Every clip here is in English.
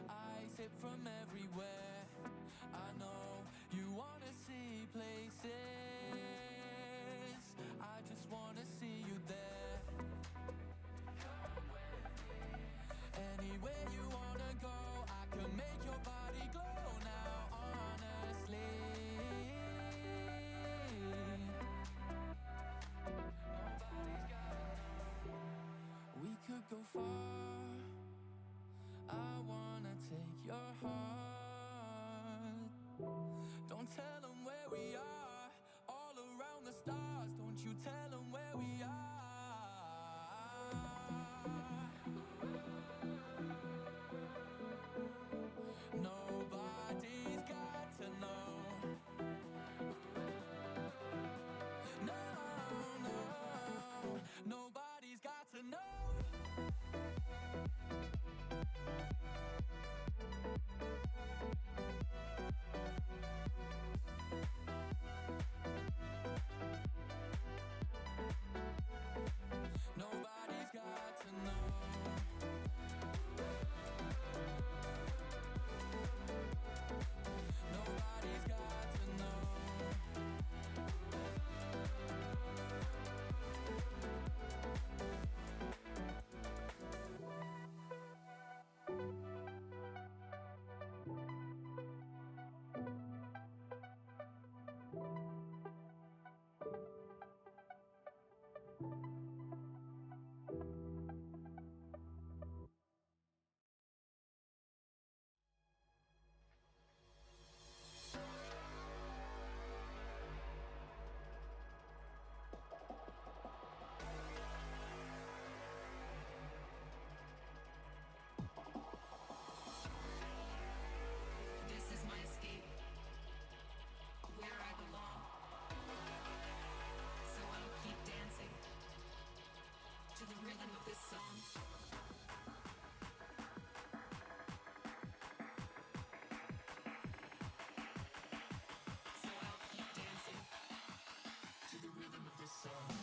I sip from everywhere. I know you wanna see places. I just wanna see you there. Anywhere you wanna go, I can make your body glow now, honestly. We could go far. I wanna take your heart. Don't tell them where we are. All around the stars. Don't you tell them where we are. Nobody's got to know. No, no, nobody's got to know. Nobody's got to know. Nobody's got to know. This is my escape, where I belong. So I'll keep dancing to the rhythm of this song. So I'll keep dancing to the rhythm of this song.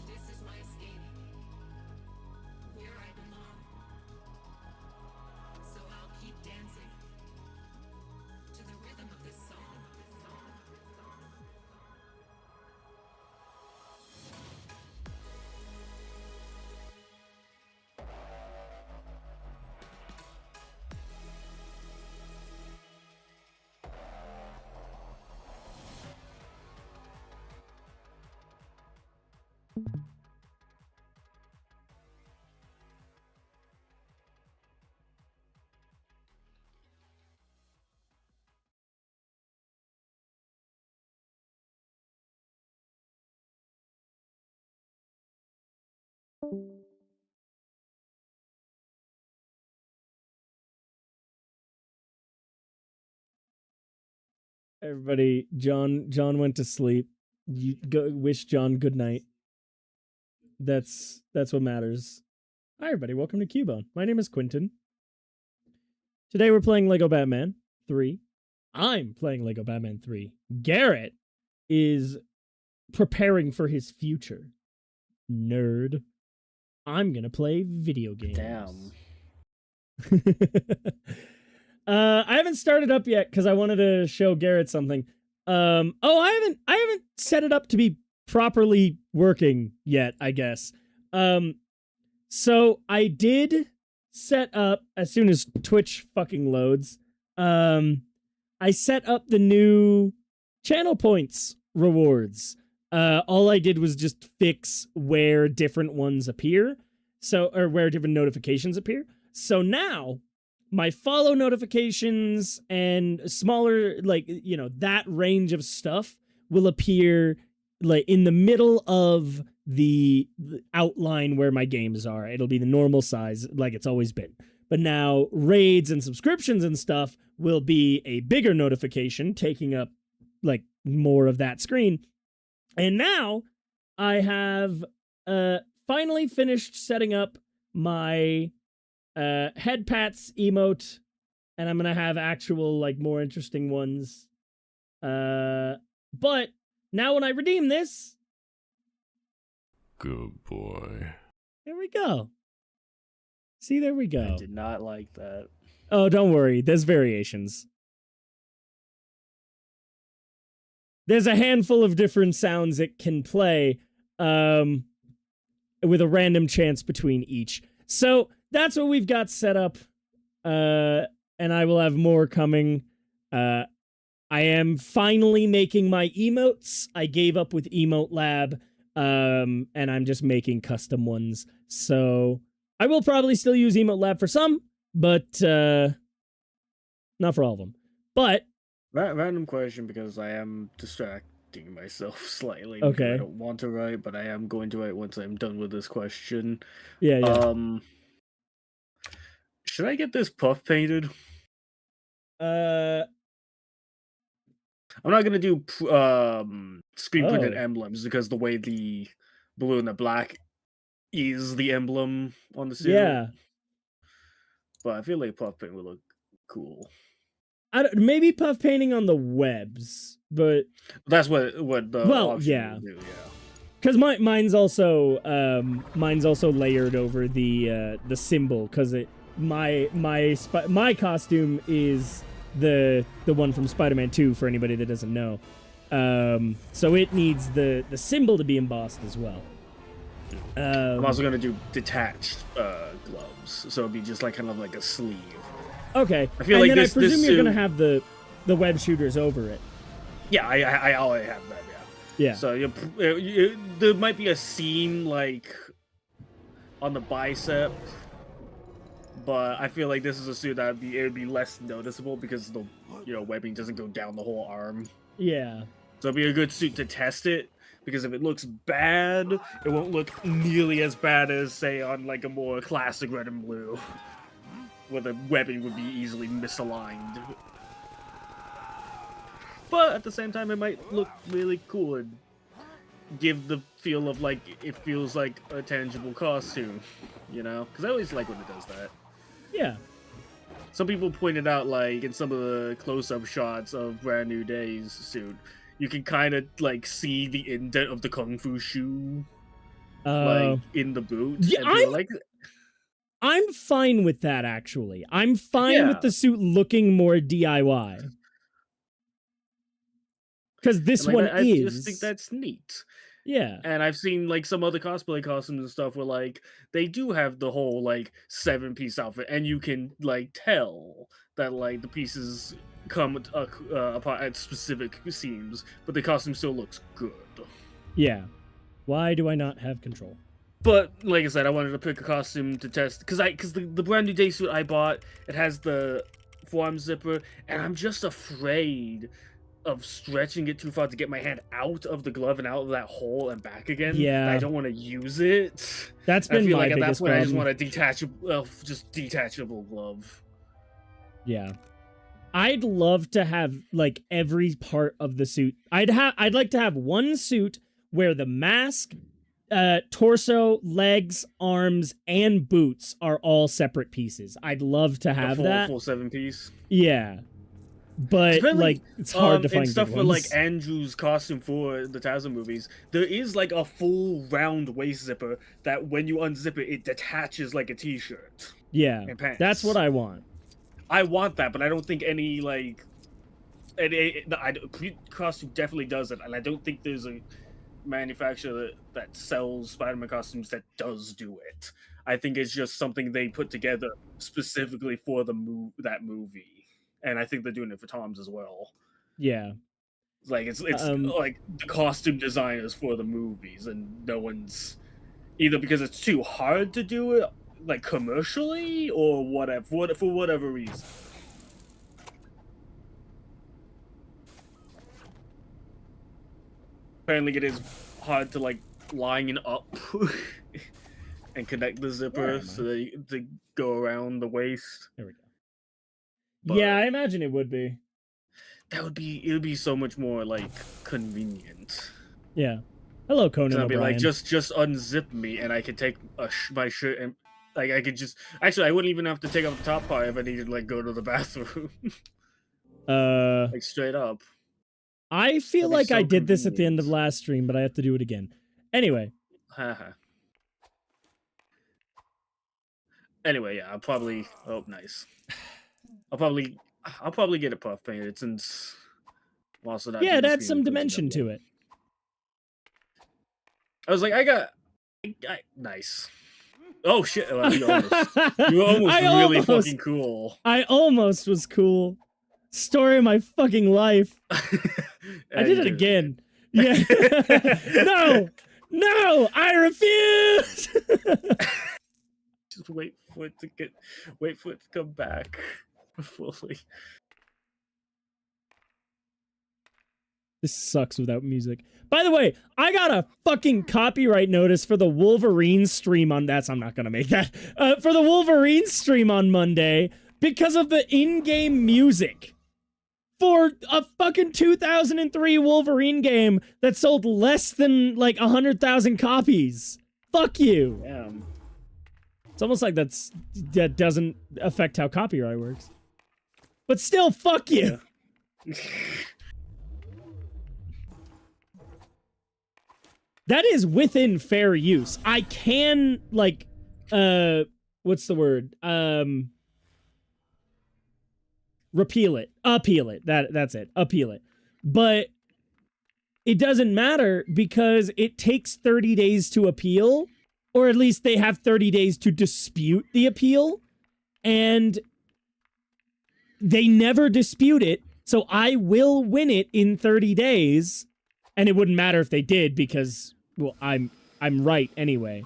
This is my escape, where I belong. So I'll keep dancing to the rhythm of this song. Everybody, John went to sleep. You go wish John good night. That's what matters. Hi everybody, welcome to Cubone. My name is Quentin. Today we're playing Lego Batman 3. I'm playing Lego Batman 3. Garrett is preparing for his future. Nerd. I'm gonna play video games. Damn. I haven't started up yet because I wanted to show Garrett something. I haven't set it up to be properly working yet, I guess. So I did set up as soon as Twitch fucking loads. I set up the new channel points rewards. All I did was just fix where different ones appear. Or where different notifications appear. So now my follow notifications and smaller, like, that range of stuff will appear like in the middle of the outline where my games are. It'll be the normal size like it's always been. But now raids and subscriptions and stuff will be a bigger notification taking up like more of that screen. And now I have finally finished setting up my head pats emote, and I'm gonna have actual like more interesting ones. But now when I redeem this, Good boy. there we go. See, there we go. I did not like that. Oh, don't worry. There's variations. There's a handful of different sounds it can play, with a random chance between each. So that's what we've got set up. And I will have more coming. I am finally making my emotes. I gave up with Emote Lab, and I'm just making custom ones. So I will probably still use Emote Lab for some, but not for all of them. But Random question, because I am distracting myself slightly. Okay. I don't want to write, but I am going to write once I'm done with this question. yeah. Should I get this puff painted? Uh, I'm not gonna do screen printed Oh. emblems, because the way the blue and the black is the emblem on the suit. yeah. But I feel like puff paint would look cool. Maybe puff painting on the webs, but That's what the Well, option yeah. would do, yeah. because mine's also layered over the symbol, because my costume is the one from Spider-Man 2 for anybody that doesn't know. So it needs the symbol to be embossed as well. I'm also gonna do detached gloves, so it'd be just like kind of like a sleeve. Okay. I feel and like then this- I presume this you're gonna suit- have the web shooters over it. Yeah, I already have that. Yeah. Yeah. So there might be a seam like on the bicep, but I feel like this is a suit that it would be less noticeable because the webbing doesn't go down the whole arm. Yeah. So it'd be a good suit to test it, because if it looks bad, it won't look nearly as bad as, say, on like a more classic red and blue, where the webbing would be easily misaligned. But at the same time, it might look really cool and give the feel of like it feels like a tangible costume, Because I always like when it does that. Yeah. Some people pointed out, like, in some of the close-up shots of Brand New Day's suit, you can kind of, like, see the indent of the Kung Fu shoe, like, in the boot. Yeah, and people are like, I'm fine with that, actually. I'm fine Yeah. with the suit looking more DIY. Because this and, like, one I is. just think that's neat. Yeah. And I've seen, like, some other cosplay costumes and stuff where, like, they do have the whole, like, 7-piece outfit, and you can, like, tell that, like, the pieces come apart at specific seams, but the costume still looks good. Yeah. Why do I not have control? But, like I said, I wanted to pick a costume to test, because the Brand New Day suit I bought, it has the forearm zipper, and I'm just afraid of stretching it too far to get my hand out of the glove and out of that hole and back again. Yeah. I don't want to use it. That's I been feel my like at that biggest point I just problem. want a detachable glove. Yeah. I'd love to have like every part of the suit. I'd like to have one suit where the mask, torso, legs, arms, and boots are all separate pieces. I'd love to have that. Full 7-piece. Yeah. But Apparently, like it's hard to find and stuff good for ones. like Andrew's costume for the Tarzan movies. There is like a full round waist zipper that when you unzip it, it detaches like a t-shirt. Yeah. and pants. That's what I want. I want that, but I don't think any like costume definitely does it, and I don't think there's manufacturer that sells Spider-Man costumes that does do it. I think it's just something they put together specifically for that movie, and I think they're doing it for Tom's as well. Yeah. Like it's like the costume designers for the movies, and no one's either because it's too hard to do it like commercially or whatever for whatever reason. Apparently, it is hard to like line up and connect the zipper so that to go around the waist. There we go. But yeah, I imagine it would be. It would be so much more like convenient. Yeah. Hello, Conan I'd be O'Brien. like, just unzip me, and I could take my shirt and like I could just actually I wouldn't even have to take off the top part if I needed to like go to the bathroom. Like straight up. I feel like so I did this at the end of last stream, but I have to do it again. Anyway. Anyway, yeah, I'll probably. Oh, nice. I'll probably get it puff painted since. I'm also not. Yeah, it adds some dimension to it. I was like, nice. Oh shit! Well, you were almost really fucking cool. I almost was cool. Story of my fucking life. I did it again. Yeah. No, I refuse. Just wait for it to come back fully. This sucks without music. By the way, I got a fucking copyright notice for the Wolverine stream on I'm not gonna make that. For the Wolverine stream on Monday because of the in-game music. For a fucking 2003 Wolverine game that sold less than like 100,000 copies. Fuck you. Damn. It's almost like that doesn't affect how copyright works. But still, fuck you. Yeah. That is within fair use. I can like what's the word? Appeal it. That's it. Appeal it. But it doesn't matter because it takes 30 days to appeal, or at least they have 30 days to dispute the appeal, and they never dispute it, so I will win it in 30 days, and it wouldn't matter if they did because, well, I'm right anyway.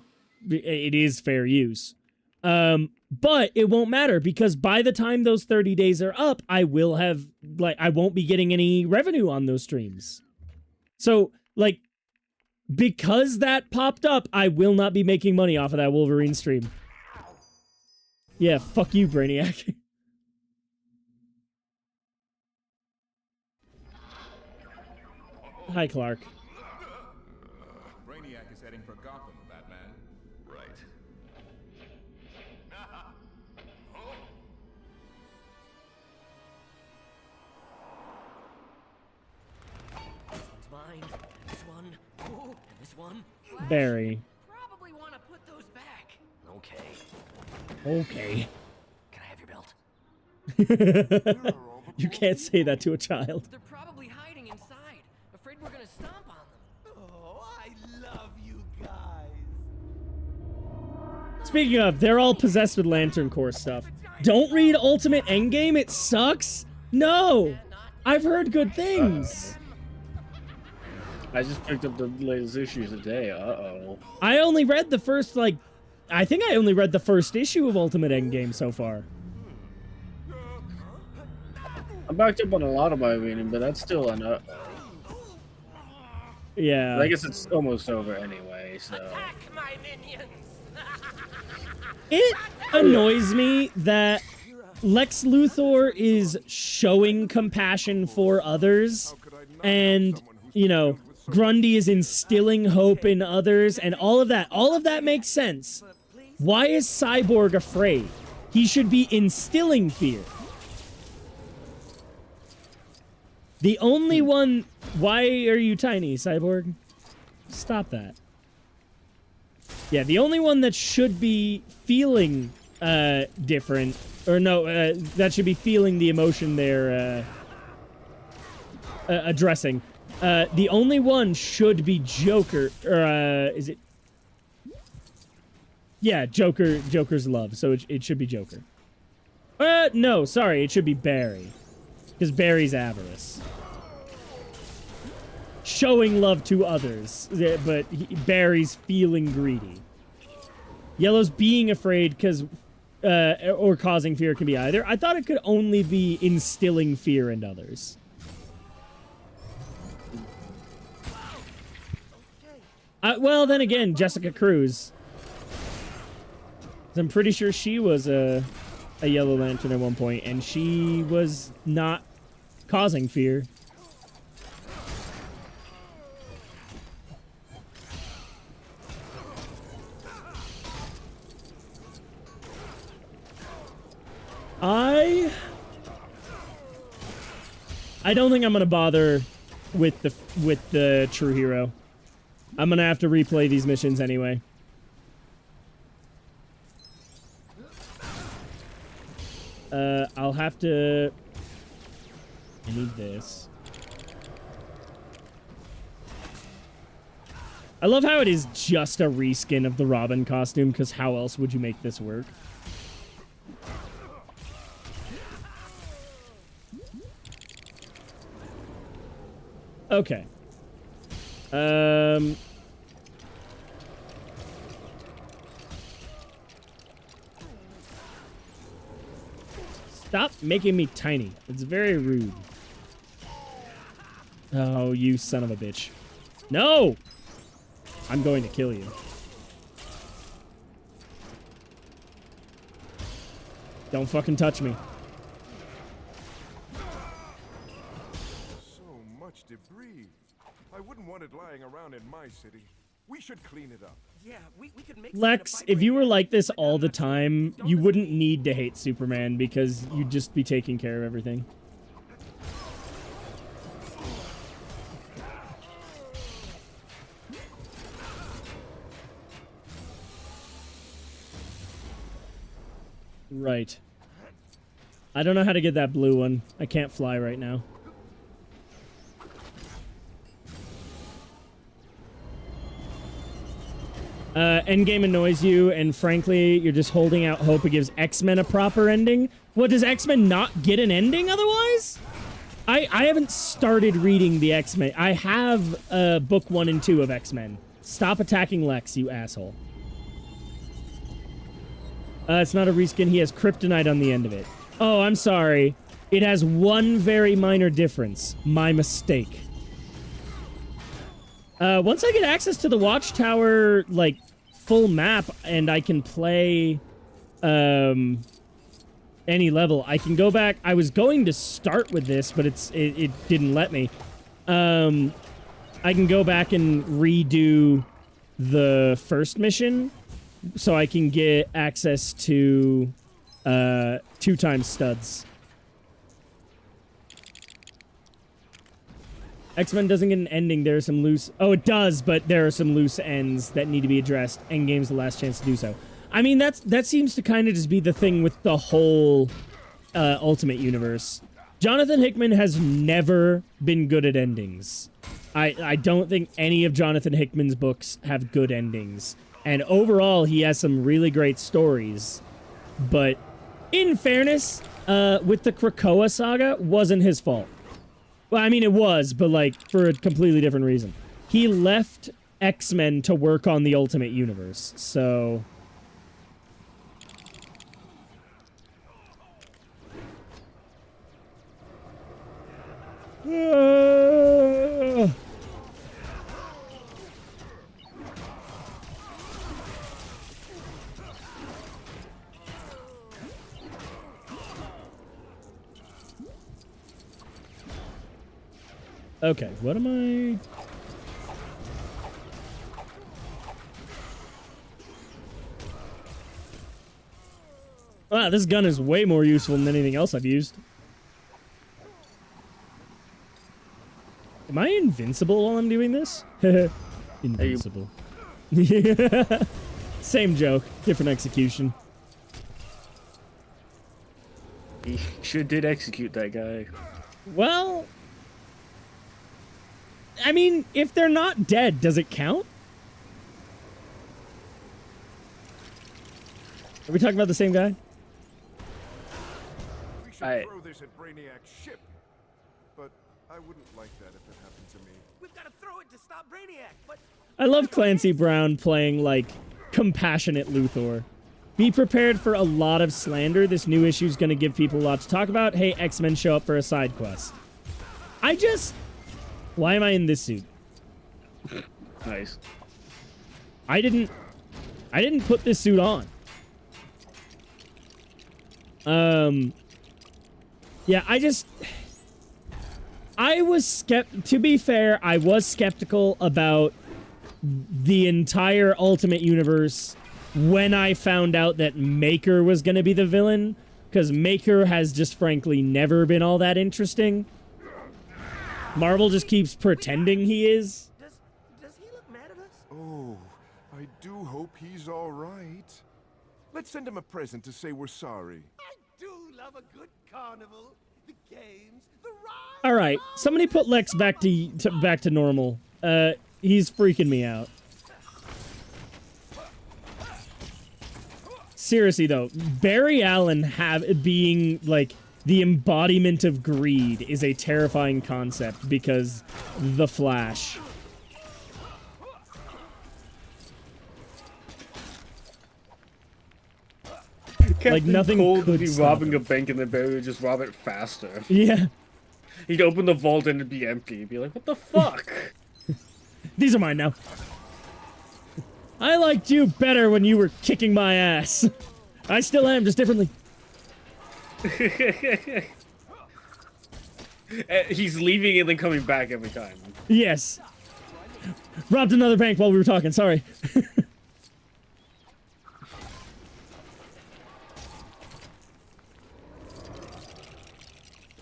It is fair use. But it won't matter because by the time those 30 days are up, I won't be getting any revenue on those streams. So, like, because that popped up, I will not be making money off of that Wolverine stream. Yeah, fuck you, Brainiac. Hi, Clark. Brainiac is heading for Gotham, Batman. Right. This one's mine. This one. Ooh, and this one. Barry. Probably want to put those back. Okay. Can I have your belt? You can't say that to a child. They're probably hiding inside. Afraid we're gonna stomp on them. Oh, I love you guys. Speaking of, they're all possessed with Lantern Corps stuff. Don't read Ultimate Endgame, it sucks? No! I've heard good things. I just picked up the latest issue today. I only read the first, I think I only read the first issue of Ultimate Endgame so far. I'm backed up on a lot of my reading, but that's still enough. Yeah. I guess it's almost over anyway, so. Attack my minions! It annoys me that Lex Luthor is showing compassion for others, and, you know, Grundy is instilling hope in others, and all of that. All of that makes sense. Why is Cyborg afraid? He should be instilling fear. The only one... Why are you tiny, Cyborg? Stop that. Yeah, the only one that should be feeling different... Or no, that should be feeling the emotion they're addressing The only one should be Joker, or is it? Yeah, Joker's love. So it should be Joker. No, sorry, it should be Barry, because Barry's avarice, showing love to others, but Barry's feeling greedy. Yellow's being afraid because, or causing fear can be either. I thought it could only be instilling fear in others. Well, then again, Jessica Cruz. I'm pretty sure she was a Yellow Lantern at one point, and she was not causing fear. I don't think I'm gonna bother with the true hero. I'm gonna have to replay these missions anyway. I'll have to... I need this. I love how it is just a reskin of the Robin costume, because how else would you make this work? Okay. Stop making me tiny. It's very rude. Oh, you son of a bitch. No! I'm going to kill you. Don't fucking touch me. So much debris. I wouldn't want it lying around in my city. We should clean it up. Yeah, we could make Lex, if you were like this all the time, you wouldn't need to hate Superman because you'd just be taking care of everything. Right. I don't know how to get that blue one. I can't fly right now. Endgame annoys you, and frankly, you're just holding out hope it gives X-Men a proper ending. What, does X-Men not get an ending otherwise? I haven't started reading the X-Men. I have book 1 and 2 of X-Men. Stop attacking Lex, you asshole. It's not a reskin. He has kryptonite on the end of it. Oh, I'm sorry. It has one very minor difference. My mistake. Once I get access to the Watchtower, like, full map, and I can play, any level, I can go back. I was going to start with this, but it didn't let me. I can go back and redo the first mission, so I can get access to, 2x studs. X-Men doesn't get an ending. There are some loose... Oh, it does, but there are some loose ends that need to be addressed. Endgame's the last chance to do so. I mean, that seems to kind of just be the thing with the whole Ultimate Universe. Jonathan Hickman has never been good at endings. I don't think any of Jonathan Hickman's books have good endings. And overall, he has some really great stories. But in fairness, with the Krakoa saga, wasn't his fault. Well, I mean, it was, but, like, for a completely different reason. He left X-Men to work on the Ultimate Universe, so... Okay, what am I... Wow, this gun is way more useful than anything else I've used. Am I invincible while I'm doing this? Invincible. Same joke, different execution. He sure did execute that guy. Well... I mean, if they're not dead, does it count? Are we talking about the same guy? We should I- throw this at Brainiac's ship. But I wouldn't like that if it happened to me. We've got to throw it to stop Brainiac, but I love Clancy Brown playing, like, compassionate Luthor. Be prepared for a lot of slander. This new issue is going to give people a lot to talk about. Hey, X-Men show up for a side quest. Why am I in this suit? Nice. I didn't put this suit on. Yeah, to be fair, I was skeptical about the entire Ultimate Universe when I found out that Maker was going to be the villain, because Maker has just frankly never been all that interesting. Marvel just keeps pretending he is. does he look mad at us? Oh, I do hope he's all right. Let's send him a present to say we're sorry. I do love a good carnival. The games, the rides. All right, somebody put Lex back to normal. He's freaking me out. Seriously though, Barry Allen being like the embodiment of greed is a terrifying concept because the Flash. Like nothing Cole could would be stop robbing him. a bank and then Barry would just rob it faster. Yeah, He'd open the vault and it'd be empty. He'd be like, what the fuck? these are mine now. I liked you better when you were kicking my ass. I still am, just differently. He's leaving and then coming back every time. Yes. Robbed another bank while we were talking, sorry.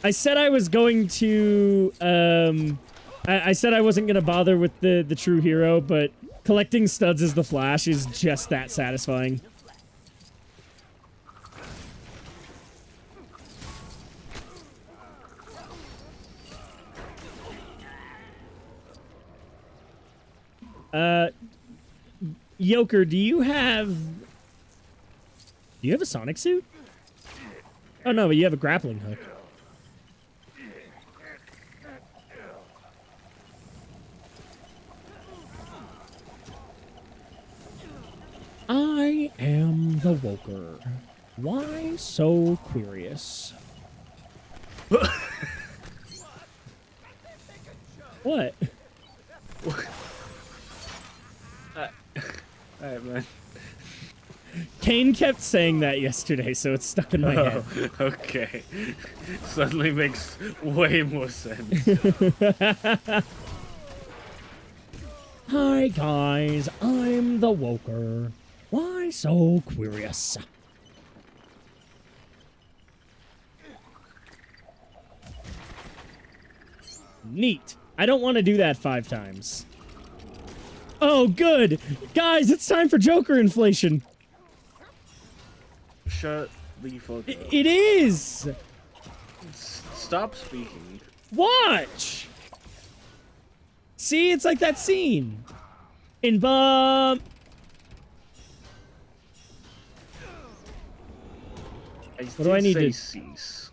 I said I was going to, I said I wasn't going to bother with the true hero, but collecting studs as the Flash is just that satisfying. Joker, do you have a Sonic suit? Oh no, but you have a grappling hook. I am the Woker. Why so curious? What? Alright, man. Kane kept saying that yesterday, so it's stuck in my head. Oh, okay. Suddenly makes way more sense. Hi guys, I'm the Woker. Why so curious? Neat. I don't want to do that 5 times. Oh, good. Guys, it's time for Joker inflation. Shut the fuck up. It is. Stop speaking. Watch. See, it's like that scene in Bum. What do I need to cease?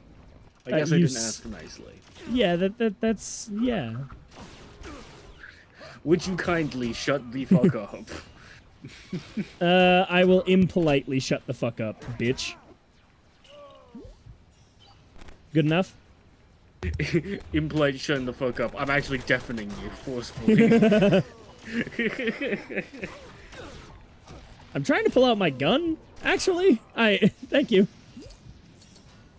I guess I you didn't ask nicely. Yeah, that's yeah. Would you kindly shut the fuck up? I will impolitely shut the fuck up, bitch. Good enough? Impolite shutting the fuck up. I'm actually deafening you forcefully. I'm trying to pull out my gun, actually. Thank you.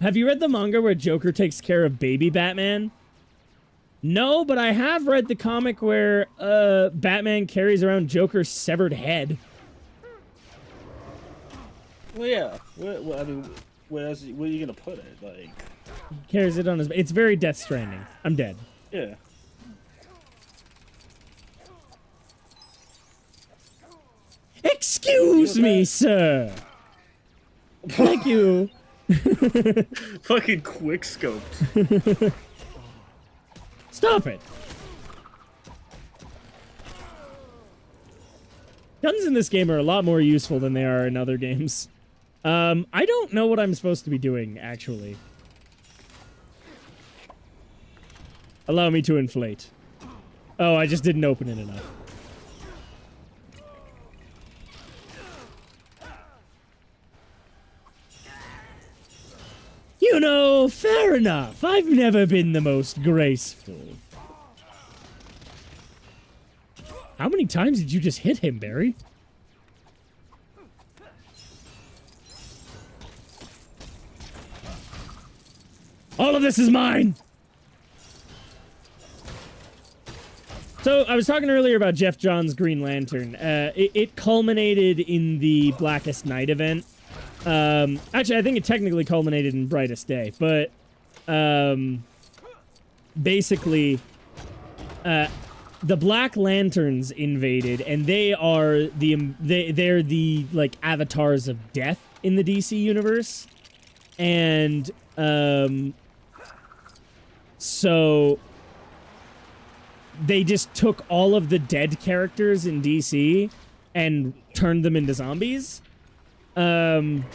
Have you read the manga where Joker takes care of baby Batman? No, but I have read the comic where Batman carries around Joker's severed head. Well, yeah. I mean, where are you gonna put it? Like, He carries it on his... It's very Death Stranding. I'm dead. yeah. Excuse me, sir. Thank you. Fucking quick scoped. Stop it. Guns in this game are a lot more useful than they are in other games. I don't know what I'm supposed to be doing, actually. Allow me to inflate. Oh, I just didn't open it enough. You know, fair enough. I've never been the most graceful. How many times did you just hit him, Barry? All of this is mine! So, I was talking earlier about Jeff Johns' Green Lantern. It culminated in the Blackest Night event. Actually, I think it technically culminated in Brightest Day, but, basically, the Black Lanterns invaded, and they are they're the, like, avatars of death in the DC universe. And, so they just took all of the dead characters in DC and turned them into zombies. With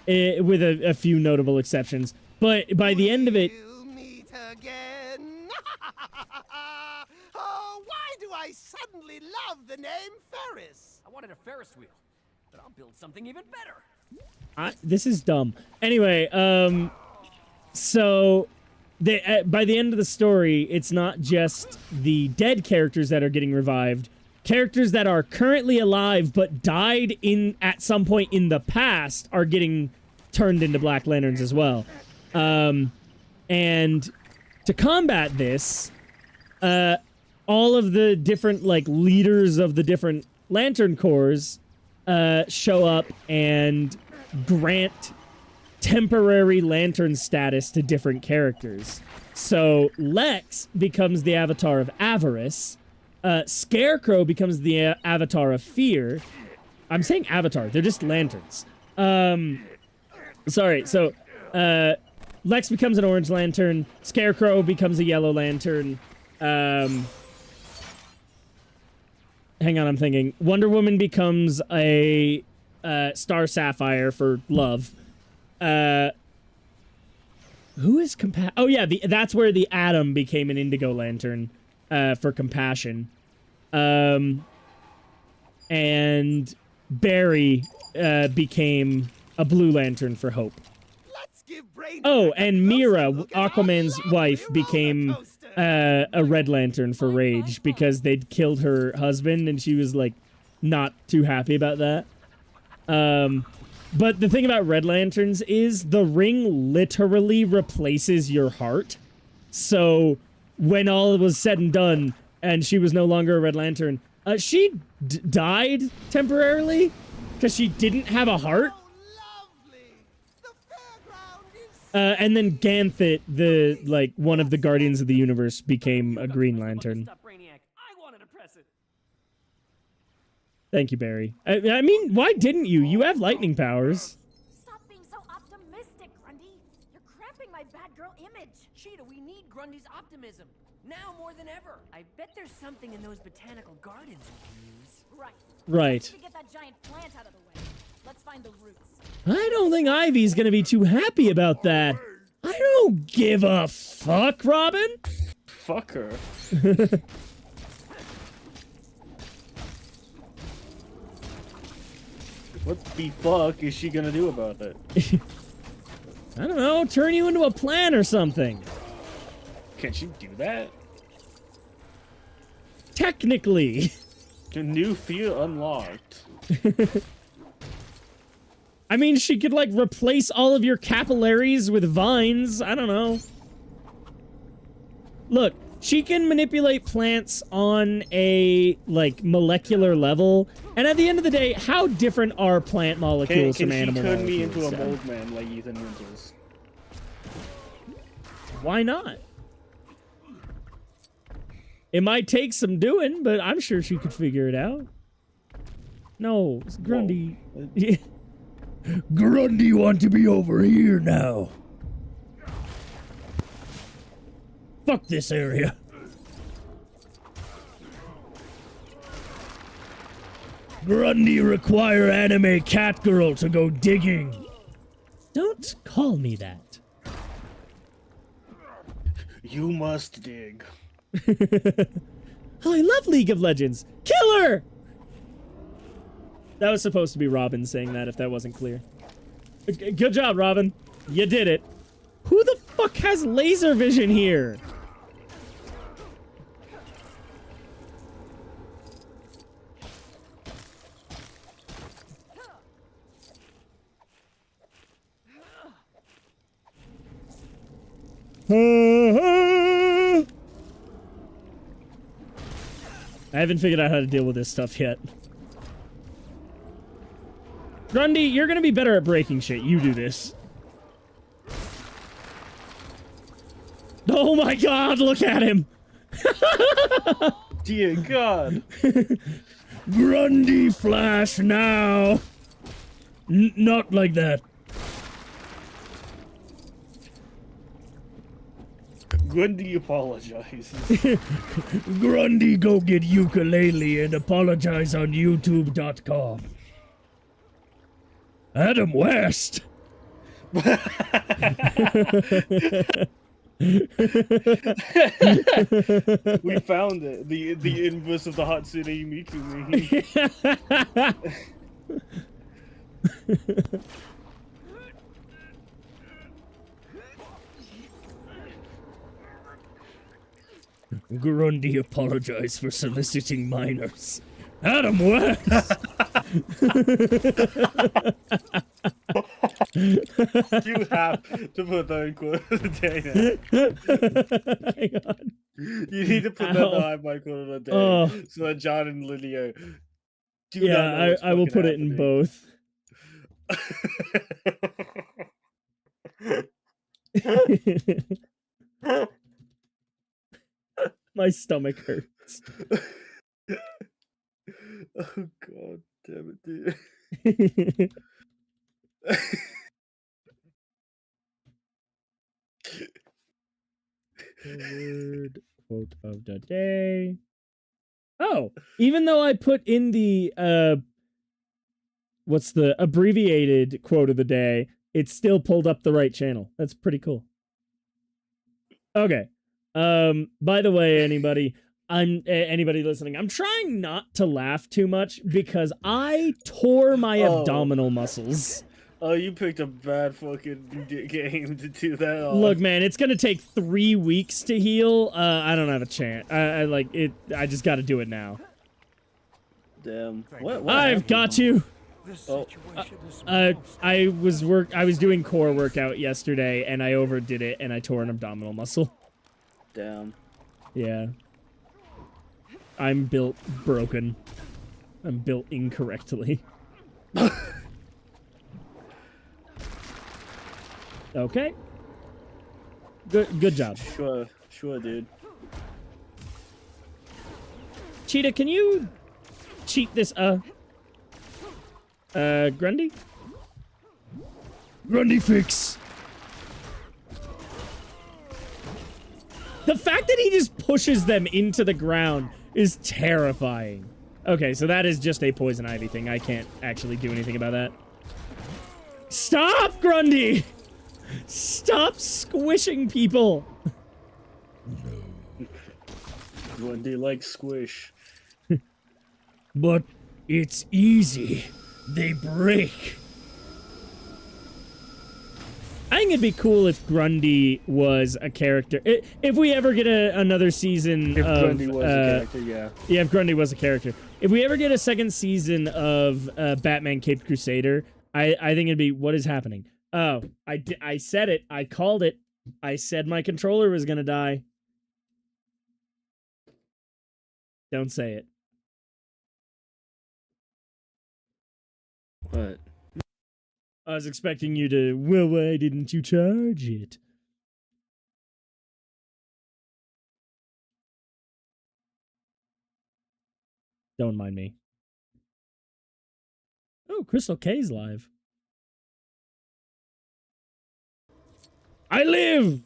a few notable exceptions. But by the end of it... We'll meet again. Oh, why do I suddenly love the name Ferris? I wanted a Ferris wheel, but I'll build something even better. This is dumb. Anyway, so... by the end of the story, it's not just the dead characters that are getting revived. Characters that are currently alive but died at some point in the past are getting turned into Black Lanterns as well. And to combat this, all of the different, like, leaders of the different Lantern Corps show up and grant temporary lantern status to different characters. So Lex becomes the avatar of avarice. Scarecrow becomes the avatar of fear. I'm saying avatar. They're just lanterns. Sorry. So Lex becomes an orange lantern. Scarecrow becomes a yellow lantern. Hang on, I'm thinking. Wonder Woman becomes a Star Sapphire for love. Who is Oh yeah, that's where the Atom became an Indigo Lantern for compassion. And Barry became a Blue Lantern for hope. Let's give Brain Oh, a and closer Mira, look at our Aquaman's lovely wife, roller became coaster. a Red Lantern for rage because they'd killed her husband, and she was like not too happy about that. But the thing about Red Lanterns is the ring literally replaces your heart. So when all was said and done and she was no longer a Red Lantern, she died temporarily because she didn't have a heart. Oh, lovely. The fairground is And then Ganthet, like one of the Guardians of the Universe, became a Green Lantern. Stop, Brainiac. I wanted to press it. Thank you, Barry. I mean, why didn't you? You have lightning powers. Stop being so optimistic, Grundy. You're cramping my bad girl image. Cheetah, we need Grundy's optimism. Now more than ever. I bet there's something in those botanical gardens we can use. Right. Right. To get that giant plant out of the way. Let's find the roots. I don't think Ivy's gonna be too happy about that. I don't give a fuck, Robin. Fuck her. What the fuck is she gonna do about it? I don't know, turn you into a plant or something. Can she do that? Technically. Your new field unlocked. I mean, she could, like, replace all of your capillaries with vines. I don't know. Look, she can manipulate plants on a, like, molecular level. And at the end of the day, how different are plant molecules Can from she animal turn molecules? me into a So, mold man like Ethan Winters? why not? It might take some doing, but I'm sure she could figure it out. No, it's Grundy. Grundy want to be over here now. Fuck this area. Grundy require anime cat girl to go digging. Don't call me that. You must dig. Oh, I love League of Legends. Killer! That was supposed to be Robin saying that, if that wasn't clear. Good job, Robin. You did it. Who the fuck has laser vision here? I haven't figured out how to deal with this stuff yet. Grundy, you're gonna be better at breaking shit. You do this. Oh my god, look at him! Dear God. Grundy flash now! Not like that. Grundy apologizes. Grundy go get ukulele and apologize on youtube.com. Adam West! We found it. The inverse of the Hatsune Miku meme. Grundy apologize for soliciting minors. Adam West! You have to put that in quote of the day now. Hang on. You need to put that in the highlight quote of the day. Oh. So that John and Lydia do not know Yeah, what's I will fucking put it in happening. both. My stomach hurts. Oh god damn it, dude. Word quote of the day. Oh, even though I put in the what's the abbreviated quote of the day, it still pulled up the right channel. That's pretty cool. Okay. By the way, anybody listening, I'm trying not to laugh too much because I tore my abdominal muscles. Oh, you picked a bad fucking game to do that on. Look, man, it's gonna take 3 weeks to heal. I don't have a chance. I like it. I just got to do it now. Damn. What I've got you. Oh. I was doing core workout yesterday and I overdid it and I tore an abdominal muscle. Damn. Yeah. I'm built broken. I'm built incorrectly. Okay. Good job. Sure, dude. Cheetah, can you cheat this, Grundy? Grundy fix. The fact that he just pushes them into the ground is terrifying. Okay, so that is just a poison ivy thing. I can't actually do anything about that. Stop, Grundy! Stop squishing people! Grundy likes squish. But it's easy. They break. I think it'd be cool if Grundy was a character. If we ever get another season If of... Grundy was a character, yeah. Yeah, if Grundy was a character. If we ever get a second season of Batman Caped Crusader, I think it'd be... What is happening? Oh, I said it. I called it. I said my controller was gonna die. Don't say it. What? I was expecting you to, well, why didn't you charge it? Don't mind me. Oh, Crystal K's live. I live!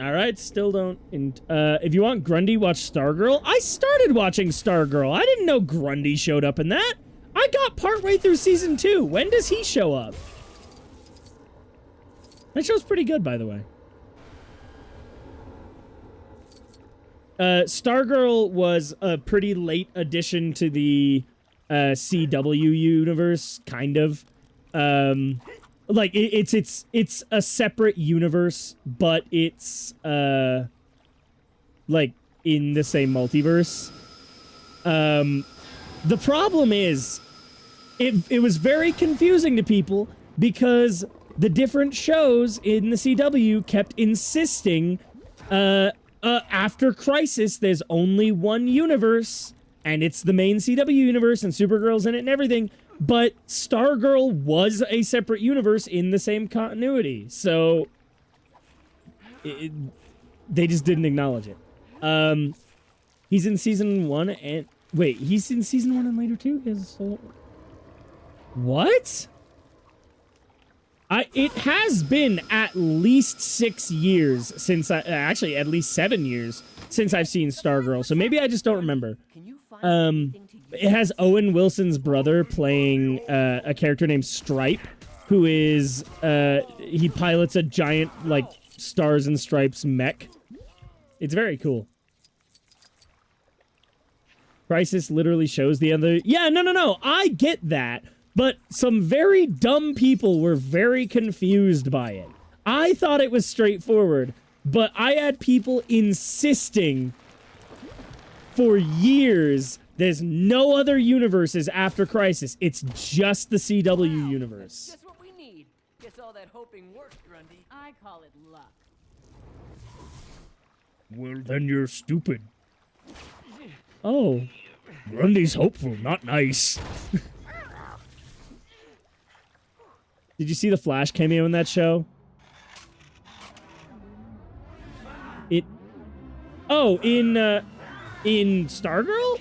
All right, still don't. If you want Grundy, watch Stargirl. I started watching Stargirl. I didn't know Grundy showed up in that. I got partway through season 2. When does he show up? That show's pretty good, by the way. Stargirl was a pretty late addition to the CW universe, kind of. Like it's a separate universe, but it's like in the same multiverse. The problem is it was very confusing to people because the different shows in the CW kept insisting after Crisis there's only one universe and it's the main CW universe and Supergirl's in it and everything. But Stargirl was a separate universe in the same continuity, so they just didn't acknowledge it. He's in season 1 and... Wait, he's in season 1 and later too? What? It has been at least 6 years since actually, at least 7 years since I've seen Stargirl, so maybe I just don't remember. It has Owen Wilson's brother playing a character named Stripe, who is he pilots a giant like Stars and Stripes mech. It's very cool. Crisis literally shows the other. Yeah, no. I get that, but some very dumb people were very confused by it. I thought it was straightforward, but I had people insisting for years. There's no other universes after Crisis. It's just the CW universe. Just what we need. Guess all that hoping worked, Grundy. I call it luck. Well, then you're stupid. Oh. Grundy's hopeful, not nice. Did you see the Flash cameo in that show? In Stargirl?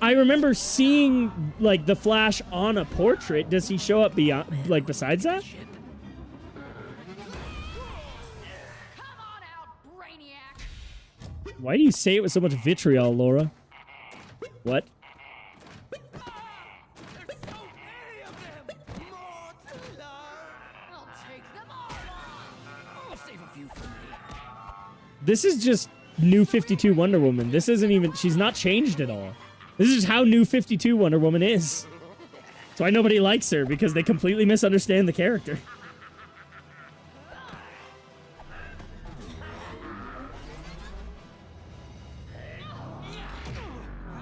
I remember seeing, like, the Flash on a portrait. Does he show up beyond, like, besides that? Come on out, Brainiac! Why do you say it with so much vitriol, Laura? What? There's so many of them! More to love! I'll take them all on! I'll save a few for me. This is just New 52 Wonder Woman. This isn't even... She's not changed at all. This is how New 52 Wonder Woman is. That's why nobody likes her, because they completely misunderstand the character.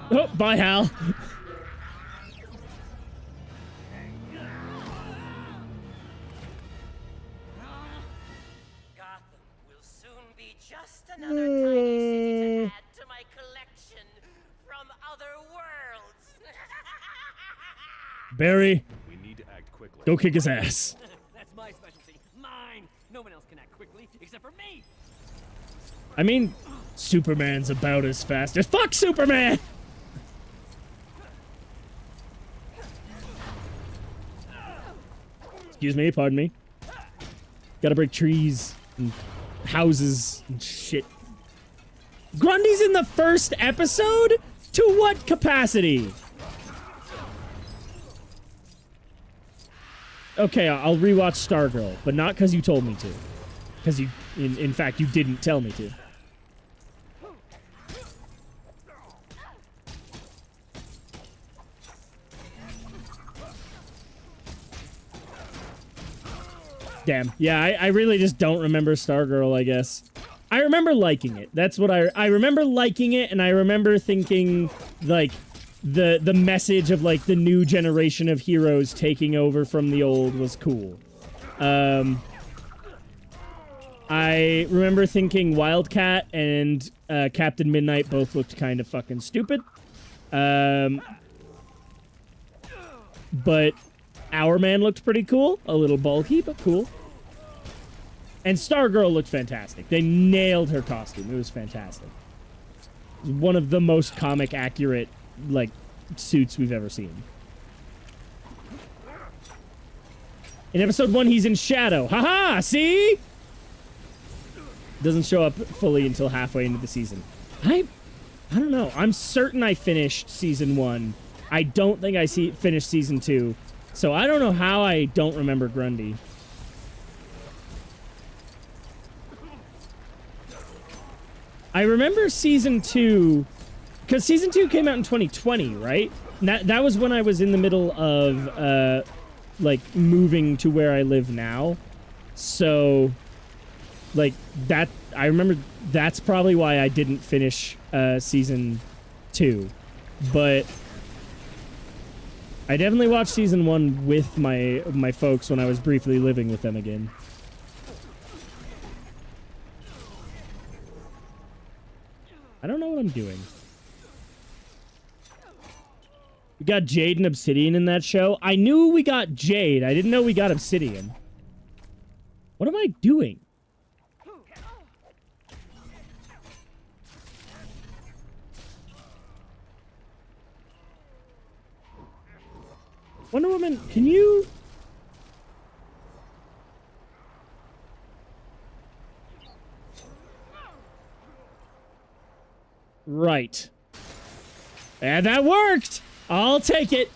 Oh, bye, Hal. Gotham will soon be just another tiny city to add to my collection from other worlds. Barry, We need to act quickly. go kick his ass. That's my specialty. Mine. No one else can act quickly except for me. I mean, Superman's about as fast as... Fuck Superman! Excuse me, pardon me. Gotta break trees and houses and shit. Grundy's in the first episode? To what capacity? Okay, I'll rewatch Stargirl, but not because you told me to. Because you, in fact, you didn't tell me to. Damn. Yeah, I really just don't remember Stargirl, I guess. I remember liking it. That's what I remember liking it, and I remember thinking, like, the message of, like, the new generation of heroes taking over from the old was cool. I remember thinking Wildcat and Captain Midnight both looked kind of fucking stupid. But Our Man looked pretty cool. A little bulky, but cool. And Stargirl looked fantastic. They nailed her costume. It was fantastic. It was one of the most comic accurate, like, suits we've ever seen. In episode 1, he's in shadow. Haha, see? Doesn't show up fully until halfway into the season. I don't know. I'm certain I finished season 1. I don't think I finished season 2. So I don't know how I don't remember Grundy. I remember season 2, because season 2 came out in 2020, right? That was when I was in the middle of, like, moving to where I live now. So, like, that, I remember that's probably why I didn't finish, season 2. But I definitely watched season 1 with my folks when I was briefly living with them again. I don't know what I'm doing. We got Jade and Obsidian in that show. I knew we got Jade. I didn't know we got Obsidian. What am I doing? Wonder Woman, can you... Right. And that worked! I'll take it!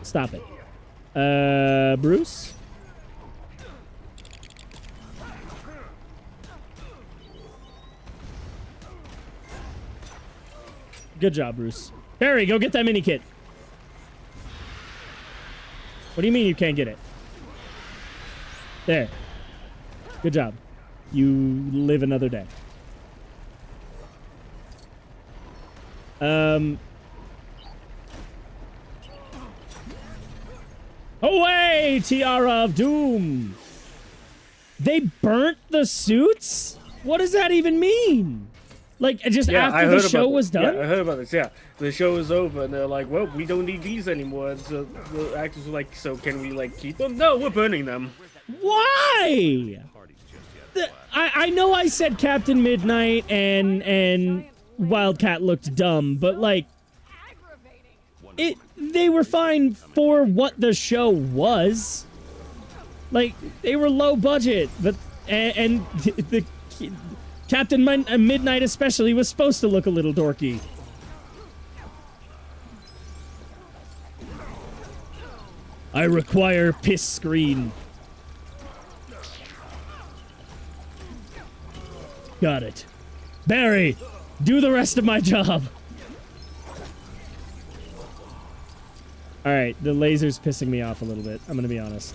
Stop it. Bruce? Good job, Bruce. Barry, go get that mini kit. What do you mean you can't get it? There. Good job. You live another day. Away, Tiara of Doom! They burnt the suits? What does that even mean? Like, just after the show was done? Yeah, I heard about this, yeah. The show was over, and they're like, well, we don't need these anymore. And so the actors were like, so can we, like, keep them? No, we're burning them. Why? I know I said Captain Midnight and Wildcat looked dumb, but, like, they were fine for what the show was. Like, they were low budget, but, and the Captain Midnight especially was supposed to look a little dorky. I require piss screen. Got it. Barry, do the rest of my job. Alright, the laser's pissing me off a little bit. I'm gonna be honest.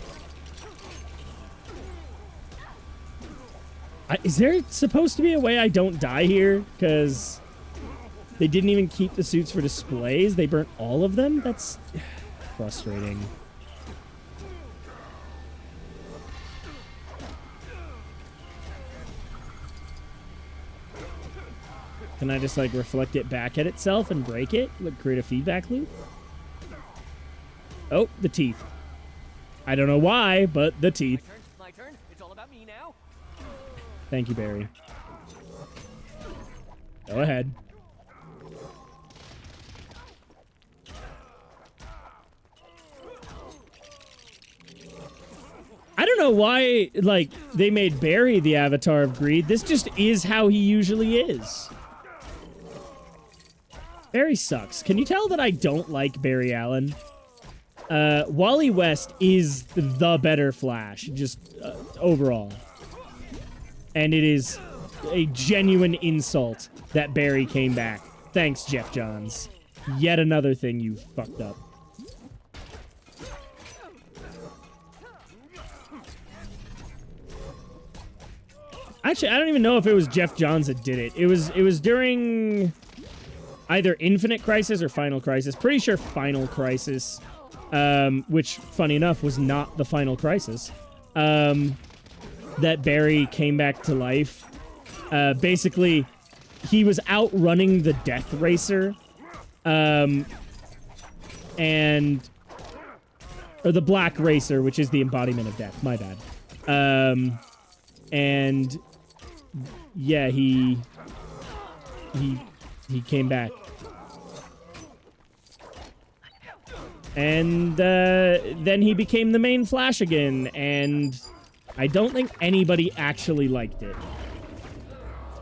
Is there supposed to be a way I don't die here? Because they didn't even keep the suits for displays. They burnt all of them? That's frustrating. Can I just, like, reflect it back at itself and break it? Like, create a feedback loop? Oh, the teeth. I don't know why, but the teeth. My turn. It's all about me now. Thank you, Barry. Go ahead. I don't know why, like, they made Barry the avatar of greed. This just is how he usually is. Barry sucks. Can you tell that I don't like Barry Allen? Wally West is the better Flash, just overall. And it is a genuine insult that Barry came back. Thanks, Jeff Johns. Yet another thing you fucked up. Actually, I don't even know if it was Jeff Johns that did it. It was during either Infinite Crisis or Final Crisis. Pretty sure Final Crisis, which, funny enough, was not the Final Crisis. That Barry came back to life. Basically, he was outrunning the Death Racer, or the Black Racer, which is the embodiment of death. My bad. And yeah, he came back. And then he became the main Flash again, and I don't think anybody actually liked it.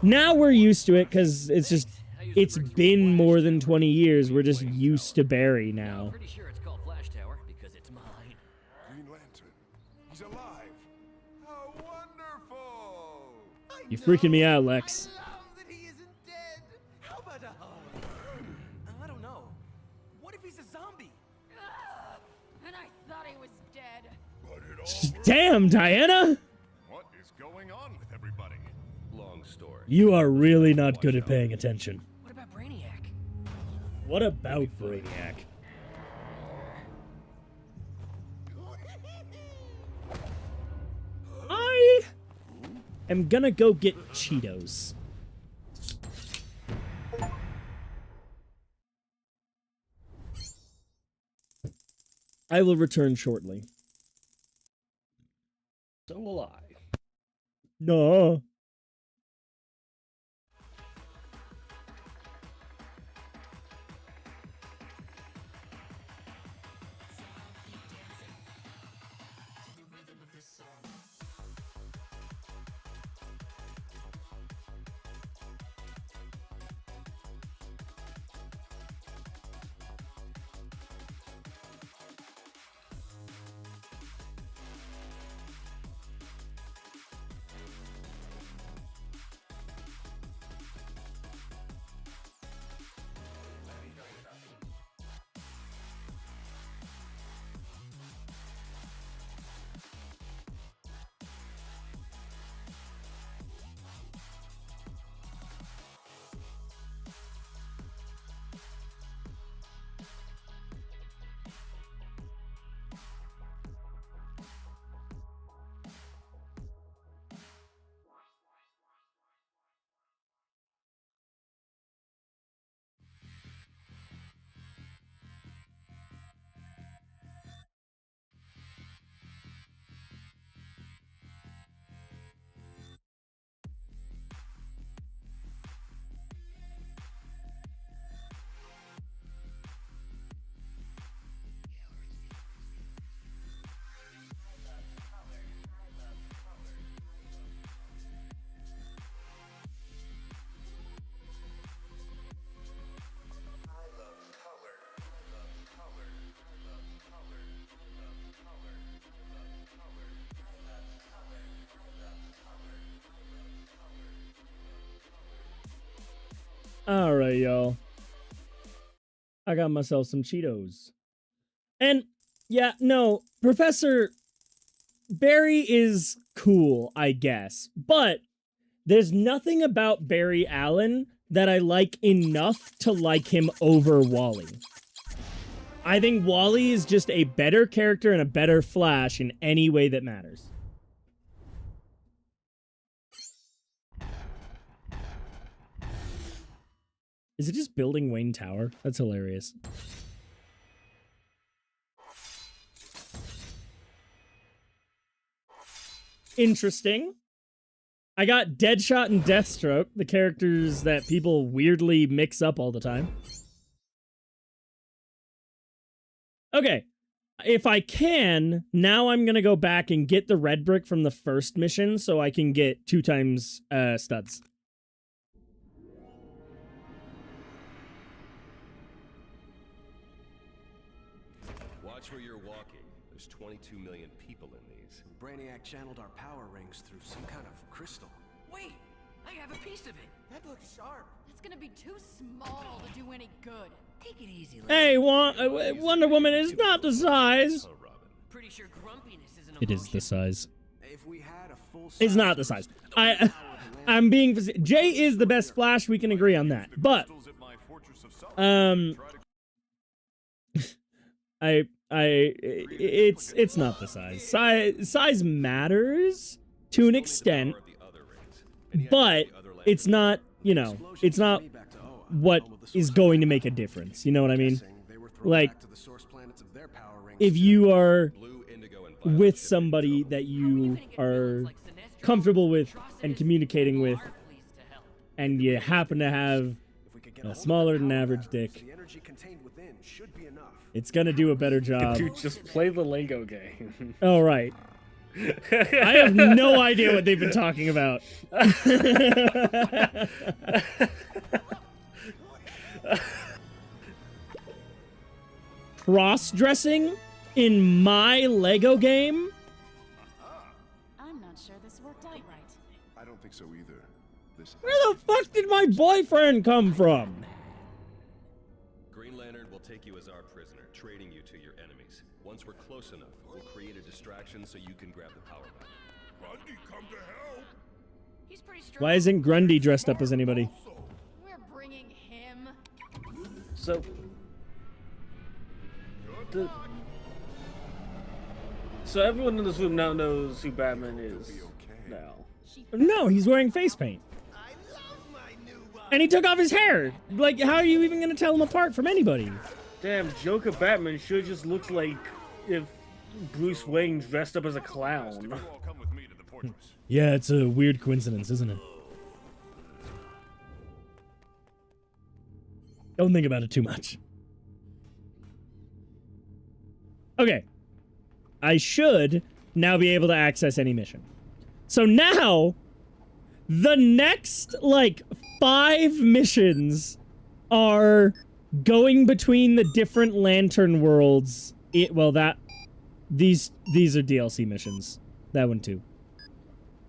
Now we're used to it because it's been more than 20 years. We're just used to Barry now. Pretty sure it's called Flash Tower because it's mine. Green Lantern. He's alive. How wonderful! You're freaking me out, Lex. I love that he isn't dead. How about a hug? I don't know. What if he's a zombie? And I thought he was dead. But it all Damn, Diana! What is going on with everybody? Long story. You are really not good at paying attention. What about Brainiac? What about Brainiac? I am gonna go get Cheetos. I will return shortly. So will I. No. All right, y'all. I got myself some Cheetos. And yeah, no, Professor Barry is cool, I guess. But there's nothing about Barry Allen that I like enough to like him over Wally. I think Wally is just a better character and a better Flash in any way that matters. Is it just building Wayne Tower? That's hilarious. Interesting. I got Deadshot and Deathstroke, the characters that people weirdly mix up all the time. Okay. If I can, now I'm going to go back and get the red brick from the first mission so I can get 2 times studs. Watch where you're walking. There's 22 million people in these. Brainiac channeled our power rings through some kind of crystal. Wait, I have a piece of it. That looks sharp. It's gonna be too small to do any good. Take it easy. Hey, Wonder Woman is not the size. Oh, Robin. Pretty sure grumpiness is an It is the size. If we had a full It's not the size. I'm being... Jay is the best Flash, we can agree on that. But... it's not the size. Size matters to an extent, but it's not, you know, it's not what is going to make a difference. You know what I mean? Like, if you are with somebody that you are comfortable with and communicating with, and you happen to have Get a hold of smaller the than power average batteries. dick. The energy contained within should be enough. It's gonna do a better job. Dude, just play the Lego game. Oh, right. I have no idea what they've been talking about. Cross-dressing in my Lego game? I'm not sure this worked out right. I don't think so either. This Where the fuck did my boyfriend come from? Green Lantern will take you as our prisoner, trading you to your enemies. Once we're close enough, we'll create a distraction so you can grab the power back. Grundy, come to help. He's pretty strong. Why isn't Grundy dressed up as anybody? We're bringing him. So, so everyone in this room now knows who Batman is now. No, he's wearing face paint. And he took off his hair. Like, how are you even gonna tell him apart from anybody? Damn, Joker Batman sure just looks like if Bruce Wayne dressed up as a clown. All come with me to the fortress. Yeah, it's a weird coincidence, isn't it? Don't think about it too much. Okay. I should now be able to access any mission. So now, the next, like, 5 missions are going between the different lantern worlds. These are DLC missions. That one too.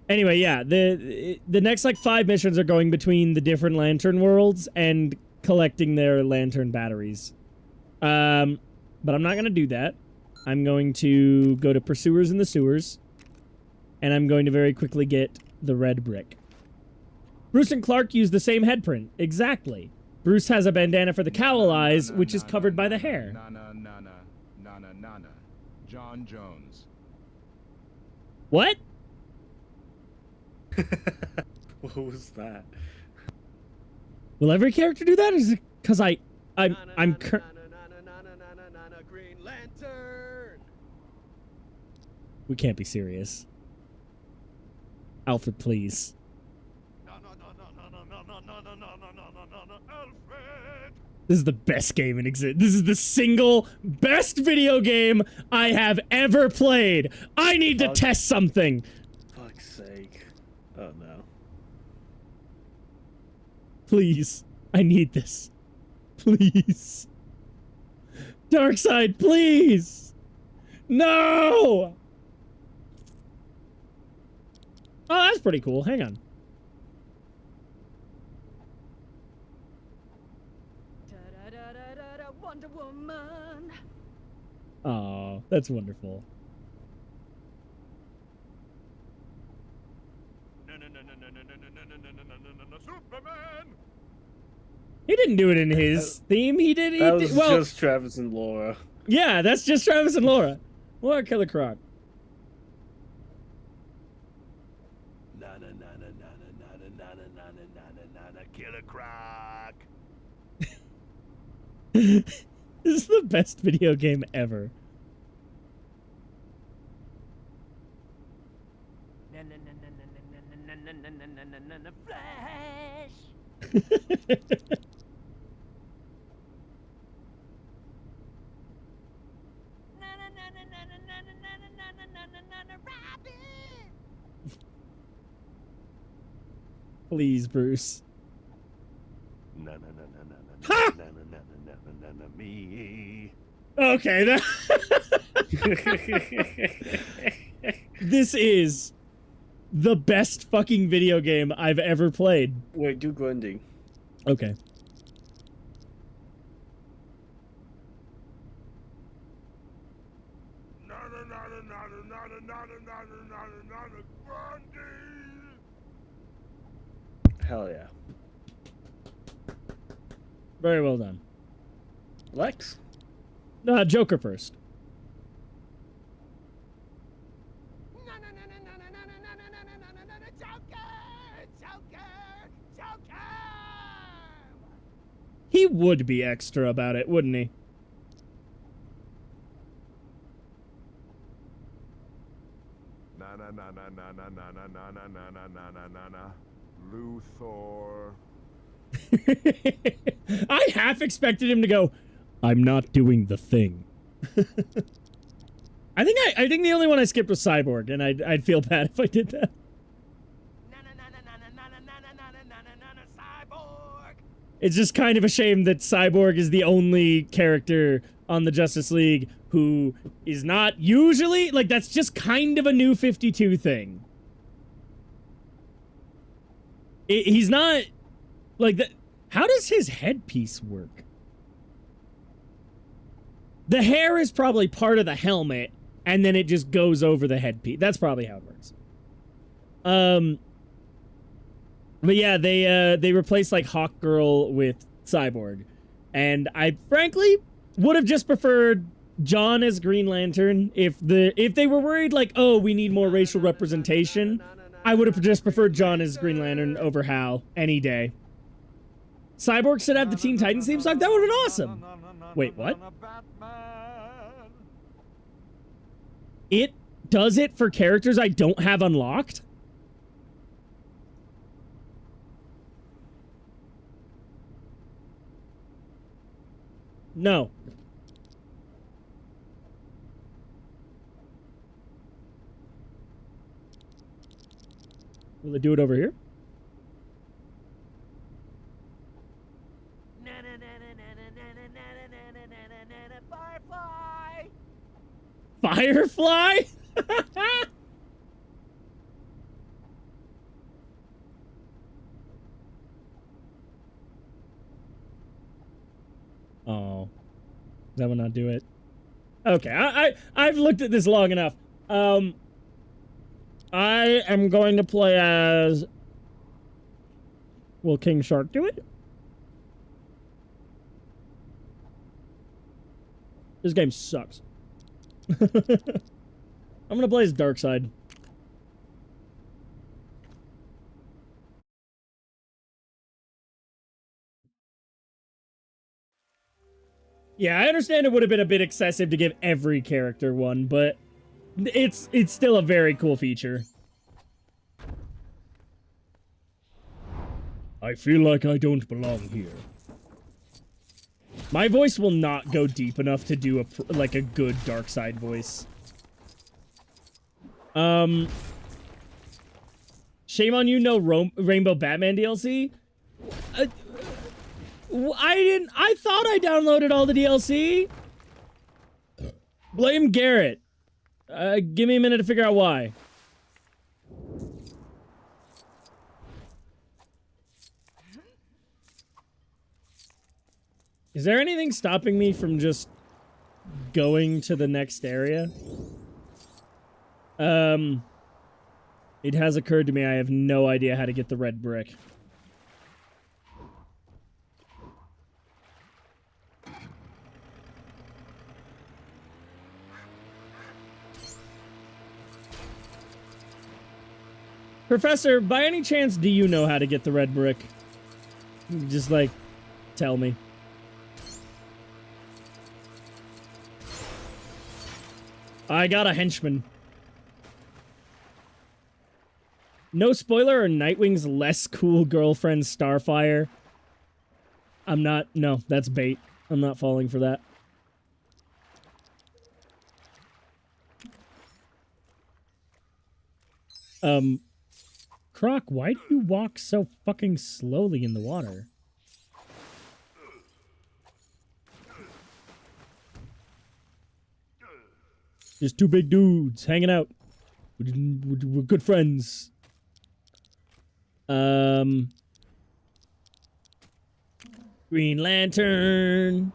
Anyway, yeah, the next like 5 missions are going between the different lantern worlds and collecting their lantern batteries. But I'm not gonna do that. I'm going to go to Pursuers in the Sewers, and I'm going to very quickly get the red brick. Bruce and Clark use the same headprint. Exactly. Bruce has a bandana for the cowl eyes, which is covered by the hair. Nana. John Jones. What? What was that? Will every character do that? Is it because I'm Green Lantern. We can't be serious. Alfred, please. Alfred. This is the best game in existence. This is the single best video game I have ever played. I need to test something. Fuck's sake. Oh no. Please. I need this. Please. Darkseid, please. No! Oh, that's pretty cool. Hang on. Wonder Woman. Oh, that's wonderful. Superman. He didn't do it in his theme. He did. That was just Travis and Laura. Yeah, that's just Travis and Laura. Or Killer Croc. Killer Croc. This is the best video game ever. Flash. Please, Bruce. Me. Okay, that this is the best fucking video game I've ever played. Wait, do Grundy. Okay. Hell yeah. Very well done. Lex? Joker first. He would be extra about it, wouldn't he? Luthor. I half expected him to go, I'm not doing the thing. I think the only one I skipped was Cyborg, and I'd feel bad if I did that. It's just kind of a shame that Cyborg is the only character on the Justice League who is not usually, like, that's just kind of a new 52 thing. He's not, like, how does his headpiece work? The hair is probably part of the helmet, and then it just goes over the headpiece. That's probably how it works. But yeah, they replaced, like, Hawkgirl with Cyborg. And I, frankly, would have just preferred John as Green Lantern. If they were worried, like, oh, we need more racial representation, I would have just preferred John as Green Lantern over Hal any day. Cyborg should have the Teen Titans theme song. That would have been awesome. Wait, what? It does it for characters I don't have unlocked? No. Will it do it over here? Firefly? Oh. That would not do it. Okay, I've looked at this long enough. I am going to play as... Will King Shark do it? This game sucks. I'm gonna play as Darkseid. Yeah, I understand it would have been a bit excessive to give every character one, but it's still a very cool feature. I feel like I don't belong here. My voice will not go deep enough to do a good Darkseid voice. Shame on you, no Rainbow Batman DLC. I thought I downloaded all the DLC. Blame Garrett. Give me a minute to figure out why. Is there anything stopping me from just going to the next area? It has occurred to me I have no idea how to get the red brick. Professor, by any chance, do you know how to get the red brick? Just, like, tell me. I got a henchman. No spoiler, or Nightwing's less cool girlfriend Starfire? I'm not... No, that's bait. I'm not falling for that. Croc, why do you walk so fucking slowly in the water? There's two big dudes hanging out. We're good friends. Green Lantern.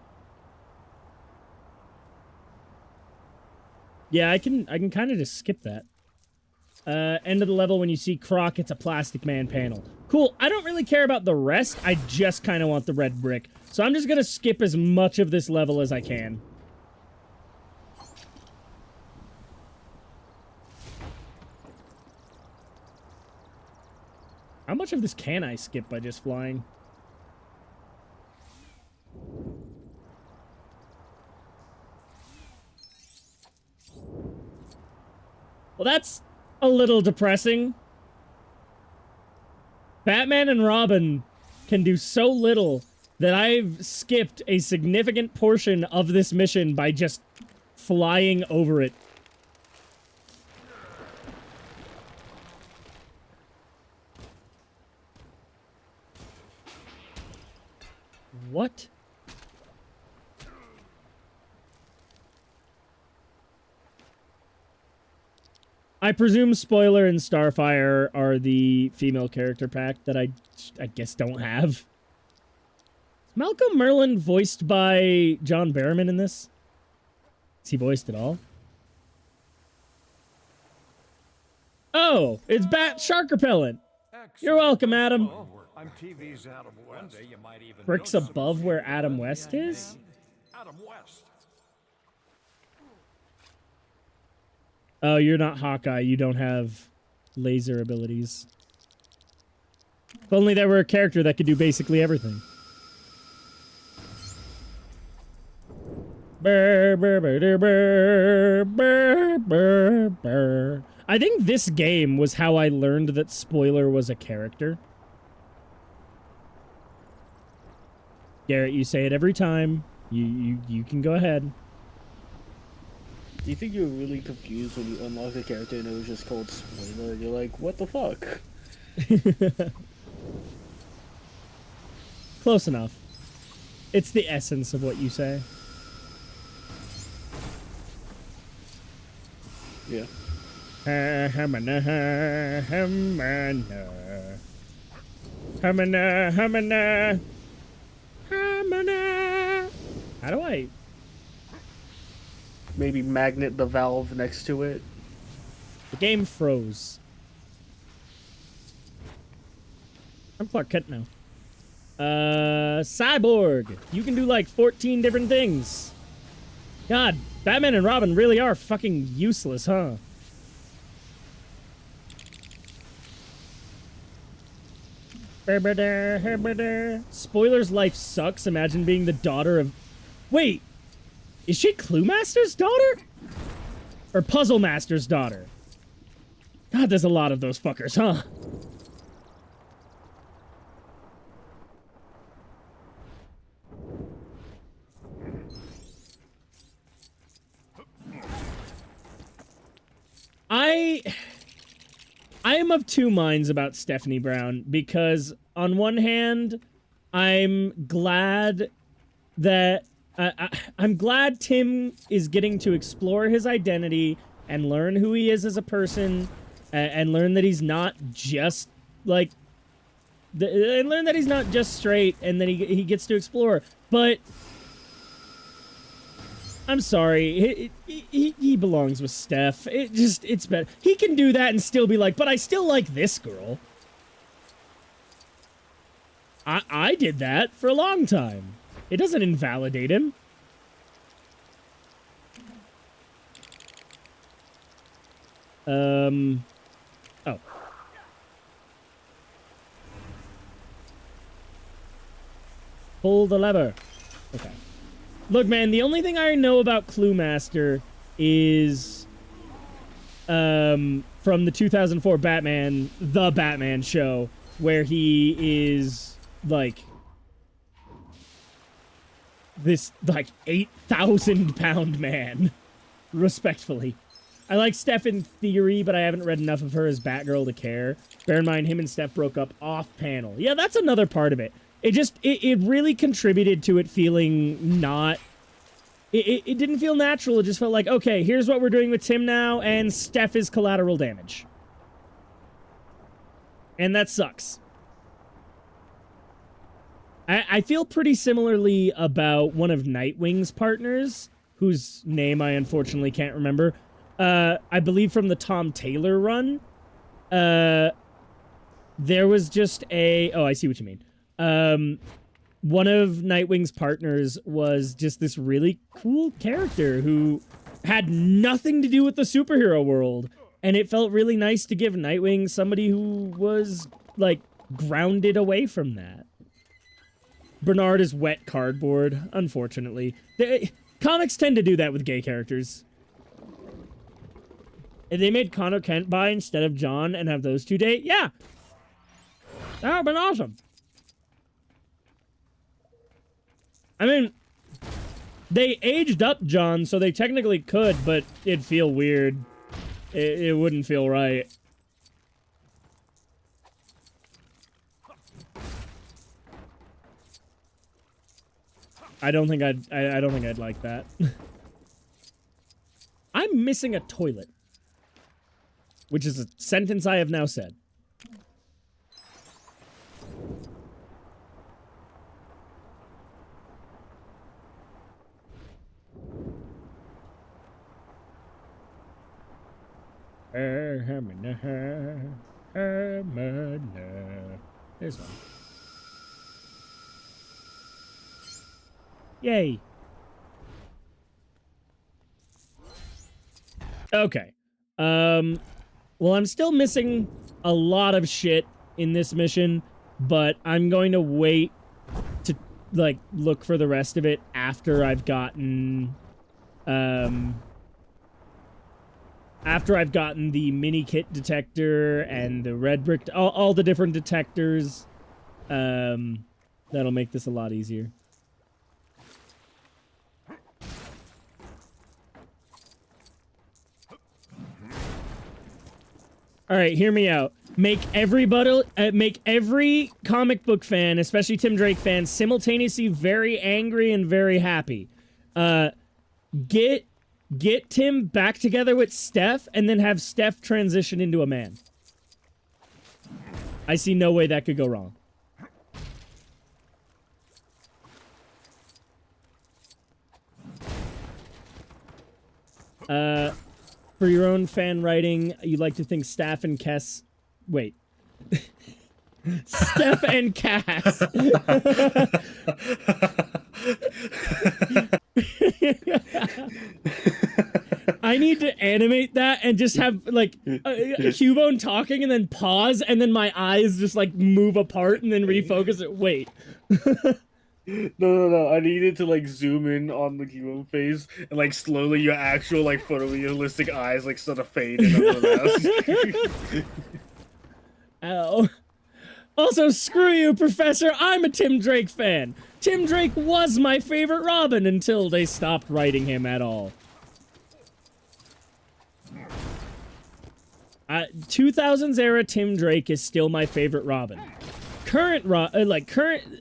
Yeah, I can kind of just skip that. End of the level when you see Croc, it's a Plastic Man panel. Cool, I don't really care about the rest, I just kind of want the red brick. So I'm just gonna skip as much of this level as I can. How much of this can I skip by just flying? Well, that's a little depressing. Batman and Robin can do so little that I've skipped a significant portion of this mission by just flying over it. What? I presume Spoiler and Starfire are the female character pack that I guess don't have. Is Malcolm Merlin voiced by John Barrowman in this? Is he voiced at all? Oh, it's Bat Shark Repellent. You're welcome, Adam. I'm TV's Adam West. Bricks above where Adam West is? Adam West. Oh, you're not Hawkeye. You don't have laser abilities. If only there were a character that could do basically everything. Brr, brr, brr, brr, brr, brr, brr. I think this game was how I learned that Spoiler was a character. Garrett, you say it every time. You can go ahead. Do you think you were really confused when you unlocked the character and it was just called Spoiler? You're like, what the fuck? Close enough. It's the essence of what you say. Yeah. Hamana, hamana. Hamana, hamana. Hamana. How do I... Maybe magnet the valve next to it. The game froze. I'm Clark Kent now. Cyborg. You can do like 14 different things. God, Batman and Robin really are fucking useless, huh? Spoiler's life sucks. Imagine being the daughter of... Wait! Is she Clue Master's daughter? Or Puzzle Master's daughter? God, there's a lot of those fuckers, huh? I am of two minds about Stephanie Brown, because on one hand, I'm glad that I'm glad Tim is getting to explore his identity and learn who he is as a person, and learn that he's not just like, and learn that he's not just straight, and that he gets to explore. But I'm sorry, he belongs with Steph. It's better. He can do that and still be like, but I still like this girl. I did that for a long time. It doesn't invalidate him. Oh. Pull the lever. Okay. Look, man, the only thing I know about Clue Master is from the 2004 Batman, The Batman Show, where he is like this like 8,000-pound man. Respectfully. I like Steph in theory, but I haven't read enough of her as Batgirl to care. Bear in mind, him and Steph broke up off panel. Yeah, that's another part of it. It really contributed to it feeling not... It didn't feel natural. It just felt like, okay, here's what we're doing with Tim now, and Steph is collateral damage. And that sucks. I feel pretty similarly about one of Nightwing's partners, whose name I unfortunately can't remember. I believe from the Tom Taylor run. There was just a... Oh, I see what you mean. One of Nightwing's partners was just this really cool character who had nothing to do with the superhero world. And it felt really nice to give Nightwing somebody who was, like, grounded away from that. Bernard is wet cardboard, unfortunately. Comics tend to do that with gay characters. If they made Connor Kent bi instead of John and have those two date, yeah. That would have been awesome. I mean, they aged up John, so they technically could, but it'd feel weird. It wouldn't feel right. I don't think I'd like that. I'm missing a toilet. Which is a sentence I have now said. There's one. Yay. Okay. Well, I'm still missing a lot of shit in this mission, but I'm going to wait to, like, look for the rest of it after I've gotten, after I've gotten the mini kit detector and the red brick, all the different detectors. That'll make this a lot easier. All right, hear me out. Make every comic book fan, especially Tim Drake fans, simultaneously very angry and very happy. Get Tim back together with Steph, and then have Steph transition into a man. I see no way that could go wrong. For your own fan writing, you like to think Steph and Cass... Wait. Steph and Cass. I need to animate that and just have, like, Cubone talking and then pause, and then my eyes just, like, move apart and then refocus it. Wait. No. I needed to, like, zoom in on the Cubone face, and, like, slowly your actual, like, photorealistic eyes, like, sort of fade in under the mask. Ow. Also, screw you, Professor. I'm a Tim Drake fan. Tim Drake was my favorite Robin until they stopped writing him at all. 2000s era Tim Drake is still my favorite Robin. Current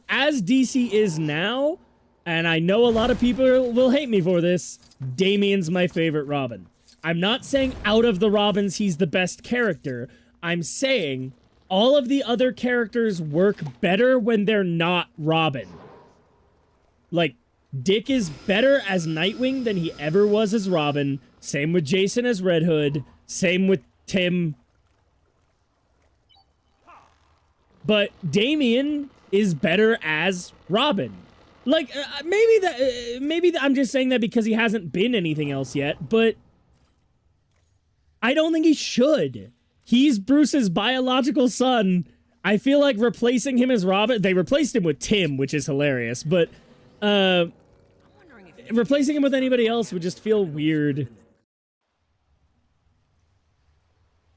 as DC is now, and I know a lot of people will hate me for this, Damian's my favorite Robin. I'm not saying out of the Robins he's the best character. I'm saying all of the other characters work better when they're not Robin. Like, Dick is better as Nightwing than he ever was as Robin. Same with Jason as Red Hood. Same with Tim. But Damian is better as Robin. Like, maybe I'm just saying that because he hasn't been anything else yet, but I don't think he should. He's Bruce's biological son. I feel like replacing him as Robin... They replaced him with Tim, which is hilarious, but replacing him with anybody else would just feel weird.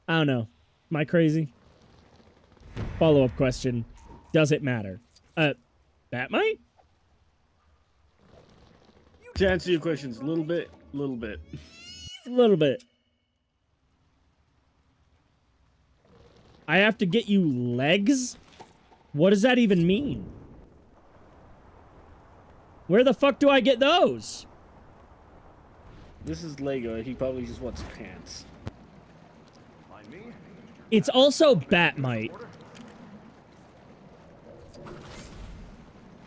I don't know. Am I crazy? Follow-up question. Does it matter? Batmite? To answer your questions, a little bit. A little bit. I have to get you legs? What does that even mean? Where the fuck do I get those? This is Lego. He probably just wants pants. It's also Batmite.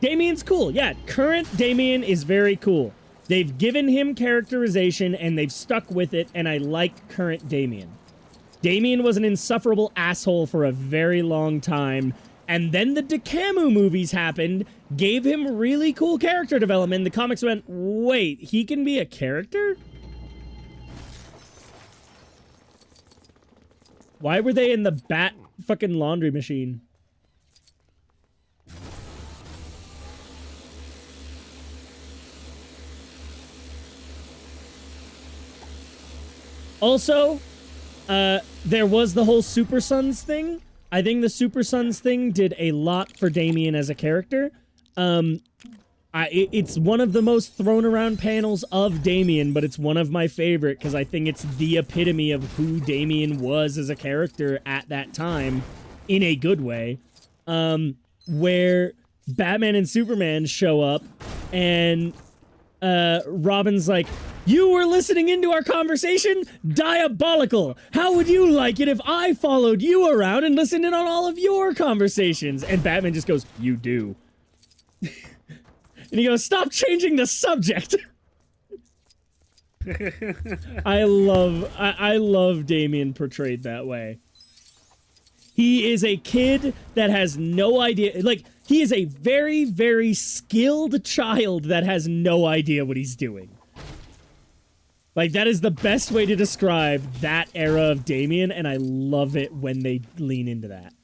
Damian's cool. Yeah, current Damian is very cool. They've given him characterization and they've stuck with it, and I like current Damian. Damian was an insufferable asshole for a very long time, and then the DeCamu movies happened, gave him really cool character development. The comics went, wait, he can be a character? Why were they in the bat fucking laundry machine? Also, there was the whole Super Sons thing. I think the Super Sons thing did a lot for Damian as a character. It's one of the most thrown around panels of Damien, but it's one of my favorite because I think it's the epitome of who Damien was as a character at that time, in a good way. Where Batman and Superman show up, and Robin's like, "You were listening into our conversation? Diabolical! How would you like it if I followed you around and listened in on all of your conversations?" And Batman just goes, "You do." And he goes, "Stop changing the subject." I love Damien portrayed that way. He is a kid that has no idea, like, he is a very, very skilled child that has no idea what he's doing. Like, that is the best way to describe that era of Damien, and I love it when they lean into that.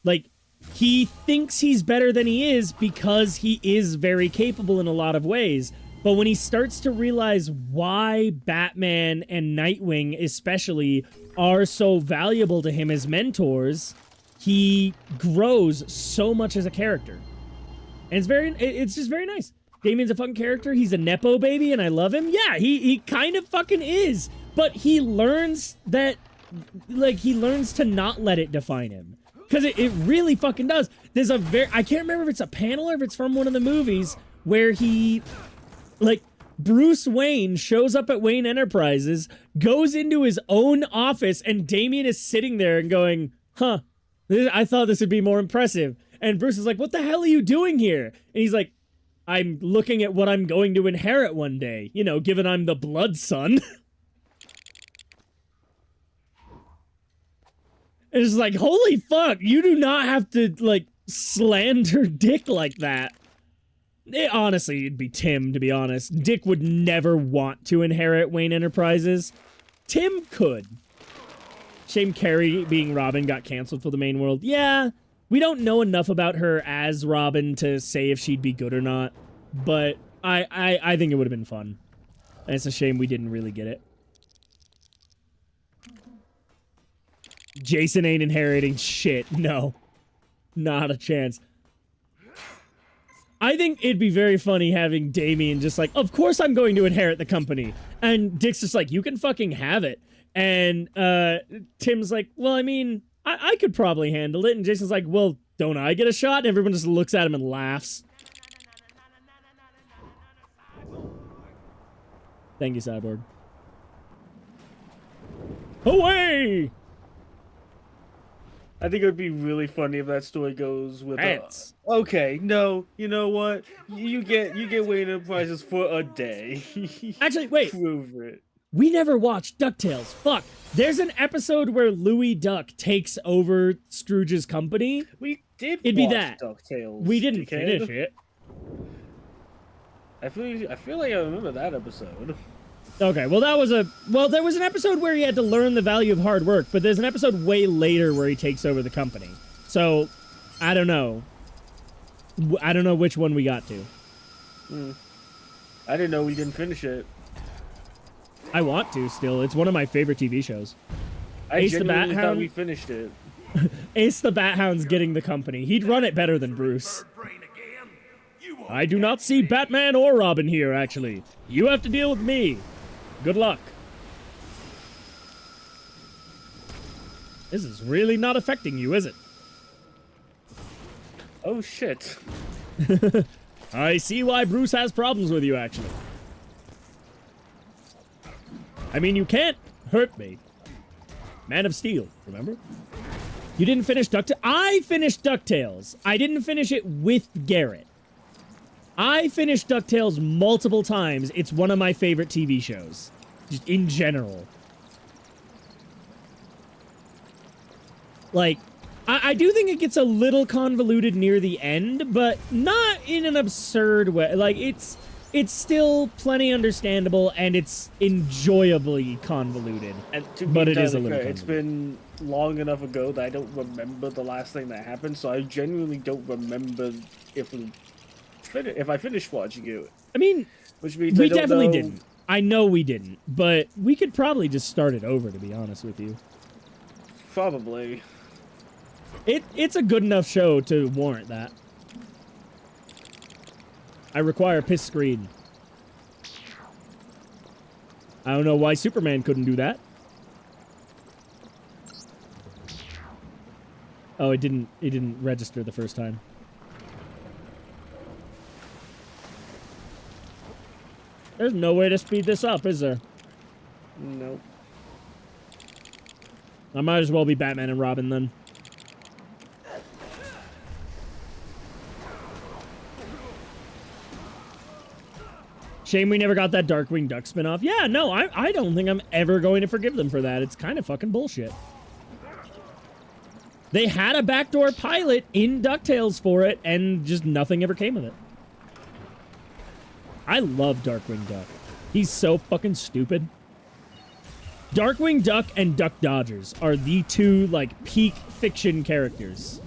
Like, he thinks he's better than he is because he is very capable in a lot of ways. But when he starts to realize why Batman and Nightwing especially are so valuable to him as mentors, he grows so much as a character. And it's just very nice. Damien's a fucking character. He's a Nepo baby and I love him. Yeah, he kind of fucking is. But he learns that, like, he learns to not let it define him. Because it really fucking does. There's a I can't remember if it's a panel or if it's from one of the movies where he, like, Bruce Wayne shows up at Wayne Enterprises, goes into his own office, and Damien is sitting there and going, "Huh, I thought this would be more impressive." And Bruce is like, "What the hell are you doing here?" And he's like, "I'm looking at what I'm going to inherit one day, you know, given I'm the blood son." And it's like, holy fuck, you do not have to, like, slander Dick like that. Honestly, it'd be Tim, to be honest. Dick would never want to inherit Wayne Enterprises. Tim could. Shame Carrie being Robin got canceled for the main world. Yeah, we don't know enough about her as Robin to say if she'd be good or not. But I think it would have been fun. And it's a shame we didn't really get it. Jason ain't inheriting shit. No. Not a chance. I think it'd be very funny having Damien just like, "Of course I'm going to inherit the company." And Dick's just like, "You can fucking have it." And Tim's like, "Well, I mean, I could probably handle it." And Jason's like, "Well, don't I get a shot?" And everyone just looks at him and laughs. Thank you, Cyborg. Away! I think it would be really funny if that story goes with okay, no, you know what? You get Wayne Enterprises for a day. Actually, wait. Prove it. We never watched DuckTales. Fuck. There's an episode where Louie Duck takes over Scrooge's company. We did It'd watch be that. DuckTales. We didn't finish it. I feel like I remember that episode. Okay, well there was an episode where he had to learn the value of hard work, but there's an episode way later where he takes over the company. So, I don't know. I don't know which one we got to. I didn't know we didn't finish it. I want to still. It's one of my favorite TV shows. I genuinely thought we finished it. Ace the Bat Hound's getting the company. He'd run it better than Bruce. I do not see Batman or Robin here, actually. You have to deal with me. Good luck. This is really not affecting you, is it? Oh, shit. I see why Bruce has problems with you, actually. I mean, you can't hurt me. Man of Steel, remember? You didn't finish DuckTales? I finished DuckTales. I didn't finish it with Garrett. I finished DuckTales multiple times. It's one of my favorite TV shows. Just in general. Like, I do think it gets a little convoluted near the end, but not in an absurd way. Like, it's still plenty understandable, and it's enjoyably convoluted. And to but be it is a fair, little it's been long enough ago that I don't remember the last thing that happened, so I genuinely don't remember if I finished watching it. I mean, which means we definitely didn't. I know we didn't, but we could probably just start it over, to be honest with you. Probably. It's a good enough show to warrant that. I require piss screen. I don't know why Superman couldn't do that. Oh, it didn't register the first time. There's no way to speed this up, is there? Nope. I might as well be Batman and Robin then. Shame we never got that Darkwing Duck spinoff. Yeah, no, I don't think I'm ever going to forgive them for that. It's kind of fucking bullshit. They had a backdoor pilot in DuckTales for it, and just nothing ever came of it. I love Darkwing Duck. He's so fucking stupid. Darkwing Duck and Duck Dodgers are the two, like, peak fiction characters.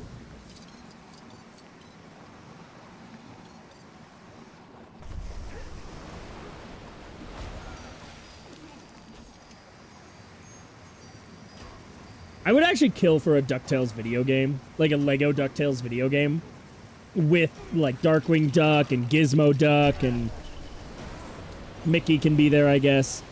I would actually kill for a DuckTales video game, like a Lego DuckTales video game, with, like, Darkwing Duck and Gizmo Duck, and Mickey can be there, I guess.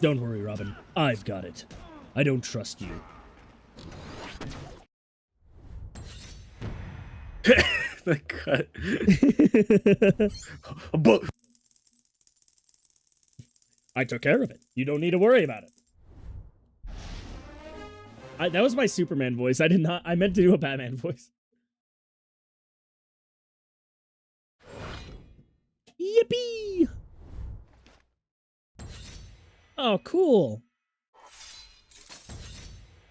Don't worry, Robin. I've got it. I don't trust you. The cut. I took care of it. You don't need to worry about it. That was my Superman voice. I meant to do a Batman voice. Yippee! Oh, cool.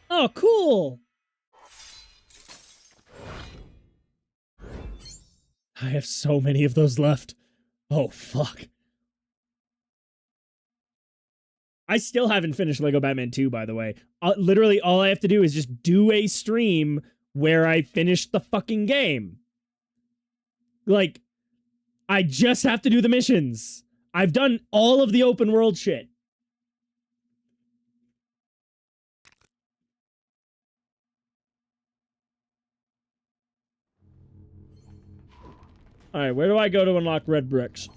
Oh, cool. I have so many of those left. Oh, fuck. I still haven't finished Lego Batman 2, by the way. Literally, all I have to do is just do a stream where I finish the fucking game. Like, I just have to do the missions. I've done all of the open world shit. Alright, where do I go to unlock red bricks?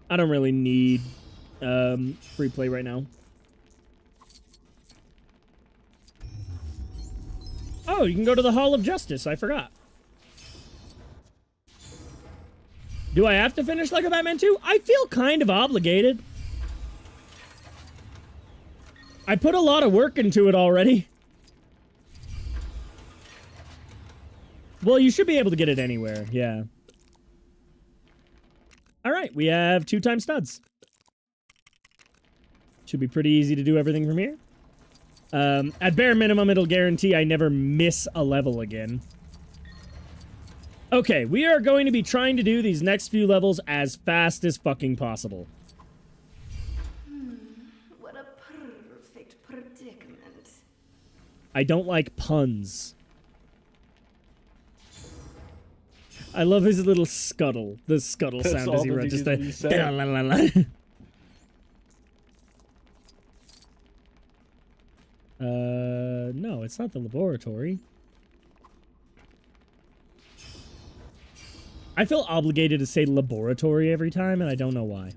I don't really need free play right now. Oh, you can go to the Hall of Justice. I forgot. Do I have to finish Lego Batman 2? I feel kind of obligated. I put a lot of work into it already. Well, you should be able to get it anywhere, yeah. Alright, we have 2 studs. Should be pretty easy to do everything from here. At bare minimum, it'll guarantee I never miss a level again. Okay, we are going to be trying to do these next few levels as fast as fucking possible. What a perfect predicament. I don't like puns. I love his little scuttle. The scuttle That's sound all as he that runs. he Just did the... say. No, it's not the laboratory. I feel obligated to say laboratory every time, and I don't know why.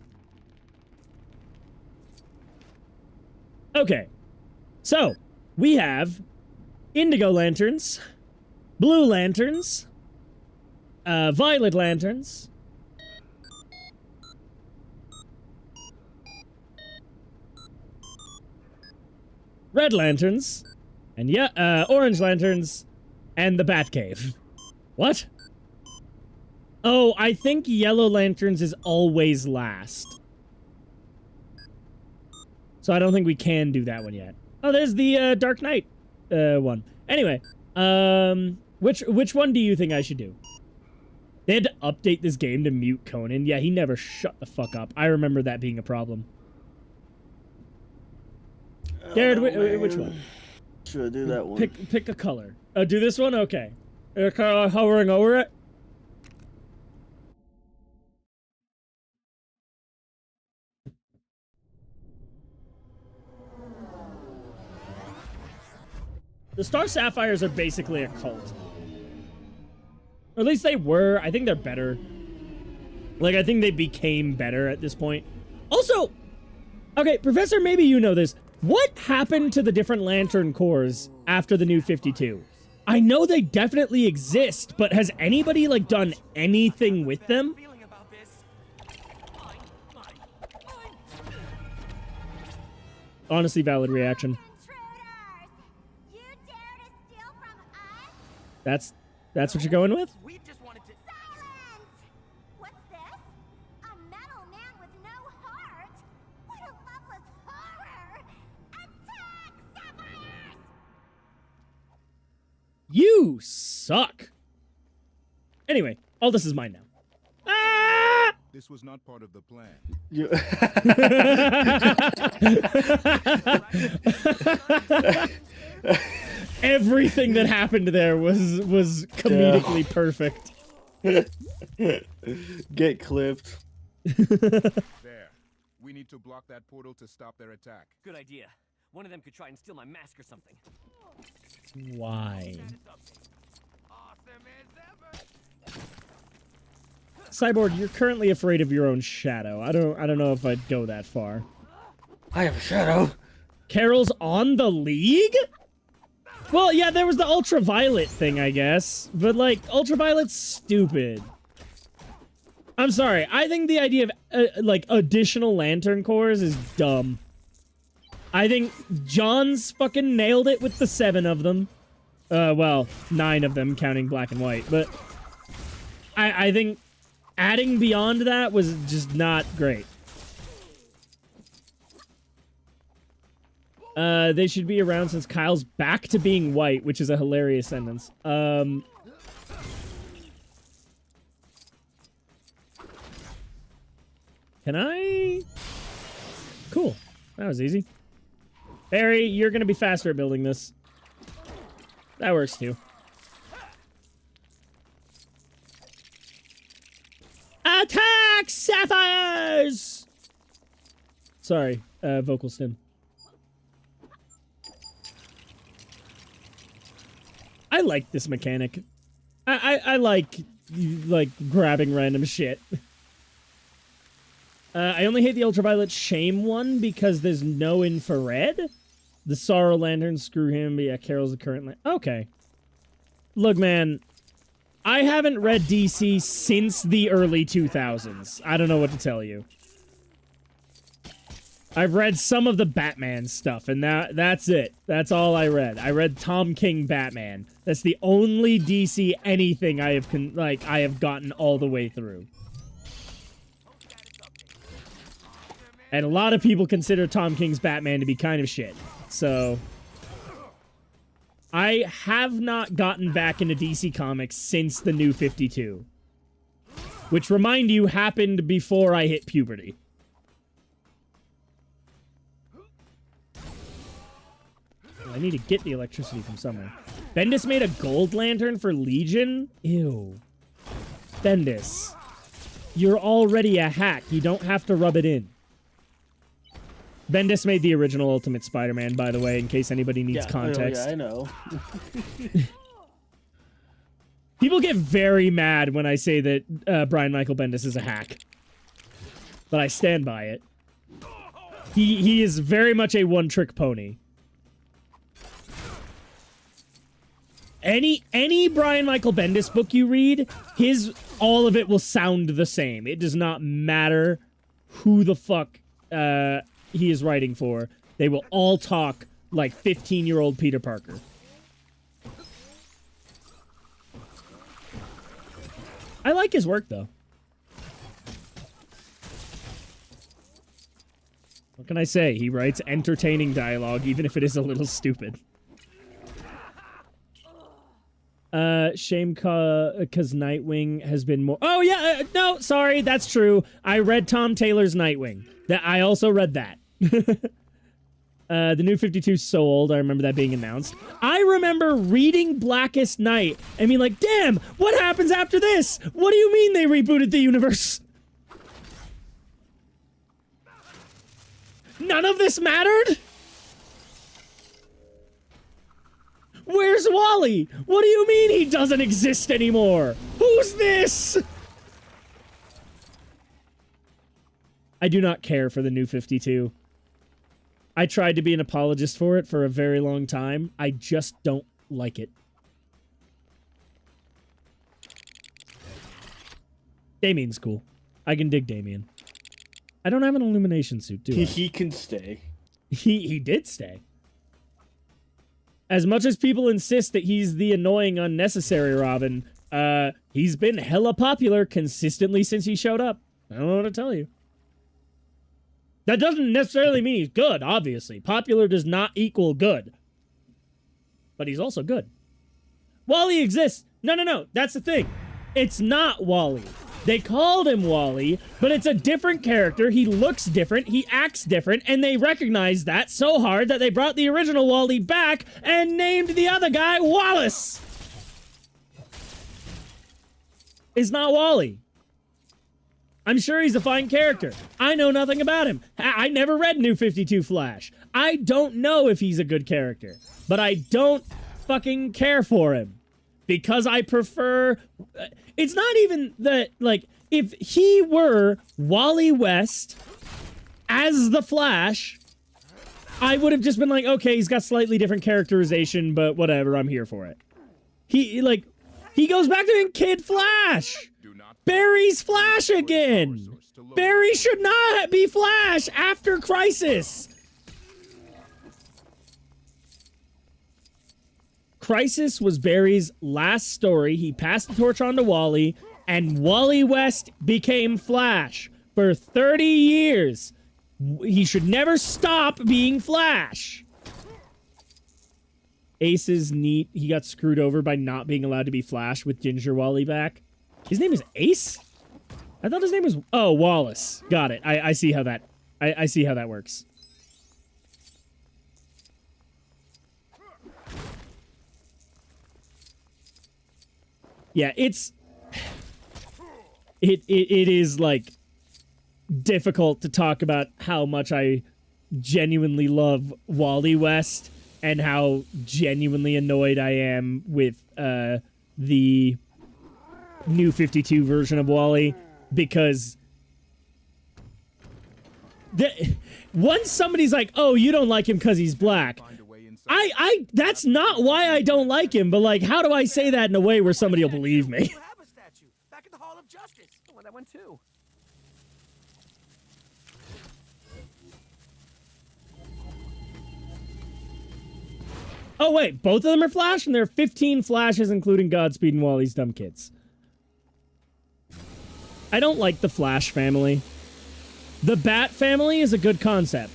Okay. So, we have indigo lanterns, blue lanterns, violet lanterns, red lanterns, and yeah, orange lanterns, and the Batcave. What? Oh, I think yellow lanterns is always last. So I don't think we can do that one yet. Oh, there's the Dark Knight one. Anyway, which one do you think I should do? They had to update this game to mute Conan. Yeah, he never shut the fuck up. I remember that being a problem. Jared, which one? Should I do that one? Pick a color. Do this one? Okay. Hovering over it? The Star Sapphires are basically a cult. Or at least they were. I think they're better. Like, I think they became better at this point. Also, okay, Professor, maybe you know this. What happened to the different Lantern Corps after the New 52? I know they definitely exist, but has anybody, like, done anything with them? Honestly, valid reaction. That's what you're going with? We just wanted to silence. What's this? A metal man with no heart? What a loveless horror! Attack, Sapphires! You suck. Anyway, all this is mine now. Ah! This was not part of the plan. Everything that happened there was comedically perfect. Get clipped. There. We need to block that portal to stop their attack. Good idea. One of them could try and steal my mask or something. Why? Cyborg, you're currently afraid of your own shadow. I don't know if I'd go that far. I have a shadow. Carol's on the League? Well, yeah, there was the Ultraviolet thing, I guess. But, like, Ultraviolet's stupid. I'm sorry. I think the idea of, like, additional Lantern Corps is dumb. I think John's fucking nailed it with the 7 of them. Well, 9 of them, counting Black and White. But I think adding beyond that was just not great. They should be around since Kyle's back to being white, which is a hilarious sentence. Can I? Cool. That was easy. Barry, you're gonna be faster at building this. That works too. Attack, Sapphires! Sorry, vocal stim. I like this mechanic. I like grabbing random shit. I only hate the Ultraviolet Shame one because there's no infrared. The Sorrow Lantern, screw him, but yeah, Carol's the current okay. Look, man, I haven't read DC since the early 2000s. I don't know what to tell you. I've read some of the Batman stuff, and that's it. That's all I read. I read Tom King Batman. That's the only DC anything I have gotten all the way through. And a lot of people consider Tom King's Batman to be kind of shit. So I have not gotten back into DC Comics since the New 52. Which, remind you, happened before I hit puberty. I need to get the electricity from somewhere. Bendis made a gold lantern for Legion? Ew. Bendis. You're already a hack. You don't have to rub it in. Bendis made the original Ultimate Spider-Man, by the way, in case anybody needs context. Yeah, I know. People get very mad when I say that Brian Michael Bendis is a hack. But I stand by it. He is very much a one-trick pony. Any Brian Michael Bendis book you read, all of it will sound the same. It does not matter who the fuck he is writing for. They will all talk like 15-year-old Peter Parker. I like his work, though. What can I say? He writes entertaining dialogue, even if it is a little stupid. Shame cause Nightwing has been more... Oh, yeah, no, sorry, that's true. I read Tom Taylor's Nightwing. I also read that. The New 52 is so old, I remember that being announced. I remember reading Blackest Night and being like, damn, what happens after this? What do you mean they rebooted the universe? None of this mattered? Wally? What do you mean he doesn't exist anymore? Who's this? I do not care for the New 52. I tried to be an apologist for it for a very long time. I just don't like it. Damien's cool. I can dig Damien. I don't have an illumination suit, do I? He can stay. He did stay. As much as people insist that he's the annoying, unnecessary Robin, he's been hella popular consistently since he showed up. I don't know what to tell you. That doesn't necessarily mean he's good, obviously. Popular does not equal good. But he's also good. Wally exists. No. That's the thing. It's not Wally. They called him Wally, but it's a different character. He looks different. He acts different. And they recognized that so hard that they brought the original Wally back and named the other guy Wallace. It's not Wally. I'm sure he's a fine character. I know nothing about him. I never read New 52 Flash. I don't know if he's a good character. But I don't fucking care for him. Because I prefer... It's not even that, like, if he were Wally West as the Flash, I would have just been like, okay, he's got slightly different characterization, but whatever, I'm here for it. He goes back to being Kid Flash! Barry's Flash again! Barry should not be Flash after Crisis! Crisis was Barry's last story. He passed the torch on to Wally, and Wally West became Flash for 30 years. He should never stop being Flash. Ace is neat. He got screwed over by not being allowed to be Flash with Ginger Wally back. His name is Ace? I thought his name was... Oh, Wallace. Got it. I see how that... I see how that works. Yeah, it is, like, difficult to talk about how much I genuinely love Wally West and how genuinely annoyed I am with the New 52 version of Wally, because once somebody's like, oh, you don't like him because he's black, that's not why I don't like him, but, like, how do I say that in a way where somebody will believe me? You have a statue back at the Hall of Justice. I want that one too. Oh, wait, both of them are Flash, and there are 15 Flashes, including Godspeed and Wally's Dumb Kids. I don't like the Flash family. The Bat family is a good concept.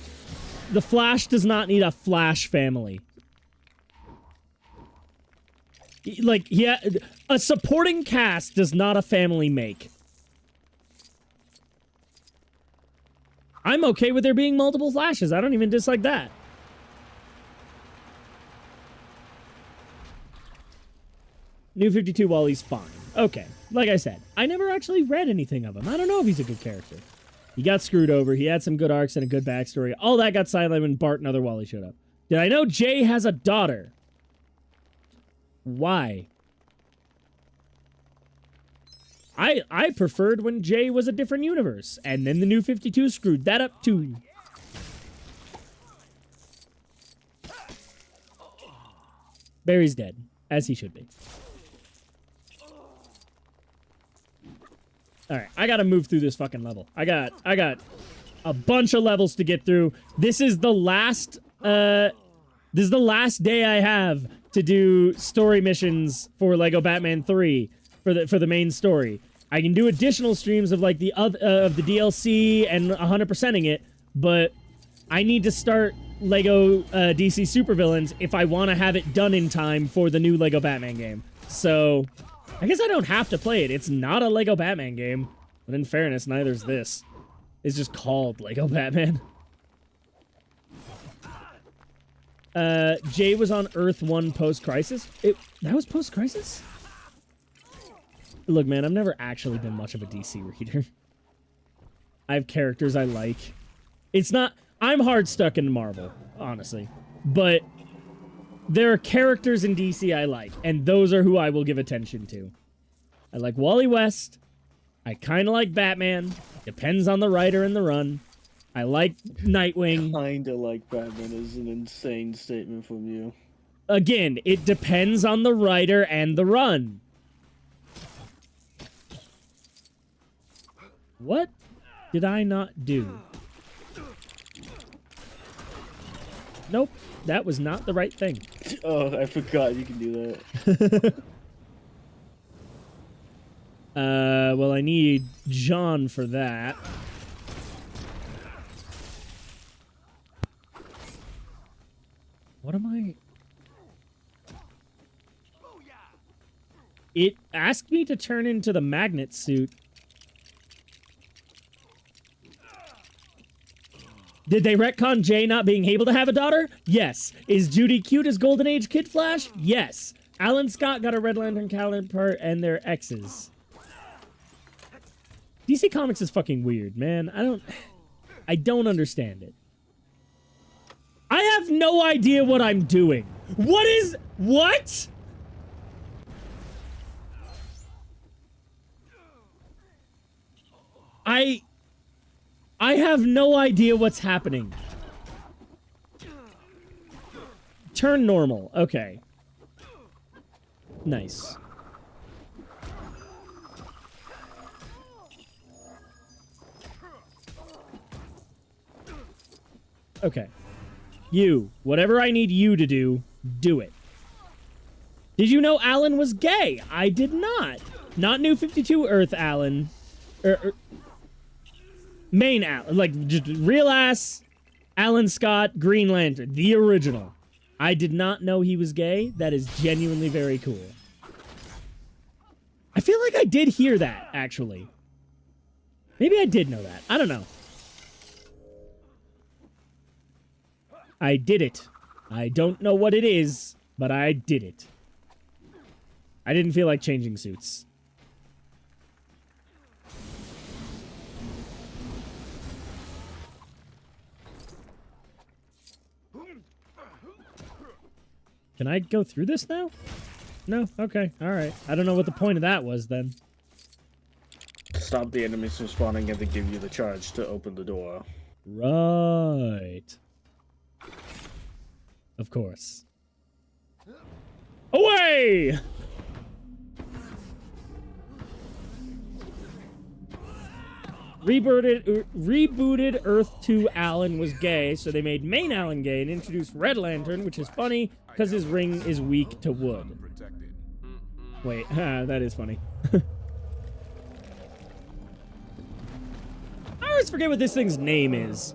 The Flash does not need a Flash family. Like, yeah, a supporting cast does not a family make. I'm okay with there being multiple Flashes. I don't even dislike that. New 52 Wally's fine. Okay, like I said, I never actually read anything of him. I don't know if he's a good character. He got screwed over. He had some good arcs and a good backstory. All that got sidelined when Bart and other Wally showed up. Did I know Jay has a daughter? Why? I preferred when Jay was a different universe, and then the New 52 screwed that up too. Barry's dead, as he should be. Alright, I gotta move through this fucking level. I got a bunch of levels to get through. This is the last day I have to do story missions for Lego Batman 3 for the main story. I can do additional streams of like the of the DLC and 100%ing it, but I need to start Lego DC Supervillains if I want to have it done in time for the new Lego Batman game. So I guess I don't have to play it. It's not a Lego Batman game, but in fairness, neither's this. It's just called Lego Batman. Jay was on Earth 1 post-Crisis? That was post-Crisis? Look, man, I've never actually been much of a DC reader. I have characters I like. It's not... I'm hard stuck into Marvel, honestly. But there are characters in DC I like, and those are who I will give attention to. I like Wally West. I kind of like Batman. Depends on the writer and the run. I like Nightwing. Kinda like Batman is an insane statement from you. Again, it depends on the writer and the run. What did I not do? Nope, that was not the right thing. Oh, I forgot you can do that. Well, I need John for that. What am I... It asked me to turn into the magnet suit. Did they retcon Jay not being able to have a daughter? Yes. Is Judy cute as Golden Age Kid Flash? Yes. Alan Scott got a Red Lantern counterpart and their exes. DC Comics is fucking weird, man. I don't understand it. I have no idea what I'm doing. What? I have no idea what's happening. Turn normal. Okay. Nice. Okay. You. Whatever I need you to do, do it. Did you know Alan was gay? I did not. Not New 52 Earth Alan. Main Alan. Like, just real ass Alan Scott, Green Lantern. The original. I did not know he was gay. That is genuinely very cool. I feel like I did hear that, actually. Maybe I did know that. I don't know. I did it. I don't know what it is, but I did it. I didn't feel like changing suits. Can I go through this now? No? Okay. Alright. I don't know what the point of that was, then. Stop the enemies from spawning and to give you the charge to open the door. Right. Of course. Away! Rebooted Earth 2 Alan was gay, so they made main Alan gay and introduced Red Lantern, which is funny because his ring is weak to wood. Wait, that is funny. I always forget what this thing's name is.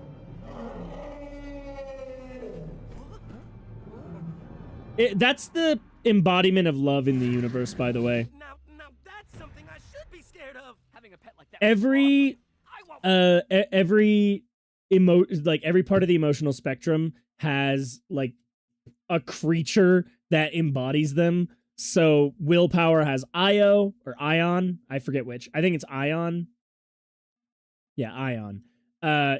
That's the embodiment of love in the universe, by the way. Now that's something I should be scared of. Having a pet like that. Every part of the emotional spectrum has like a creature that embodies them. So willpower has Io or Ion. I forget which. I think it's Ion. Yeah, Ion.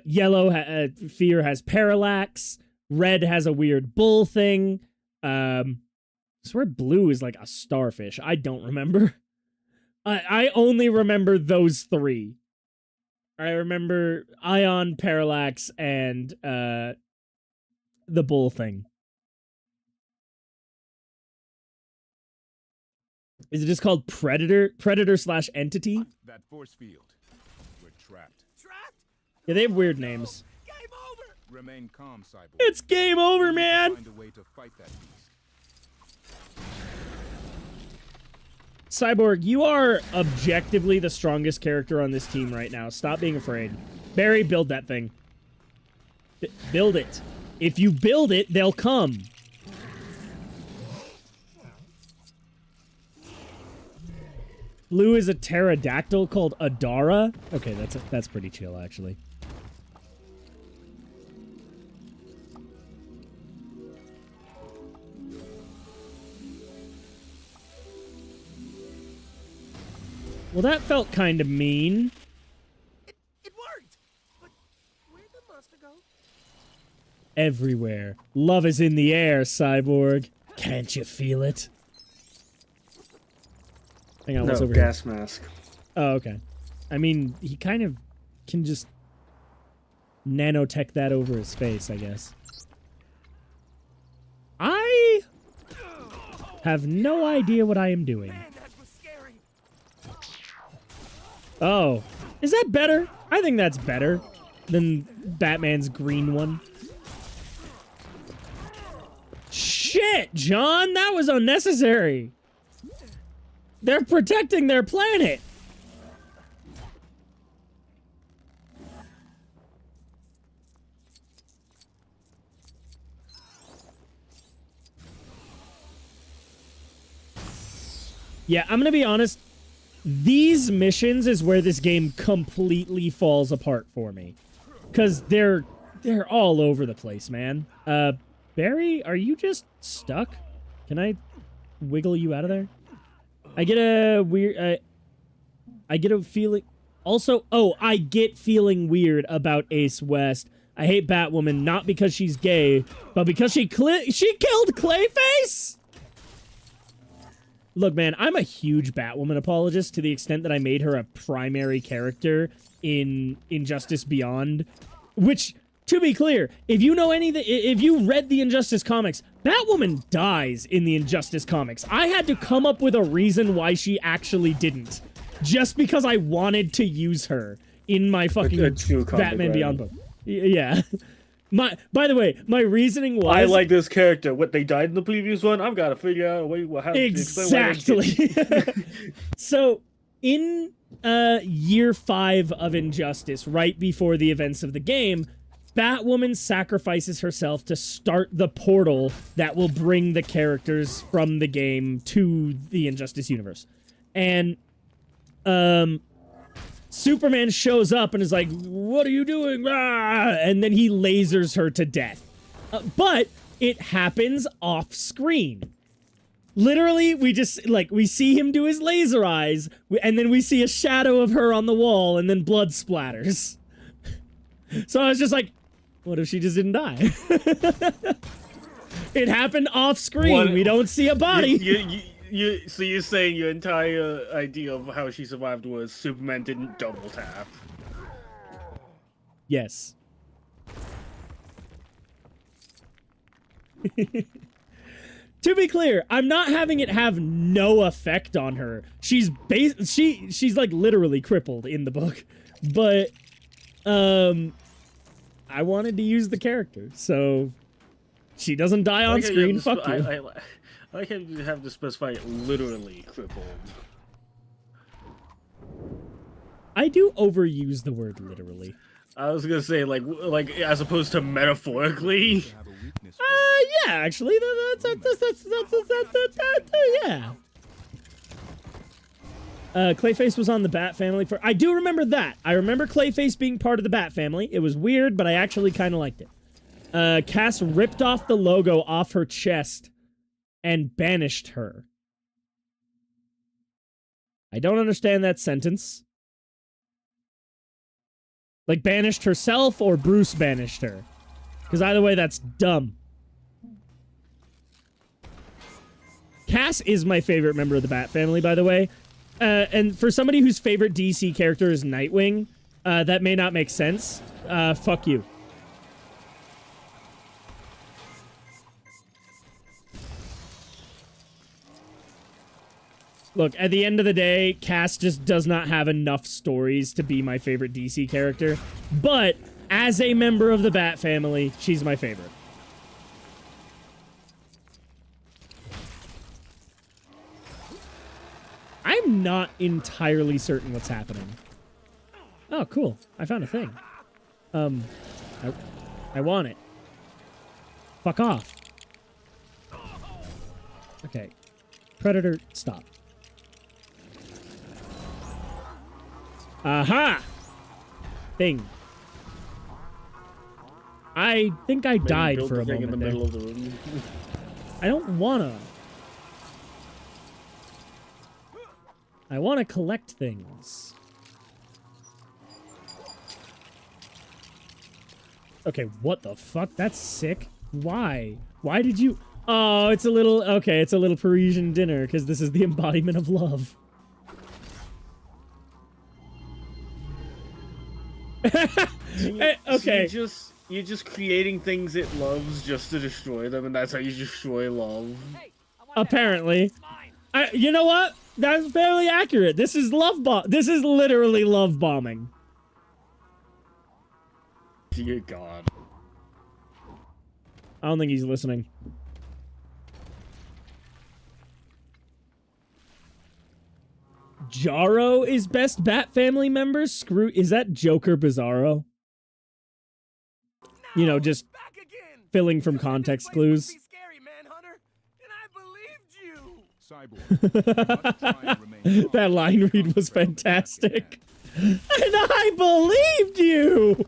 Yellow fear has Parallax. Red has a weird bull thing. I swear blue is like a starfish. I don't remember. I only remember those three. I remember Ion, Parallax, and the bull thing. Is it just called Predator/Entity? That force field. We're trapped. Trapped? Yeah, they have weird names. Game over. Remain calm, Cyborg. It's game over, man. Find a way to fight that beast. Cyborg, you are objectively the strongest character on this team right now. Stop being afraid. Barry, build that thing. Build it. If you build it, they'll come. Blue is a pterodactyl called Adara. Okay, that's pretty chill, actually. Well, that felt kind of mean. It worked. But where'd the monster go? Everywhere. Love is in the air, Cyborg. Can't you feel it? Hang on, No, what's over gas mask. here? Oh, okay. I mean, he kind of can just nanotech that over his face, I guess. I have no idea what I am doing. Oh, is that better? I think that's better than Batman's green one. Shit, John, that was unnecessary. They're protecting their planet. Yeah, I'm gonna be honest. These missions is where this game completely falls apart for me. Because they're all over the place, man. Barry, are you just stuck? Can I wiggle you out of there? I get a weird... I get a feeling... Also, oh, I get feeling weird about Ace West. I hate Batwoman, not because she's gay, but because she killed Clayface? Look, man, I'm a huge Batwoman apologist to the extent that I made her a primary character in Injustice Beyond. Which, to be clear, if you know if you read the Injustice comics, Batwoman dies in the Injustice comics. I had to come up with a reason why she actually didn't. Just because I wanted to use her in my fucking Batman Beyond book. Yeah. By the way, my reasoning was... I like this character. What, they died in the previous one? I've got to figure out a way how to exactly. So, in year 5 of Injustice, right before the events of the game, Batwoman sacrifices herself to start the portal that will bring the characters from the game to the Injustice universe. And, Superman shows up and is like, what are you doing? Rah! And then he lasers her to death. But it happens off screen. Literally, we just, like, we see him do his laser eyes, and then we see a shadow of her on the wall, and then blood splatters. So I was just like, what if she just didn't die? It happened off screen. We don't see a body. So you're saying your entire idea of how she survived was Superman didn't double tap? Yes. To be clear, I'm not having it have no effect on her. She's like literally crippled in the book, but I wanted to use the character, so she doesn't die on screen. Fuck you. I like how you have to specify literally crippled. I do overuse the word literally. I was gonna say like as opposed to metaphorically. Yeah, actually, yeah. Clayface was on the Bat Family for... I do remember that. I remember Clayface being part of the Bat Family. It was weird, but I actually kind of liked it. Cass ripped off the logo off her chest and banished her. I don't understand that sentence. Like, banished herself or Bruce banished her? Because either way, that's dumb. Cass is my favorite member of the Bat Family, by the way. And for somebody whose favorite DC character is Nightwing, that may not make sense. Fuck you. Look, at the end of the day, Cass just does not have enough stories to be my favorite DC character. But, as a member of the Bat Family, she's my favorite. I'm not entirely certain what's happening. Oh, cool. I found a thing. I want it. Fuck off. Okay. Predator, stop. Aha! Thing. I think I died for a moment there. I don't wanna. I want to collect things. Okay, what the fuck? That's sick. Why? Why did you... Oh, it's a little... Okay, it's a little Parisian dinner, because this is the embodiment of love. Okay. So you're just creating things it loves just to destroy them, and that's how you destroy love. Apparently. You know what? That's fairly accurate. This is This is literally love bombing. Dear God. I don't think he's listening. Jarro is best Bat family member? Screw... Is that Joker Bizarro? You know, just filling from context clues. That line read was fantastic. And I believed you!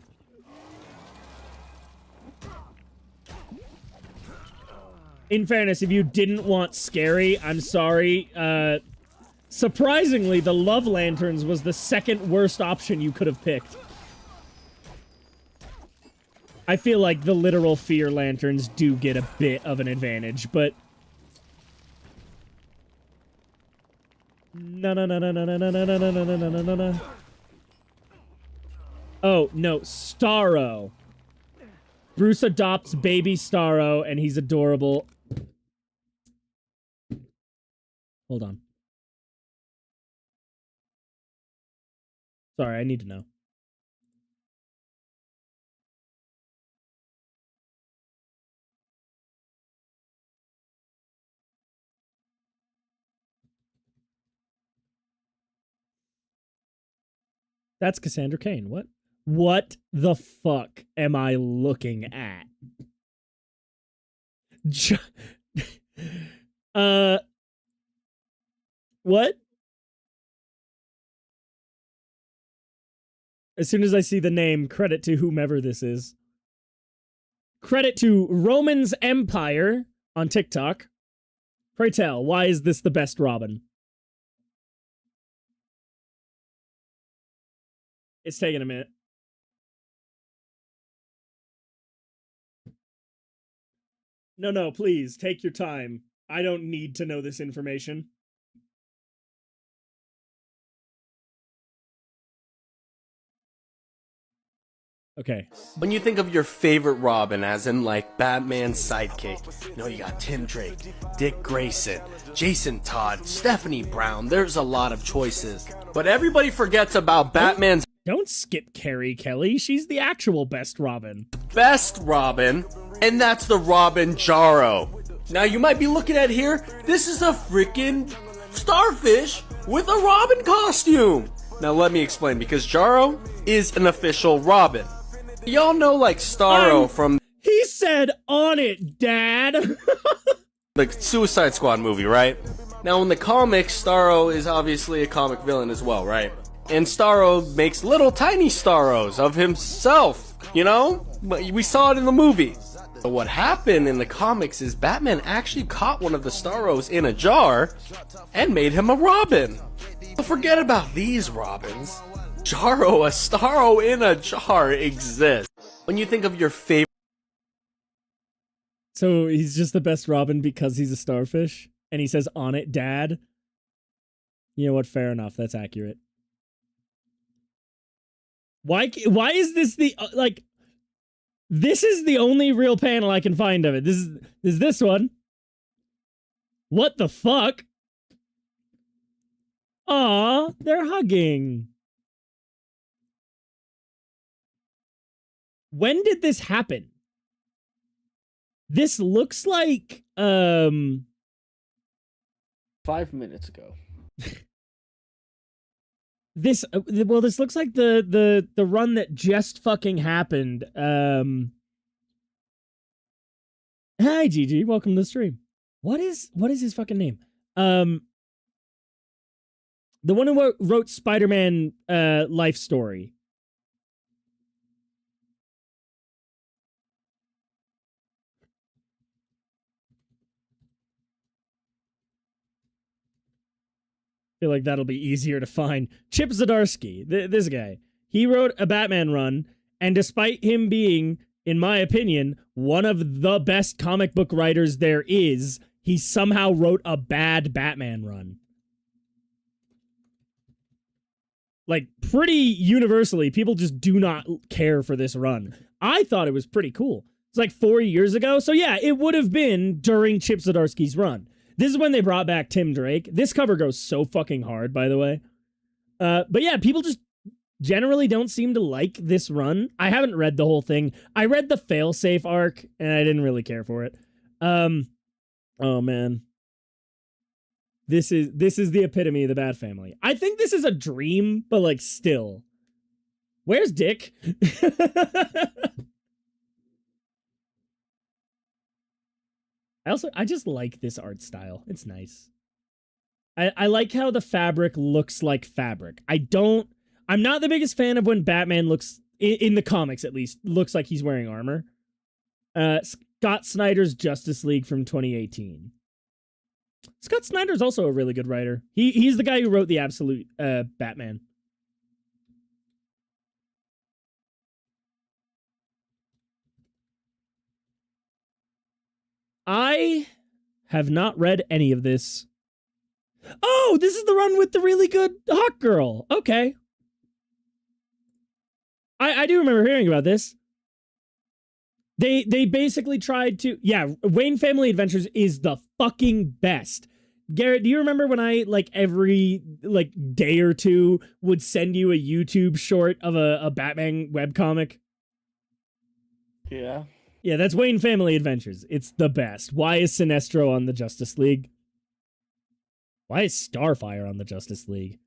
In fairness, if you didn't want scary, I'm sorry. Surprisingly, the Love Lanterns was the second worst option you could have picked. I feel like the literal Fear Lanterns do get a bit of an advantage, but... No. Oh, no, Starro. Bruce adopts baby Starro, and he's adorable. Hold on. Sorry, I need to know. That's Cassandra Cain. What? What the fuck am I looking at? What? As soon as I see the name, credit to whomever this is. Credit to Roman's Empire on TikTok. Pray tell, why is this the best Robin? It's taking a minute. No, please, take your time. I don't need to know this information. Okay. When you think of your favorite Robin, as in like Batman's sidekick, you know, you got Tim Drake, Dick Grayson, Jason Todd, Stephanie Brown, there's a lot of choices. But everybody forgets about Batman's... Don't skip Carrie Kelly, she's the actual best Robin. Best Robin, and that's the Robin Jarro. Now you might be looking at here, this is a freaking starfish with a Robin costume. Now let me explain, because Jarro is an official Robin. Y'all know like Starro from... He said on it, Dad! the Suicide Squad movie, right? Now in the comics, Starro is obviously a comic villain as well, right? And Starro makes little tiny Starros of himself, you know? We saw it in the movie. But what happened in the comics is Batman actually caught one of the Starros in a jar and made him a Robin. But forget about these Robins. Jarro, a Starro in a jar, exists. When you think of your favorite... So he's just the best Robin because he's a starfish? And he says, on it, Dad? You know what? Fair enough. That's accurate. Why is this the... like... This is the only real panel I can find of it. This is this one. What the fuck? Aw, they're hugging. When did this happen? This looks like 5 minutes ago. This this looks like the run that just fucking happened. Hi Gigi, welcome to the stream. What is his fucking name? The one who wrote Spider-Man life story. Feel like that'll be easier to find. Chip Zdarsky, this guy. He wrote a Batman run, and despite him being in my opinion, one of the best comic book writers there is. He somehow wrote a bad Batman run. Like, pretty universally, people just do not care for this run. I thought it was pretty cool. It's like 4 years ago. So yeah, it would have been during Chip Zdarsky's run. This is when they brought back Tim Drake. This cover goes so fucking hard, by the way. But yeah, people just generally don't seem to like this run. I haven't read the whole thing. I read the failsafe arc, and I didn't really care for it. Oh man. This is the epitome of the Bat Family. I think this is a dream, but like still. Where's Dick? I just like this art style. It's nice. I like how the fabric looks like fabric. I'm not the biggest fan of when Batman looks, in the comics at least, looks like he's wearing armor. Scott Snyder's Justice League from 2018. Scott Snyder's also a really good writer. He's the guy who wrote the Absolute Batman. I have not read any of this. Oh, this is the run with the really good Hawk Girl. Okay. I do remember hearing about this. They basically tried to... Yeah, Wayne Family Adventures is the fucking best. Garrett, do you remember when I, like, every, like, day or two would send you a YouTube short of a Batman webcomic? Yeah. Yeah, that's Wayne Family Adventures. It's the best. Why is Sinestro on the Justice League? Why is Starfire on the Justice League?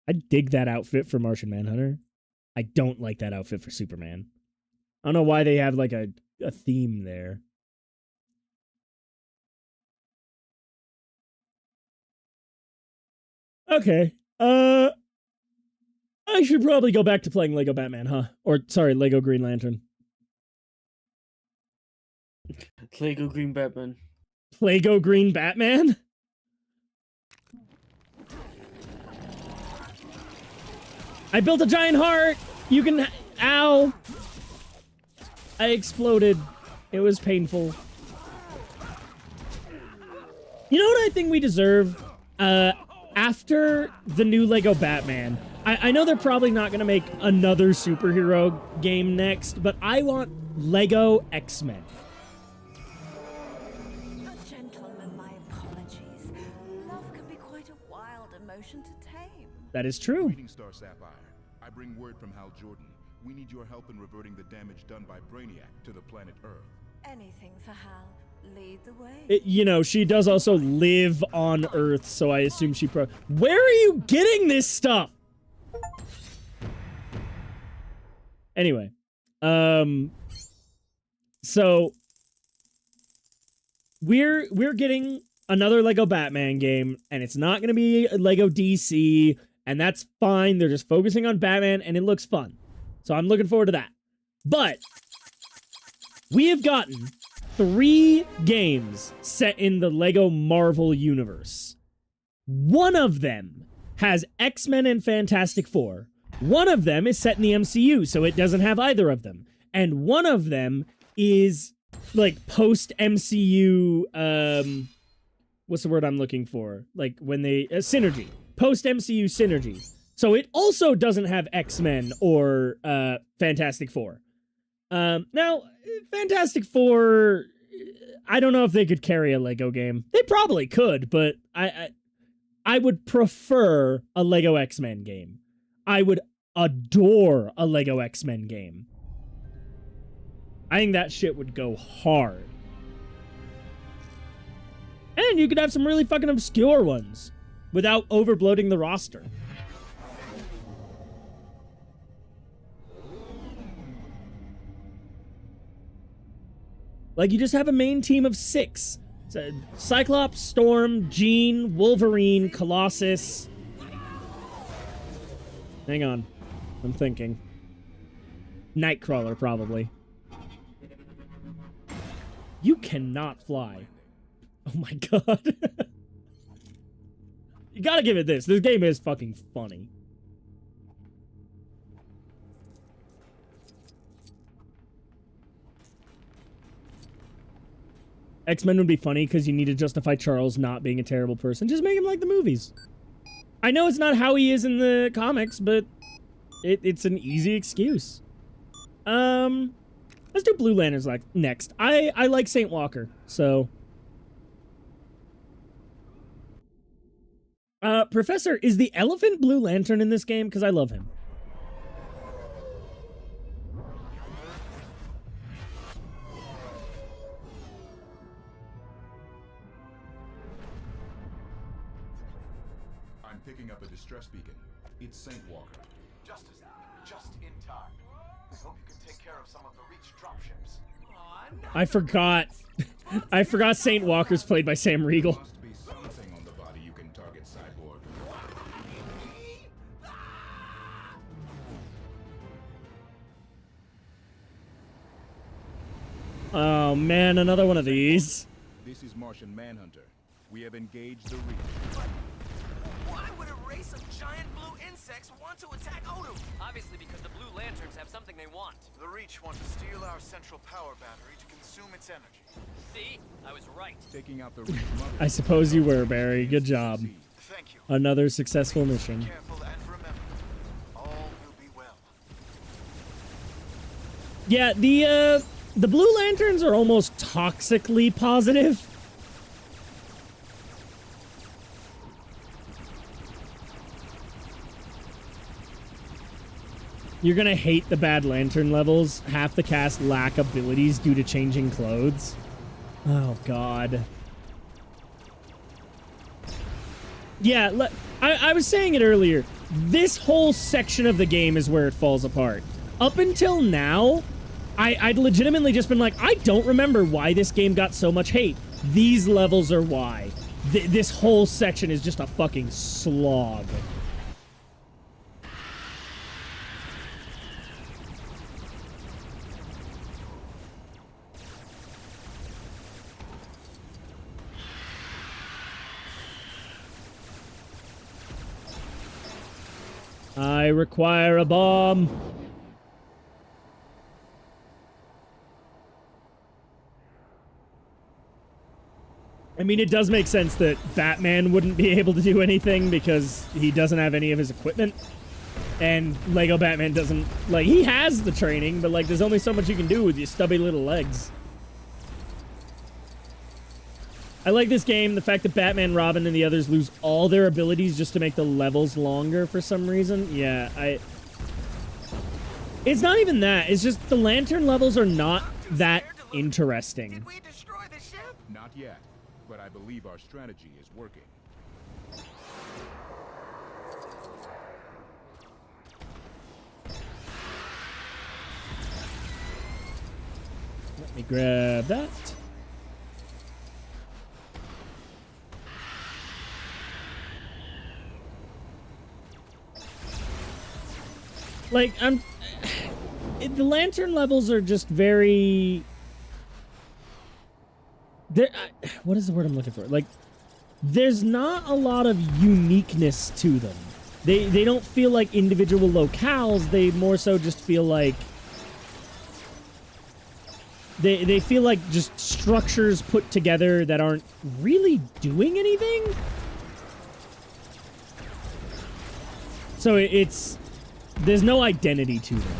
I dig that outfit for Martian Manhunter. I don't like that outfit for Superman. I don't know why they have, like, a theme there. Okay. I should probably go back to playing Lego Batman, huh? Or, sorry, Lego Green Lantern. Lego Green Batman. Lego Green Batman? I built a giant heart! You can... Ow! I exploded. It was painful. You know what I think we deserve? After the new Lego Batman, I know they're probably not going to make another superhero game next, but I want Lego X-Men. Gentlemen, my apologies. Love can be quite a wild emotion to tame. That is true. Greetings, Star Sapphire. I bring word from Hal Jordan. We need your help in reverting the damage done by Brainiac to the planet Earth. Anything for Hal. Lead the way. You know, she does also live on Earth, so I assume she Where are you getting this stuff? Anyway. So we're getting another Lego Batman game, and it's not going to be Lego DC, and that's fine. They're just focusing on Batman, and it looks fun. So I'm looking forward to that. But we have gotten 3 games set in the Lego Marvel universe. One of them has X-Men and Fantastic Four. One of them is set in the MCU, so it doesn't have either of them. And one of them is, like, post-MCU, what's the word I'm looking for? Like, when they... synergy. Post-MCU synergy. So it also doesn't have X-Men or Fantastic Four. Now, Fantastic Four, I don't know if they could carry a Lego game. They probably could, but I would prefer a Lego X-Men game. I would adore a Lego X-Men game. I think that shit would go hard. And you could have some really fucking obscure ones without overbloating the roster. Like, you just have a main team of 6. So, Cyclops, Storm, Jean, Wolverine, Colossus. Hang on. I'm thinking. Nightcrawler, probably. You cannot fly. Oh my god. You gotta give it this. This game is fucking funny. X-Men would be funny because you need to justify Charles not being a terrible person. Just make him like the movies. I know it's not how he is in the comics, but it's an easy excuse. Let's do Blue Lanterns like next. I like Saint Walker, so. Professor, is the elephant Blue Lantern in this game? Because I love him. I'm picking up a distress beacon. It's Saint Walker. Just in time. I hope you can take care of some of the Reach dropships. I forgot. I forgot Saint Walker's played by Sam Riegel. Must be something on the body you can target, Cyborg. Oh man, another one of these. This is Martian Manhunter. We have engaged the Reach. Why would a race of giant blue insects want to attack Odoo? Obviously because the Blue Lanterns have something they want. The Reach want to steal our central power battery to consume its energy. See? I was right. Taking out the Reach mother. I suppose you were, Barry. Good job. Thank you. Another successful mission. Careful and remember, all will be well. Yeah, the Blue Lanterns are almost toxically positive. You're gonna hate the bad Lantern levels. Half the cast lack abilities due to changing clothes. Oh, God. Yeah, I was saying it earlier. This whole section of the game is where it falls apart. Up until now, I'd legitimately just been like, I don't remember why this game got so much hate. These levels are why. This whole section is just a fucking slog. I require a bomb. I mean, it does make sense that Batman wouldn't be able to do anything because he doesn't have any of his equipment. And Lego Batman doesn't, like, he has the training, but, like, there's only so much you can do with your stubby little legs. I like this game, the fact that Batman, Robin, and the others lose all their abilities just to make the levels longer for some reason. Yeah, it's not even that. It's just the Lantern levels are not that interesting. Did we destroy the ship? Not yet, but I believe our strategy is working. Let me grab that. Like, the Lantern levels are just very... what is the word I'm looking for? Like, there's not a lot of uniqueness to them. They don't feel like individual locales. They more so just feel like... They feel like just structures put together that aren't really doing anything. So it's... There's no identity to them.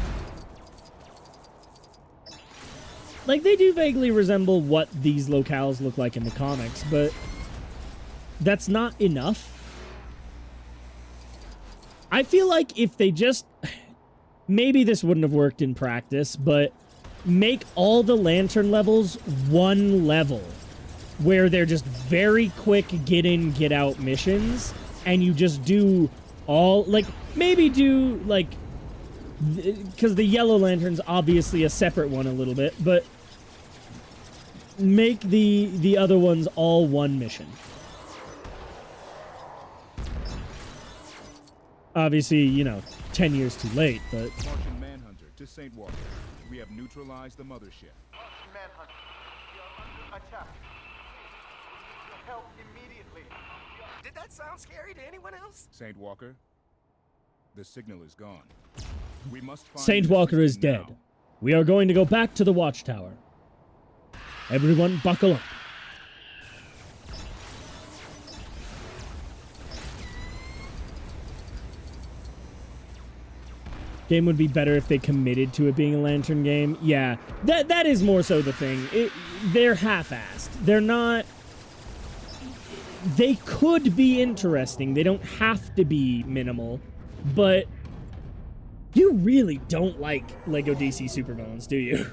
Like, they do vaguely resemble what these locales look like in the comics, but that's not enough. I feel like if they just... Maybe this wouldn't have worked in practice, but make all the Lantern levels one level, where they're just very quick get in, get out missions, and you just do all... Like, maybe do, like... Because the Yellow Lantern's obviously a separate one a little bit, but make the other ones all one mission. Obviously, you know, 10 years too late, but... Martian Manhunter to St. Walker. We have neutralized the mothership. Manhunter, you're under attack. Help immediately. Did that sound scary to anyone else? St. Walker, the signal is gone. We must find Saint Walker is dead. We are going to go back to the Watchtower. Everyone, buckle up. Game would be better if they committed to it being a lantern game. Yeah, that is more so the thing. They're half-assed. They're not... They could be interesting. They don't have to be minimal. But you really don't like LEGO DC supervillains, do you?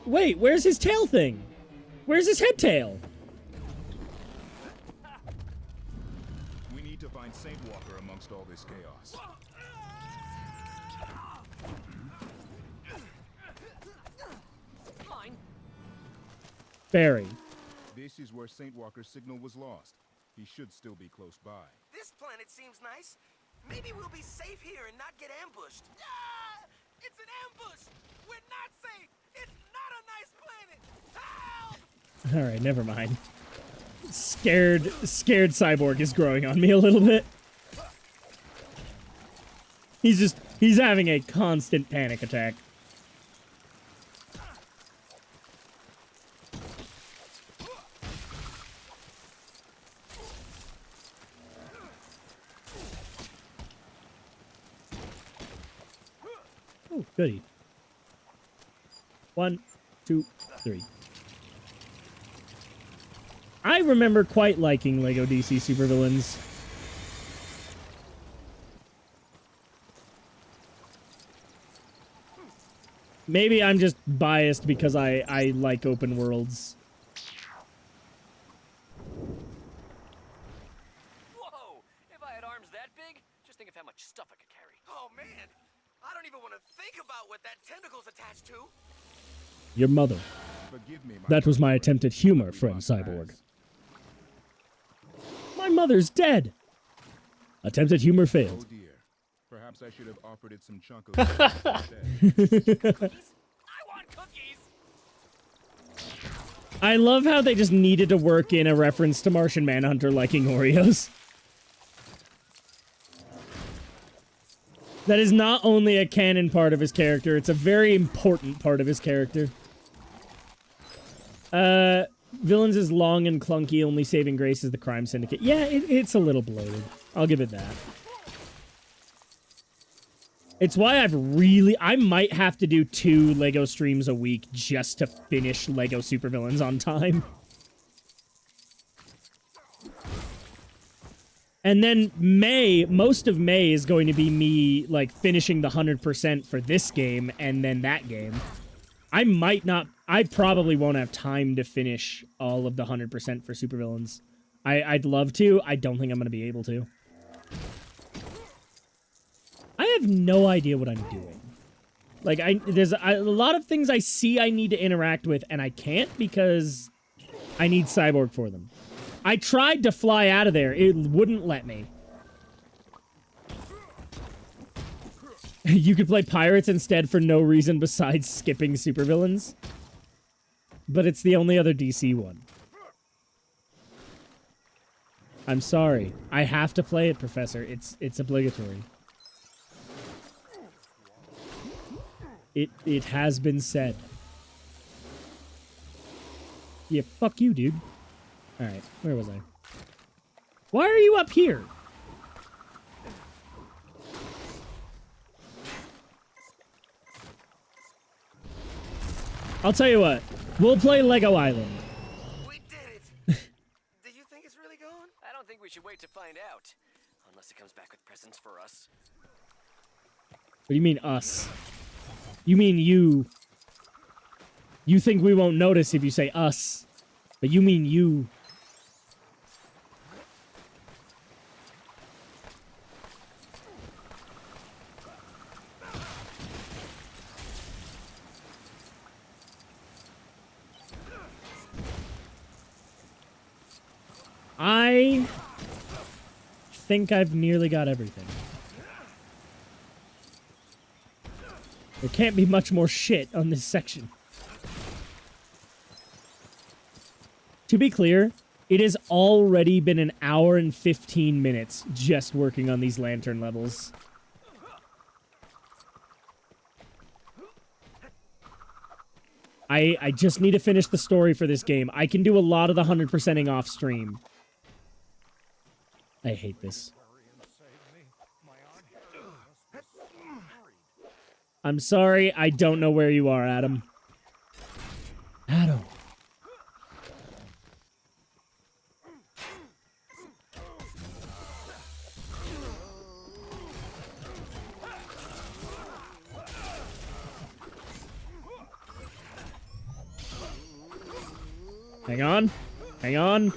Wait, where's his tail thing? Where's his head tail? We need to find Saint Walker amongst all this chaos. Fine. Barry. This is where Saint Walker's signal was lost. He should still be close by. This planet seems nice. Maybe we'll be safe here and not get ambushed. Ah! It's an ambush! We're not safe! It's not a nice planet! Help! Alright, never mind. Scared Cyborg is growing on me a little bit. He's having a constant panic attack. Oh, goody. 1, 2, 3. I remember quite liking LEGO DC supervillains. Maybe I'm just biased because I like open worlds. Whoa! If I had arms that big, just think of how much stuff I could carry. Oh man! I don't even want to think about what that tentacle's attached to! Your mother. Forgive me, That was my attempt at humor, friend Cyborg. My mother's dead! Attempt at humor failed. Oh dear. Perhaps I should have offered it some chunky instead. I want cookies! I love how they just needed to work in a reference to Martian Manhunter liking Oreos. That is not only a canon part of his character, it's a very important part of his character. Villains is long and clunky, only saving grace is the Crime Syndicate. Yeah, it's a little bloated. I'll give it that. It's why I might have to do 2 LEGO streams a week just to finish LEGO supervillains on time. And then most of May is going to be me, like, finishing the 100% for this game and then that game. I probably won't have time to finish all of the 100% for supervillains. I'd love to. I don't think I'm going to be able to. I have no idea what I'm doing. Like, there's a lot of things I see I need to interact with, and I can't because I need Cyborg for them. I tried to fly out of there. It wouldn't let me. You could play Pirates instead for no reason besides skipping supervillains. But it's the only other DC one. I'm sorry. I have to play it, Professor. It's obligatory. It has been said. Yeah, fuck you, dude. Alright, where was I? Why are you up here? I'll tell you what. We'll play Lego Island. We did it! Do you think it's really gone? I don't think we should wait to find out. Unless it comes back with presents for us. What do you mean, us? You mean you. You think we won't notice if you say us. But you mean you. I think I've nearly got everything. There can't be much more shit on this section. To be clear, it has already been an hour and 15 minutes just working on these lantern levels. I just need to finish the story for this game. I can do a lot of the 100%ing off stream. I hate this. I'm sorry, I don't know where you are, Adam. Adam. Hang on. Hang on.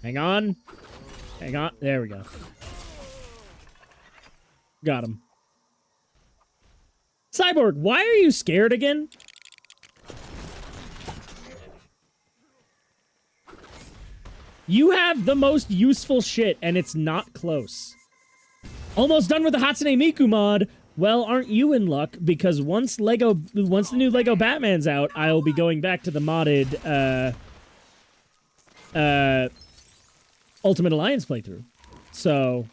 Hang on. Hang on. There we go. Got him. Cyborg, why are you scared again? You have the most useful shit, and it's not close. Almost done with the Hatsune Miku mod. Well, aren't you in luck? Because once the new Lego Batman's out, I'll be going back to the modded, Ultimate Alliance playthrough. So...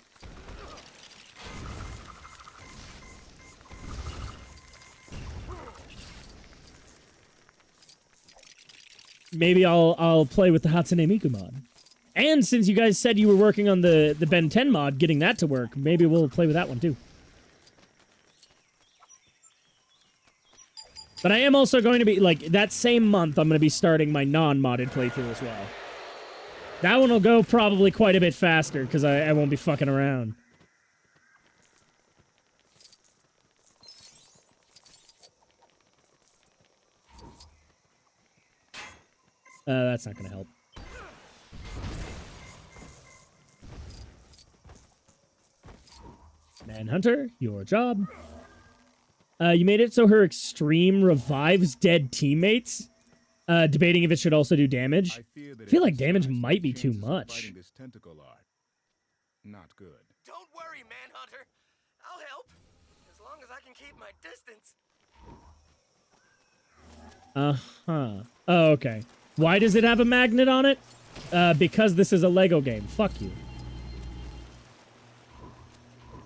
maybe I'll play with the Hatsune Miku mod. And since you guys said you were working on the Ben 10 mod, getting that to work, maybe we'll play with that one too. But I am also going to be, like, that same month, I'm going to be starting my non-modded playthrough as well. That one will go probably quite a bit faster, because I won't be fucking around. That's not going to help. Manhunter, your job. You made it so her extreme revives dead teammates. Debating if it should also do damage. I feel like damage might be too much. Not good. Don't worry, Manhunter. I'll help. As long as I can keep my distance. Uh-huh. Oh, okay. Why does it have a magnet on it? Because this is a Lego game. Fuck you.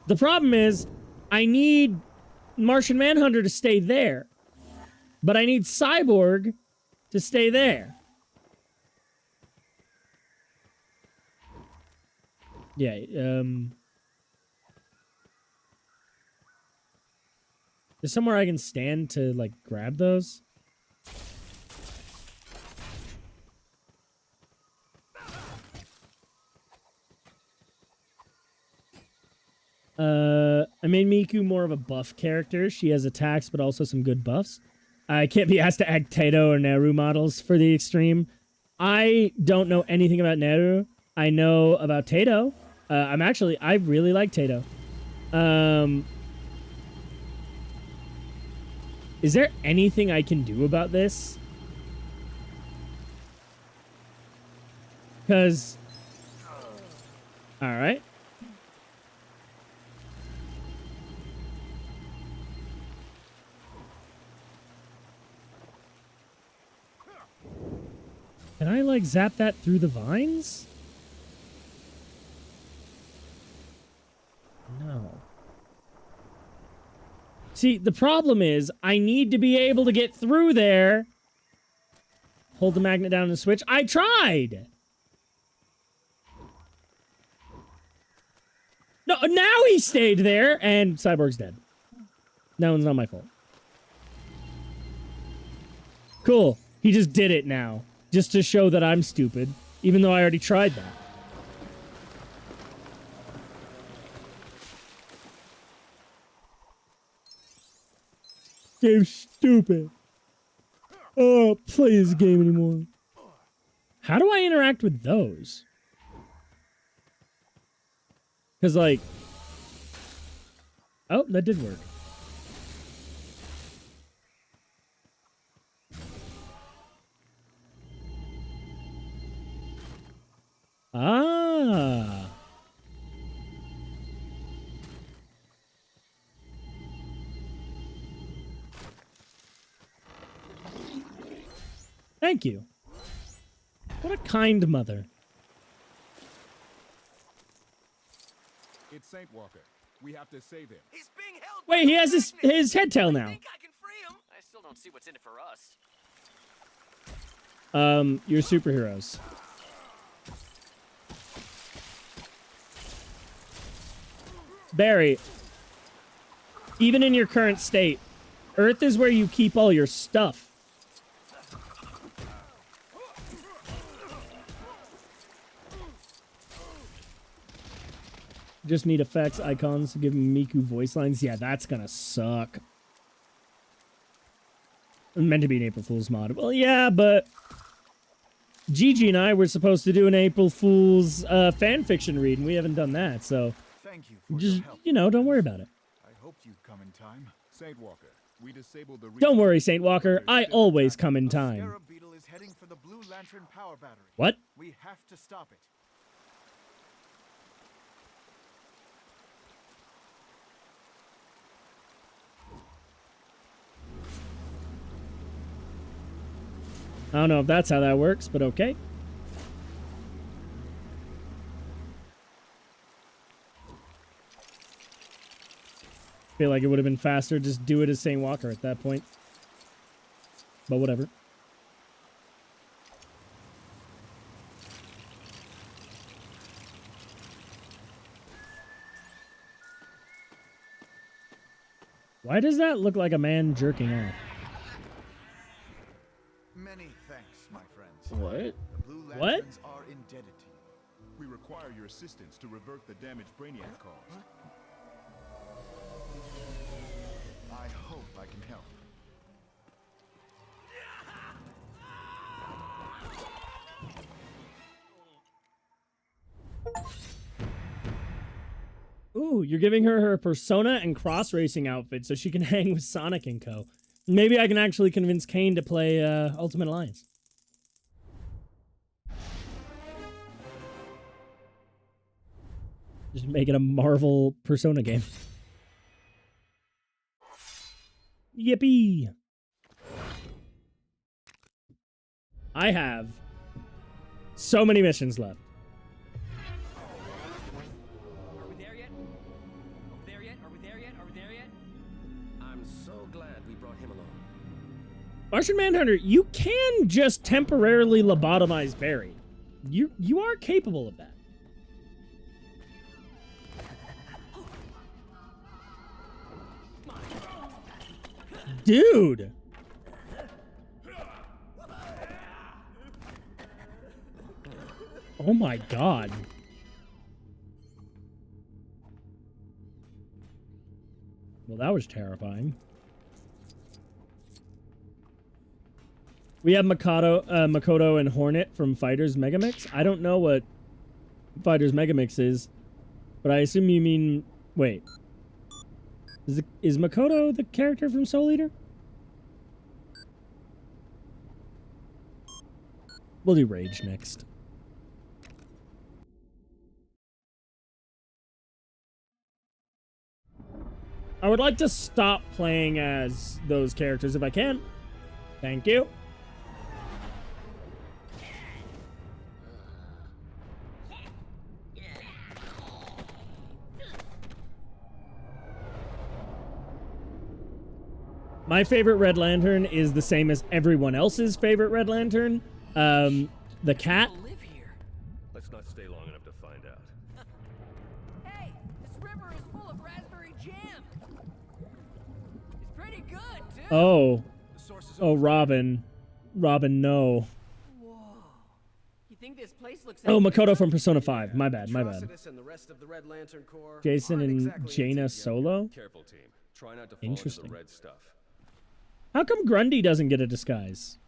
The problem is, I need Martian Manhunter to stay there. But I need Cyborg to stay there. Yeah, there's somewhere I can stand to, like, grab those? I made Miku more of a buff character. She has attacks, but also some good buffs. I can't be asked to act Taito or Neru models for the extreme. I don't know anything about Neru. I know about Taito. I really like Taito. Is there anything I can do about this? Because... alright. Can I, like, zap that through the vines? No. See, the problem is, I need to be able to get through there. Hold the magnet down and switch. I tried! No, now he stayed there, and Cyborg's dead. That one's not my fault. Cool. He just did it now. Just to show that I'm stupid, even though I already tried that. Game's stupid. Oh, play this game anymore. How do I interact with those? Because, like... oh, that did work. Ah. Thank you. What a kind mother. It's Saint Walker. We have to save him. He's being held. Wait, he has his head tail now. I can free him. I still don't see what's in it for us. You're superheroes. Barry, even in your current state, Earth is where you keep all your stuff. Just need effects, icons to give Miku voice lines. Yeah, that's gonna suck. Meant to be an April Fool's mod. Well, yeah, but Gigi and I were supposed to do an April Fool's fan fiction read, and we haven't done that, so Thank you for just, your help. you know, don't worry about it. I hoped you'd come in time. Saint Walker, we disabled the Don't worry, Saint Walker. I always come in time. Scarab Beetle is heading for the Blue Lantern power battery. What? We have to stop it. I don't know if that's how that works, but okay. Feel like it would have been faster just do it as Saint Walker at that point. But whatever. Why does that look like a man jerking off? Many thanks, my friends. What? The Blue What? Lanterns are indebted to you. We require your assistance to revert the damage Brainiac caused. I hope I can help. Ooh, you're giving her her Persona and Cross Racing outfit so she can hang with Sonic and Co. Maybe I can actually convince Kane to play Ultimate Alliance. Just make it a Marvel Persona game. Yippee! I have so many missions left. Are we there yet? Are we there yet? Are we there yet? Are we there yet? I'm so glad we brought him along. Martian Manhunter, you can just temporarily lobotomize Barry. You are capable of that. Dude! Oh my god. Well, that was terrifying. We have Makoto and Hornet from Fighters Megamix. I don't know what Fighters Megamix is, but I assume you mean... Wait. Is Makoto the character from Soul Eater? We'll do Rage next. I would like to stop playing as those characters if I can. Thank you. My favorite Red Lantern is the same as everyone else's favorite Red Lantern. The cat. Let's not stay long enough to find out. Hey, this river is full of raspberry jam. It's pretty good, too. Oh. Oh, Robin. Robin, no. Whoa. You think this place looks... Oh, Makoto from Persona 5. My bad, my bad. Atrocitus and the rest of the Red Lantern Corps Jason aren't and exactly Jaina into solo? Careful, team. Try not to fall into Interesting. the red stuff. How come Grundy doesn't get a disguise?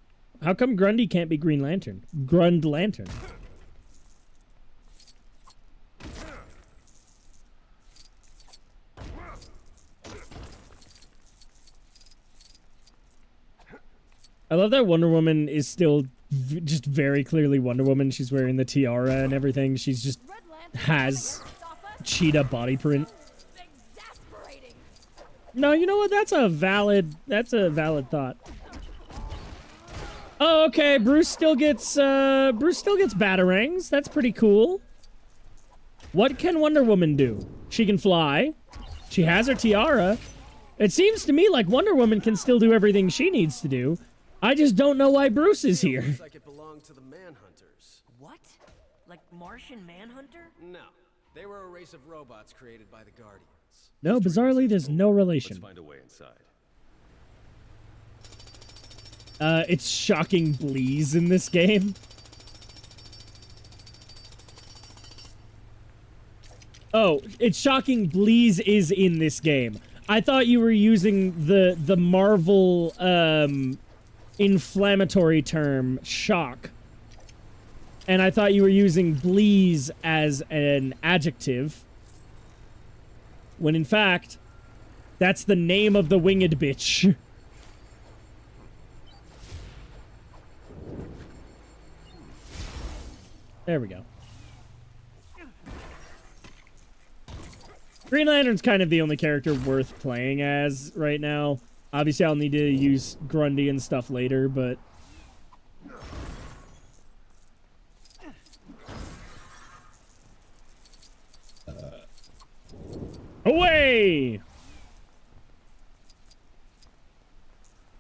How come Grundy can't be Green Lantern? Grund Lantern. I love that Wonder Woman is still just very clearly Wonder Woman. She's wearing the tiara and everything. She's just has cheetah body print. No, you know what? That's a valid thought. Oh, okay. Bruce still gets batarangs. That's pretty cool. What can Wonder Woman do? She can fly. She has her tiara. It seems to me like Wonder Woman can still do everything she needs to do. I just don't know why Bruce is here. Looks like it belonged to the Manhunters. What? Like Martian Manhunter? No, They were a race of robots created by the Guardians. No, bizarrely, there's no relation. Let's find a way inside. It's shocking Bleeze in this game. Oh, it's shocking Bleeze is in this game. I thought you were using the Marvel inflammatory term shock. And I thought you were using Bleeze as an adjective. When in fact, that's the name of the winged bitch. There we go. Green Lantern's kind of the only character worth playing as right now. Obviously, I'll need to use Grundy and stuff later, but... Away!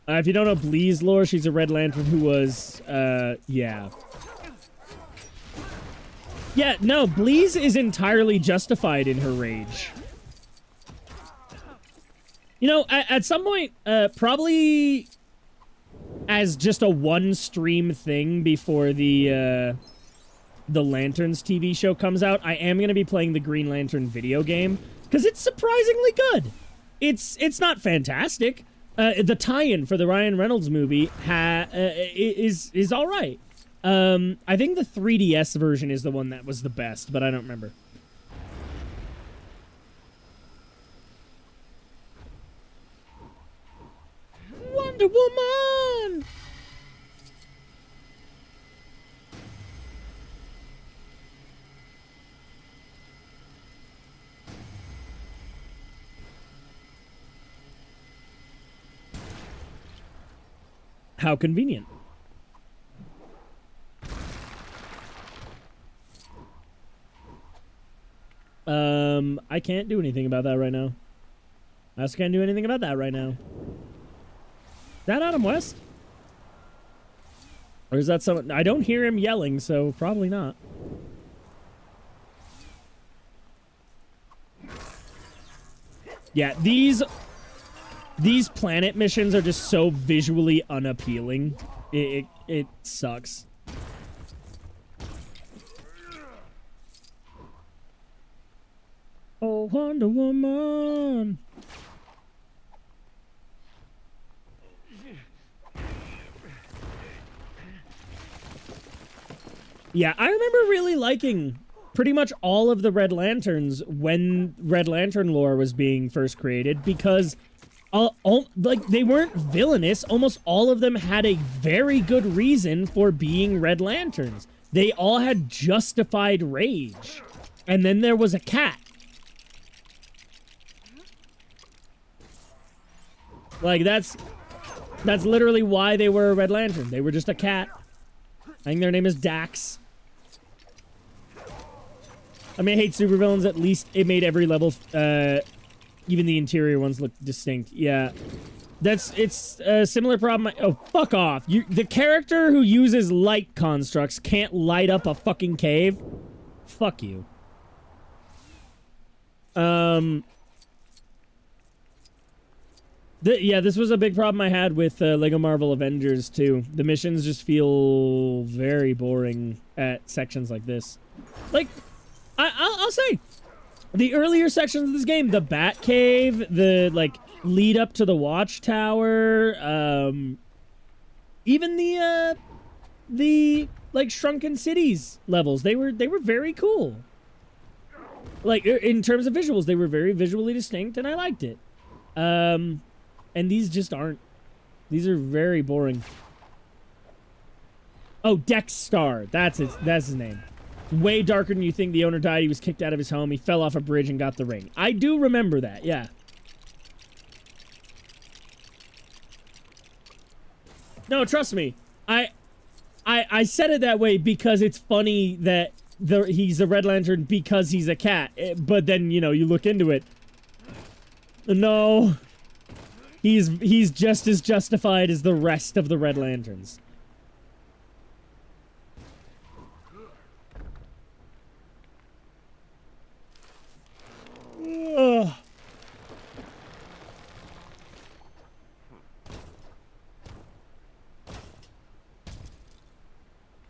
If you don't know Bleeze lore, she's a Red Lantern who was, yeah. Yeah, no, Bleeze is entirely justified in her rage. You know, at some point, probably as just a one-stream thing before the Lanterns TV show comes out, I am going to be playing the Green Lantern video game, because it's surprisingly good. It's not fantastic. The tie-in for the Ryan Reynolds movie is all right. I think the 3DS version is the one that was the best, but I don't remember. Wonder Woman! How convenient. I can't do anything about that right now. I also can't do anything about that right now. Is that Adam West? Or is that someone? I don't hear him yelling, so probably not. Yeah, these planet missions are just so visually unappealing. It sucks. Oh, Wonder Woman. Yeah, I remember really liking pretty much all of the Red Lanterns when Red Lantern lore was being first created, because like, they weren't villainous. Almost all of them had a very good reason for being Red Lanterns. They all had justified rage. And then there was a cat. Like, that's literally why they were a Red Lantern. They were just a cat. I think their name is Dax. I mean, I hate supervillains. At least it made every level, even the interior ones, look distinct. Yeah. It's a similar problem. Oh, fuck off. The character who uses light constructs can't light up a fucking cave. Fuck you. Yeah, this was a big problem I had with Lego Marvel Avengers, too. The missions just feel very boring at sections like this. Like, I'll say, the earlier sections of this game, the Batcave, the, like, lead up to the Watchtower, even the, like, Shrunken Cities levels, they were very cool. Like, in terms of visuals, they were very visually distinct, and I liked it. And these just aren't. These are very boring. Oh, Dexstar. That's his name. Way darker than you think. The owner died. He was kicked out of his home. He fell off a bridge and got the ring. I do remember that, yeah. No, trust me. I said it that way because it's funny that he's a Red Lantern because he's a cat. But then, you know, you look into it. No. He's just as justified as the rest of the Red Lanterns.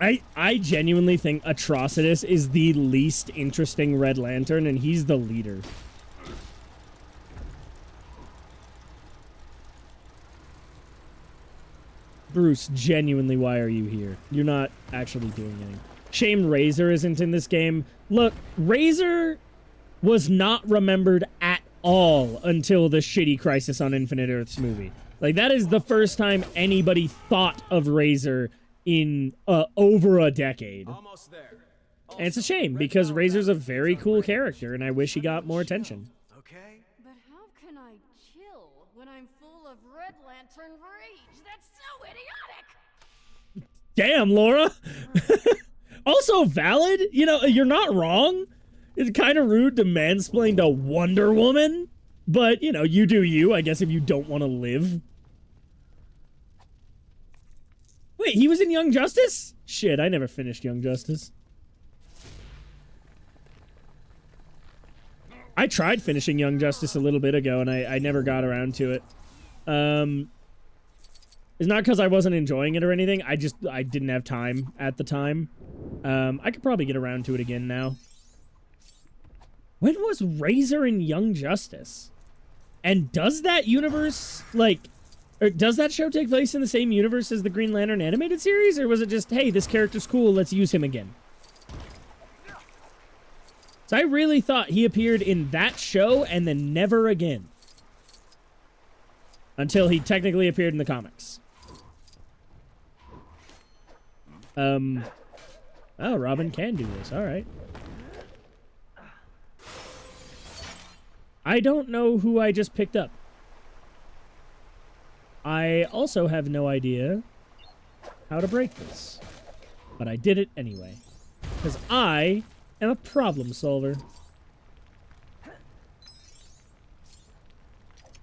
I genuinely think Atrocitus is the least interesting Red Lantern, and he's the leader. Bruce, genuinely, why are you here? You're not actually doing anything. Shame Razor isn't in this game. Look, Razor was not remembered at all until the shitty Crisis on Infinite Earths movie. Like, that is the first time anybody thought of Razor in over a decade. Almost there. And it's a shame, because Razor's a very cool character, and I wish he got more attention. Okay. But how can I chill when I'm full of Red Lantern rage? That's so idiotic! Damn, Laura! Also valid? You know, you're not wrong. It's kind of rude to mansplain to Wonder Woman, but, you know, you do you, I guess, if you don't want to live. Wait, he was in Young Justice? Shit, I never finished Young Justice. I tried finishing Young Justice a little bit ago, and I never got around to it. It's not because I wasn't enjoying it or anything. I didn't have time at the time. I could probably get around to it again now. When was Razor in Young Justice? And does that universe, like, or does that show take place in the same universe as the Green Lantern animated series? Or was it just, hey, this character's cool, let's use him again? So I really thought he appeared in that show and then never again. Until he technically appeared in the comics. Oh, Robin can do this. All right. I don't know who I just picked up. I also have no idea how to break this. But I did it anyway. Because I am a problem solver.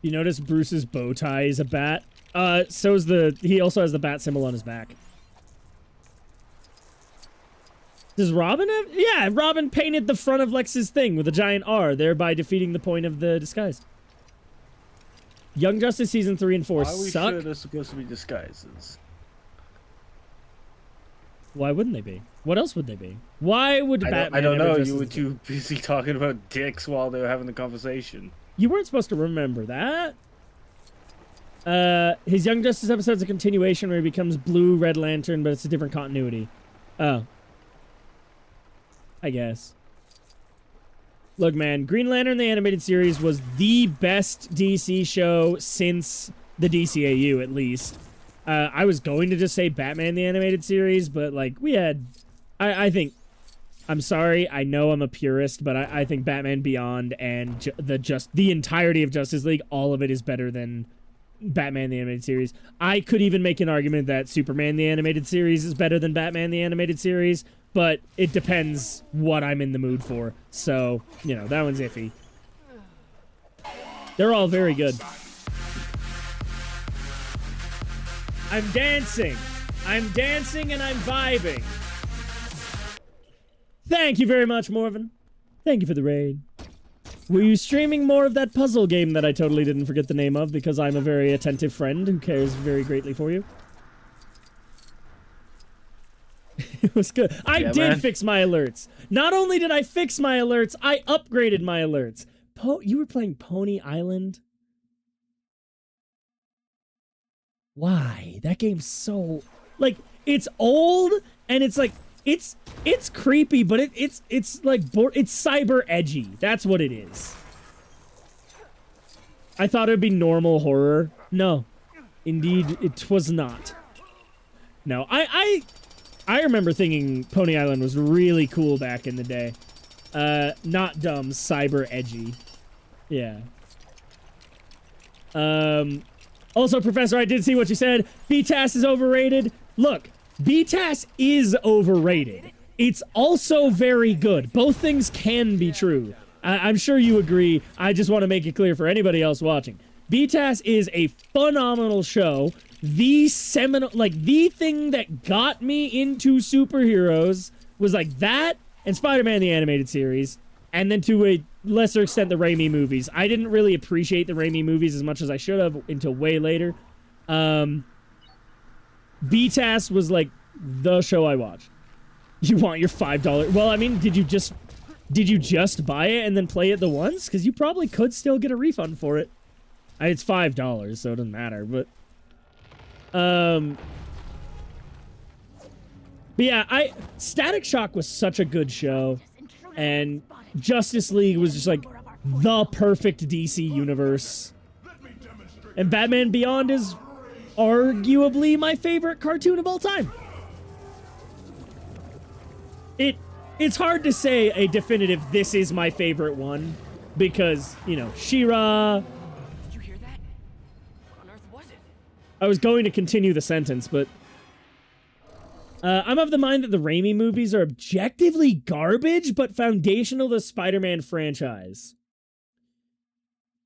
You notice Bruce's bow tie is a bat? So is he also has the bat symbol on his back. Does Robin have? Yeah, Robin painted the front of Lex's thing with a giant R, thereby defeating the point of the disguise. Young Justice Season 3 and 4 Why are we suck. sure they're supposed to be disguises? Why wouldn't they be? What else would they be? Why would Batman I don't ever know. dress You as were a- too busy talking about dicks while they were having the conversation. You weren't supposed to remember that. His Young Justice episode's a continuation where he becomes Blue Red Lantern, but it's a different continuity. Oh. I guess. Look, man, Green Lantern, the animated series, was the best DC show since the DCAU, at least. I was going to just say Batman, the animated series, but, like, we had... I think... I'm sorry, I know I'm a purist, but I think Batman Beyond and the entirety of Justice League, all of it is better than Batman, the animated series. I could even make an argument that Superman, the animated series, is better than Batman, the animated series, but it depends what I'm in the mood for. So, you know, that one's iffy. They're all very good. I'm dancing. I'm dancing and I'm vibing. Thank you very much, Morven. Thank you for the raid. Were you streaming more of that puzzle game that I totally didn't forget the name of because I'm a very attentive friend who cares very greatly for you? It was good. I did fix my alerts. Not only did I fix my alerts, I upgraded my alerts. You were playing Pony Island? Why? That game's so... Like, it's old, and it's like... It's creepy, but it's like... It's cyber edgy. That's what it is. I thought it would be normal horror. No. Indeed, it was not. No, I remember thinking Pony Island was really cool back in the day. Not dumb, cyber edgy. Yeah. Also, Professor, I did see what you said. BTAS is overrated. Look, BTAS is overrated. It's also very good. Both things can be true. I'm sure you agree. I just want to make it clear for anybody else watching. BTAS is a phenomenal show. The seminal, like, the thing that got me into superheroes was like that and Spider-Man the Animated Series, and then to a lesser extent the Raimi movies. I didn't really appreciate the Raimi movies as much as I should have until way later. BTAS was like the show I watched. You want your $5? Well, I mean, did you just buy it and then play it the once? Because you probably could still get a refund for it. It's $5, so it doesn't matter. But yeah, Static Shock was such a good show, and Justice League was just like the perfect DC universe. And Batman Beyond is arguably my favorite cartoon of all time. It's hard to say a definitive this is my favorite one because, you know, She-Ra. Did you hear that? What on earth was it? I was going to continue the sentence, but I'm of the mind that the Raimi movies are objectively garbage, but foundational to the Spider-Man franchise.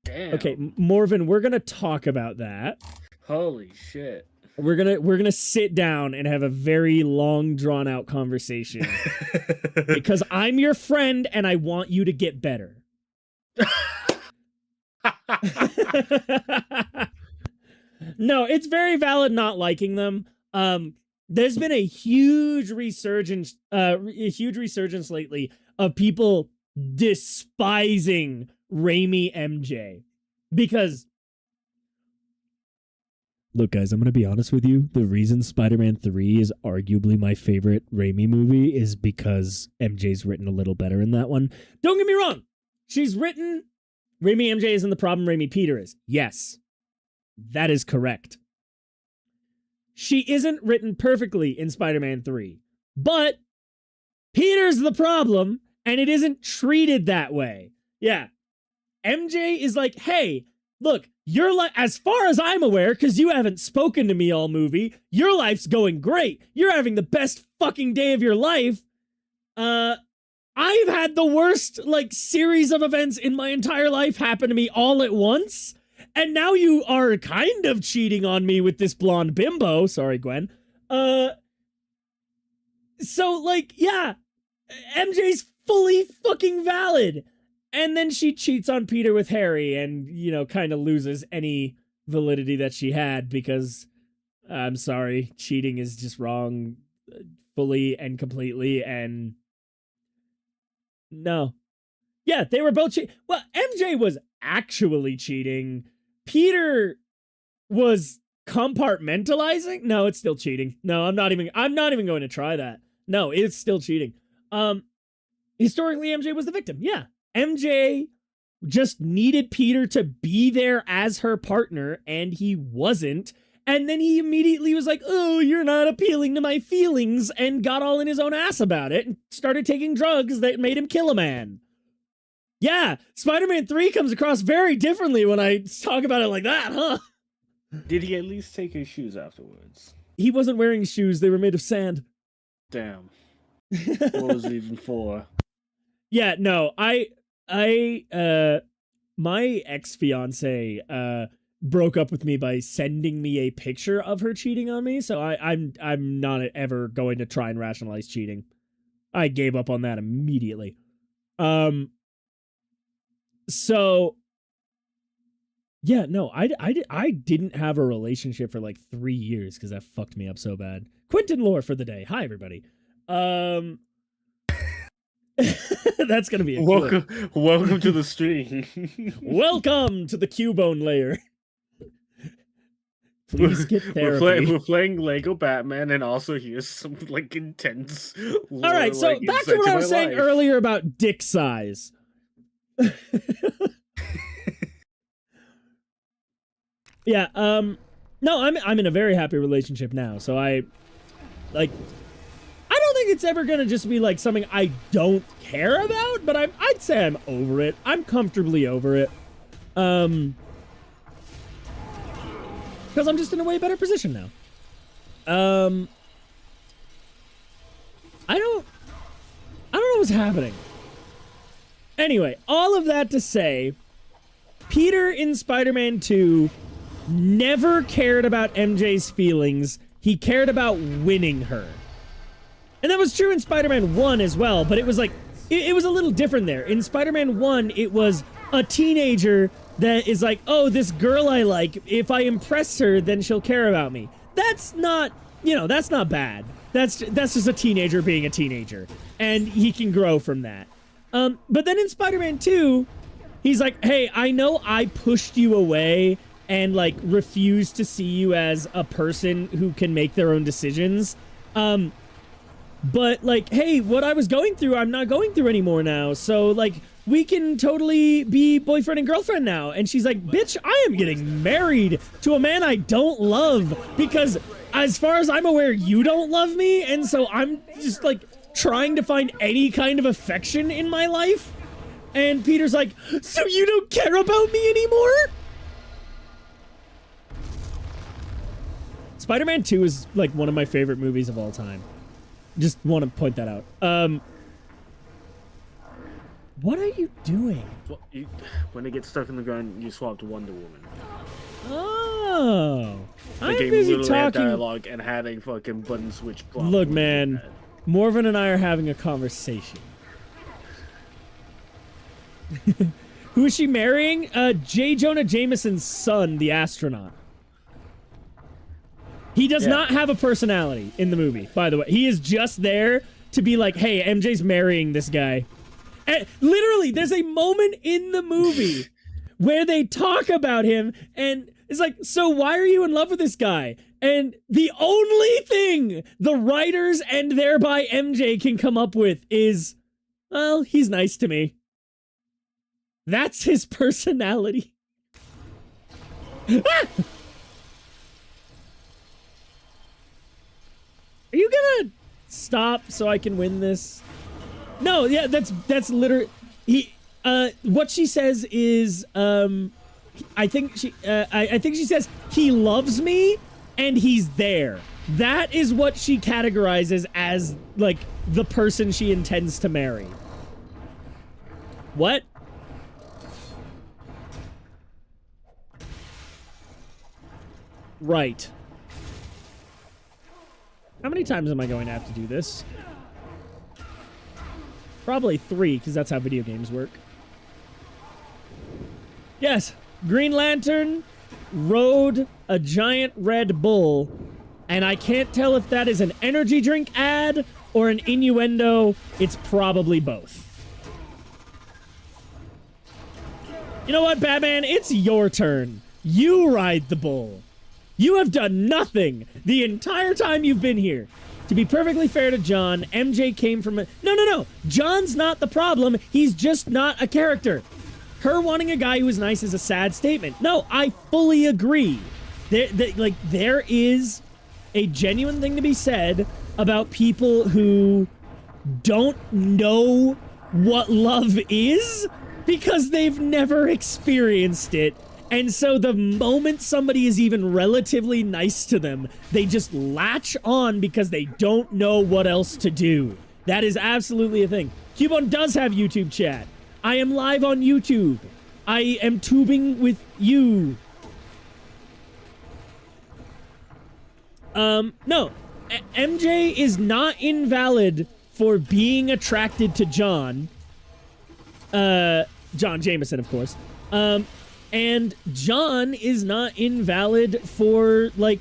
Damn. Okay, Morven, we're gonna talk about that. Holy shit. We're gonna sit down and have a very long, drawn-out conversation because I'm your friend and I want you to get better. No, it's very valid not liking them. There's been a huge resurgence lately of people despising Raimi MJ because, look, guys, I'm going to be honest with you. The reason Spider-Man 3 is arguably my favorite Raimi movie is because MJ's written a little better in that one. Don't get me wrong. She's written... Raimi MJ isn't the problem, Raimi Peter is. Yes. That is correct. She isn't written perfectly in Spider-Man 3. But Peter's the problem, and it isn't treated that way. Yeah. MJ is like, hey, look, your life, as far as I'm aware, because you haven't spoken to me all movie, your life's going great. You're having the best fucking day of your life. I've had the worst, like, series of events in my entire life happen to me all at once. And now you are kind of cheating on me with this blonde bimbo. Sorry, Gwen. So, like, yeah, MJ's fully fucking valid. And then she cheats on Peter with Harry and, you know, kind of loses any validity that she had because, I'm sorry, cheating is just wrong fully and completely, and no. Yeah, they were both cheating. Well, MJ was actually cheating. Peter was compartmentalizing? No, it's still cheating. No, I'm not even going to try that. No, it's still cheating. Historically, MJ was the victim. Yeah. MJ just needed Peter to be there as her partner, and he wasn't. And then he immediately was like, oh, you're not appealing to my feelings, and got all in his own ass about it, and started taking drugs that made him kill a man. Yeah, Spider-Man 3 comes across very differently when I talk about it like that, huh? Did he at least take his shoes afterwards? He wasn't wearing shoes, they were made of sand. Damn. What was it even for? Yeah, no, my ex-fiance broke up with me by sending me a picture of her cheating on me, so I'm not ever going to try and rationalize cheating. I gave up on that immediately. So yeah, no, I didn't have a relationship for like 3 years because that fucked me up so bad. Quentin lore for the day. Hi everybody. That's gonna be a welcome to the stream. Welcome to the Cubone layer. Please get therapy. We're playing Lego Batman, and also here's some like intense. All right, so back to what I was saying earlier about dick size. Yeah. No, I'm in a very happy relationship now, so I don't think it's ever gonna just be like something I don't care about, but I'd say I'm over it. I'm comfortably over it. Because I'm just in a way better position now. I don't know what's happening. Anyway, all of that to say, Peter in Spider-Man 2 never cared about MJ's feelings. He cared about winning her. And that was true in Spider-Man 1 as well, but it was like, it was a little different there. In Spider-Man 1, it was a teenager that is like, oh, this girl I like, if I impress her, then she'll care about me. That's not, that's not bad. That's just a teenager being a teenager, and he can grow from that. But then in Spider-Man 2, he's like, hey, I know I pushed you away and like refused to see you as a person who can make their own decisions. But like, hey, what I was going through, I'm not going through anymore now. So like, we can totally be boyfriend and girlfriend now. And she's like, bitch, I am getting married to a man I don't love because as far as I'm aware, you don't love me. And so I'm just like trying to find any kind of affection in my life. And Peter's like, so you don't care about me anymore? Spider-Man 2 is like one of my favorite movies of all time. Just want to point that out. What are you doing? Well, when it gets stuck in the ground, you swap to Wonder Woman. Oh, I'm busy talking. Dialogue and having fucking button switch. Look, man, Morven and I are having a conversation. Who is she marrying? J. Jonah Jameson's son, the astronaut. He does not have a personality in the movie, by the way. He is just there to be like, hey, MJ's marrying this guy. And literally, there's a moment in the movie where they talk about him, and it's like, so why are you in love with this guy? And the only thing the writers and thereby MJ can come up with is, well, he's nice to me. That's his personality. Ah! Are you gonna stop so I can win this? No, yeah, that's literally what she says is I think she says he loves me and he's there. That is what she categorizes as like the person she intends to marry. What? Right. How many times am I going to have to do this? Probably 3, because that's how video games work. Yes, Green Lantern rode a giant Red Bull, and I can't tell if that is an energy drink ad or an innuendo. It's probably both. You know what, Batman? It's your turn. You ride the bull. You have done nothing the entire time you've been here. To be perfectly fair to John, MJ came from a... No. John's not the problem. He's just not a character. Her wanting a guy who is nice is a sad statement. No, I fully agree. There is a genuine thing to be said about people who don't know what love is because they've never experienced it. And so the moment somebody is even relatively nice to them, they just latch on because they don't know what else to do. That is absolutely a thing. Cubone does have YouTube chat. I am live on YouTube. I am tubing with you. No. MJ is not invalid for being attracted to John. John Jameson, of course. And John is not invalid for, like,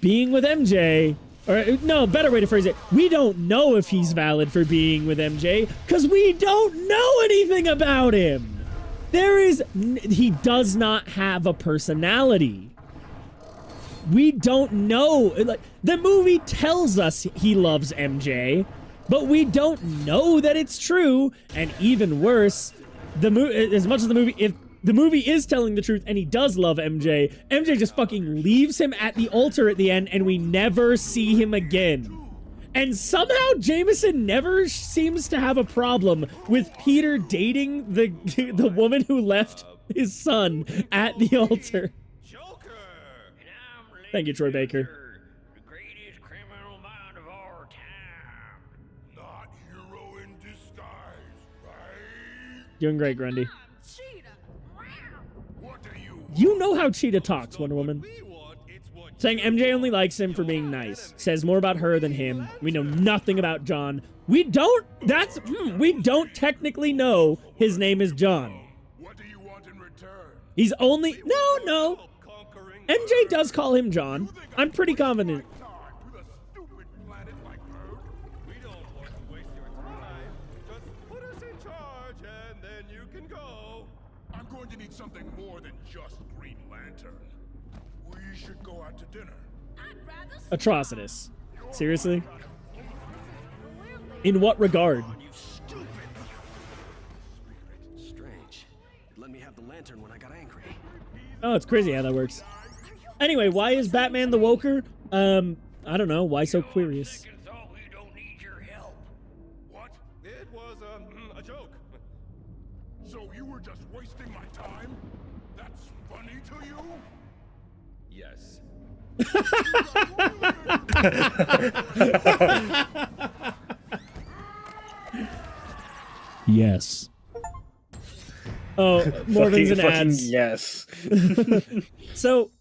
being with MJ. Or, no, better way to phrase it. We don't know if he's valid for being with MJ, because we don't know anything about him. He does not have a personality. We don't know. Like, the movie tells us he loves MJ, but we don't know that it's true. And even worse, as much as the movie... if the movie is telling the truth and he does love MJ, MJ just fucking leaves him at the altar at the end and we never see him again. And somehow Jameson never seems to have a problem with Peter dating the woman who left his son at the altar. Thank you, Troy Baker. The greatest criminal mind of our time. Not hero in disguise, right? Doing great, Grundy. You know how Cheetah talks, Wonder Woman. Saying MJ only likes him for being nice. Says more about her than him. We know nothing about John. We don't technically know his name is John. What do you want in return? He's only... No. MJ does call him John. I'm pretty confident. we should go out to dinner. Atrocitus. Seriously? In what regard? Strange. It let me have the lantern when I got angry. Oh, it's crazy how that works. Anyway, why is Batman the Woker? I don't know. Why so curious? What? It was a joke. So you were just wasting my time? That's funny to you? Yes. Yes. Oh, Morgan's an ads. Yes. So,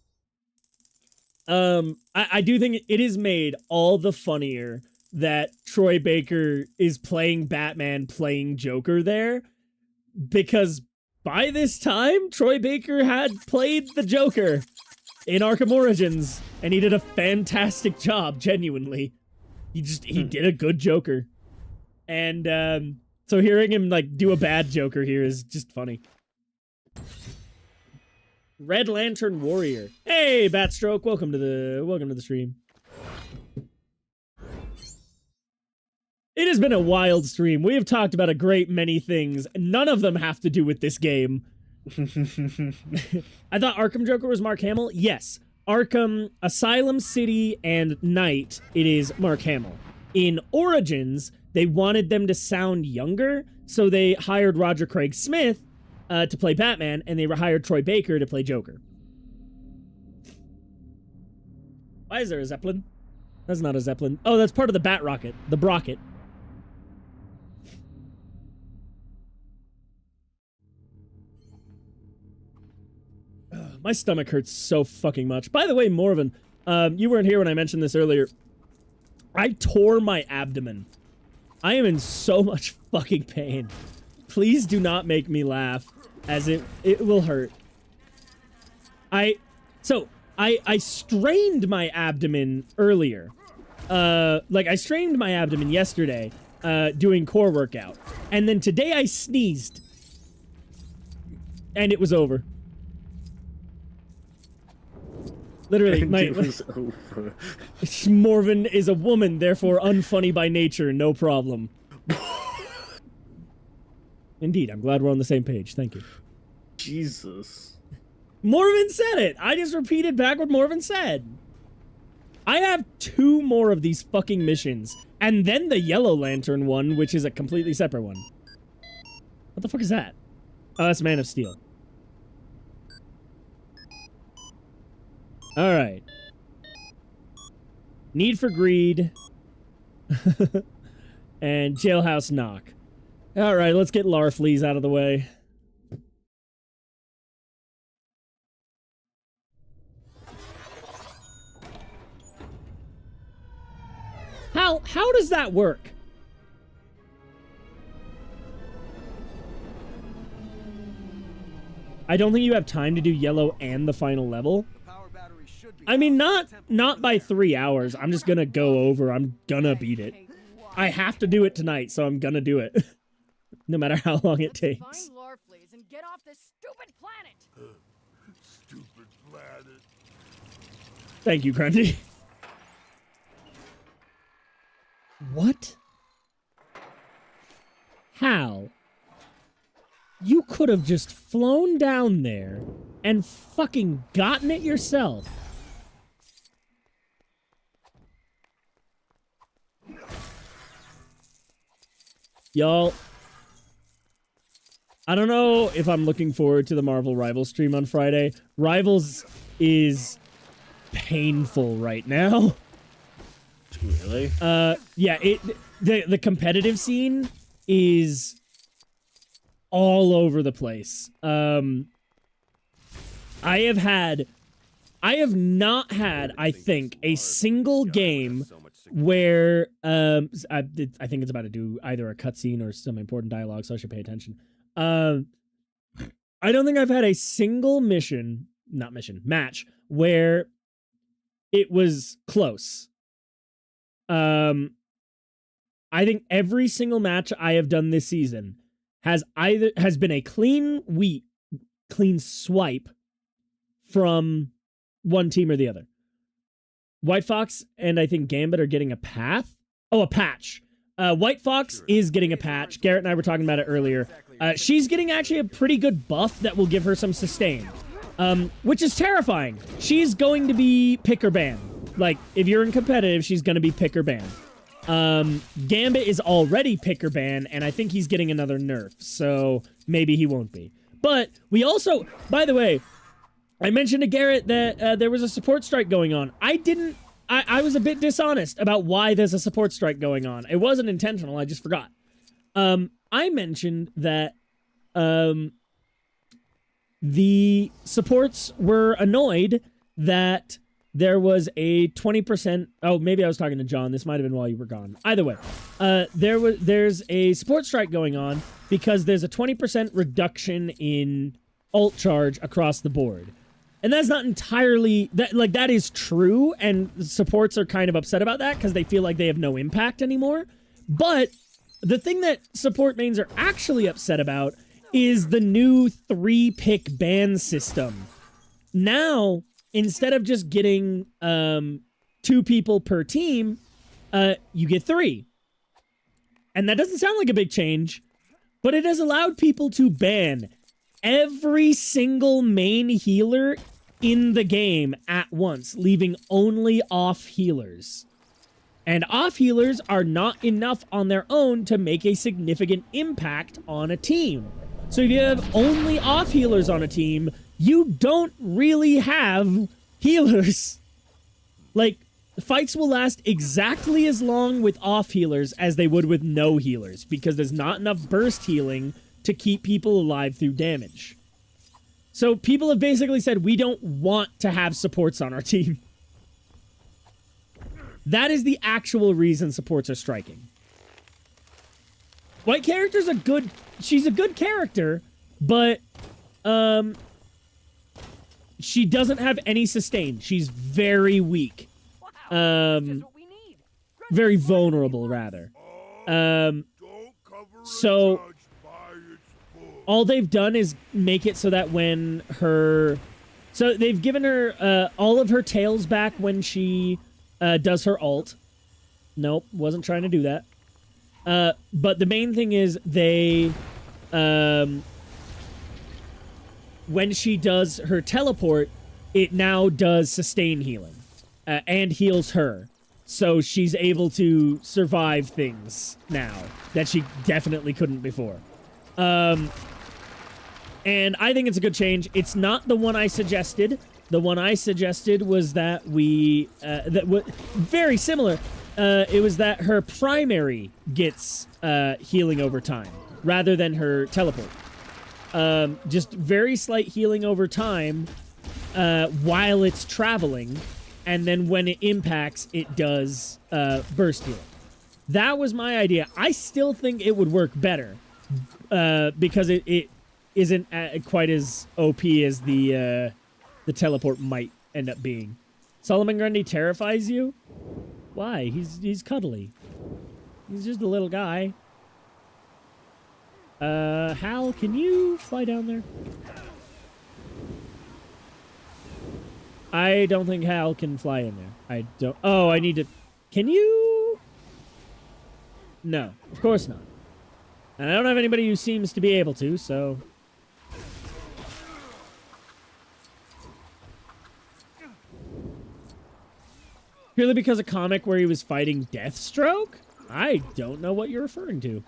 I do think it is made all the funnier that Troy Baker is playing Batman, playing Joker there, because by this time, Troy Baker had played the Joker in Arkham Origins, and he did a fantastic job, genuinely. He did a good Joker. And, so hearing him, like, do a bad Joker here is just funny. Red Lantern Warrior. Hey, Batstroke, welcome to the stream. It has been a wild stream. We have talked about a great many things. None of them have to do with this game. I thought Arkham Joker was Mark Hamill. Yes. Arkham Asylum City and Night, it is Mark Hamill. In Origins, they wanted them to sound younger, so they hired Roger Craig Smith to play Batman, and they hired Troy Baker to play Joker. Why is there a Zeppelin? That's not a Zeppelin. Oh, that's part of the Bat Rocket. The Brocket. My stomach hurts so fucking much. By the way, Morven, you weren't here when I mentioned this earlier. I tore my abdomen. I am in so much fucking pain. Please do not make me laugh, as it will hurt. I strained my abdomen earlier. I strained my abdomen yesterday, doing core workout. And then today I sneezed. And it was over. Literally, Morven is a woman, therefore unfunny by nature, no problem. Indeed, I'm glad we're on the same page. Thank you. Jesus. Morven said it! I just repeated back what Morven said. I have 2 more of these fucking missions, and then the Yellow Lantern one, which is a completely separate one. What the fuck is that? Oh, that's Man of Steel. Alright. Need for Greed. And Jailhouse Knock. Alright, let's get Larfleeze out of the way. How does that work? I don't think you have time to do yellow and the final level. I mean, not by 3 hours. I'm just gonna go over. I'm gonna beat it. I have to do it tonight, so I'm gonna do it. No matter how long it takes. Find Larfleeze and get off this stupid planet. Stupid planet. Thank you, Grundy. What? How? You could have just flown down there and fucking gotten it yourself. Y'all, I don't know if I'm looking forward to the Marvel Rivals stream on Friday. Rivals is painful right now. Really? Yeah, the competitive scene is all over the place. I have not had, I think, a single game where I think it's about to do either a cutscene or some important dialogue, so I should pay attention. I don't think I've had a single match where it was close. I think every single match I have done this season has been a clean swipe from one team or the other. White Fox and I think Gambit are getting a path. Oh, a patch. White Fox is getting a patch. Garrett and I were talking about it earlier. She's getting actually a pretty good buff that will give her some sustain, which is terrifying. She's going to be pick or ban. Like, if you're in competitive, she's going to be pick or ban. Gambit is already pick or ban, and I think he's getting another nerf, so maybe he won't be. But we also, by the way, I mentioned to Garrett that there was a support strike going on. I was a bit dishonest about why there's a support strike going on. It wasn't intentional, I just forgot. I mentioned that the supports were annoyed that there was a 20%... Oh, maybe I was talking to John. This might have been while you were gone. Either way, there's a support strike going on because there's a 20% reduction in ult charge across the board. And that's not entirely... that is true, and supports are kind of upset about that because they feel like they have no impact anymore. But the thing that support mains are actually upset about is the new 3-pick ban system. Now, instead of just getting 2 people per team, you get 3. And that doesn't sound like a big change, but it has allowed people to ban every single main healer in the game at once, leaving only off healers. And off healers are not enough on their own to make a significant impact on a team. So if you have only off healers on a team, you don't really have healers. Like, fights will last exactly as long with off healers as they would with no healers, because there's not enough burst healing to keep people alive through damage. So people have basically said, we don't want to have supports on our team. That is the actual reason supports are striking. White character's a good... She's a good character, but she doesn't have any sustain. She's very weak. Very vulnerable, rather. So all they've done is make it so that when her... So they've given her all of her tails back when she does her ult. Nope, wasn't trying to do that. But the main thing is they... when she does her teleport, it now does sustain healing. And heals her. So she's able to survive things now that she definitely couldn't before. And I think it's a good change. It's not the one I suggested. The one I suggested was that we... very similar. It was that her primary gets healing over time, rather than her teleport. Just very slight healing over time while it's traveling, and then when it impacts, it does burst healing. That was my idea. I still think it would work better because it isn't quite as OP as the teleport might end up being. Solomon Grundy terrifies you? Why? He's cuddly. He's just a little guy. Hal, can you fly down there? I don't think Hal can fly in there. I don't... Oh, I need to... Can you? No, of course not. And I don't have anybody who seems to be able to, so... Purely because a comic where he was fighting Deathstroke? I don't know what you're referring to.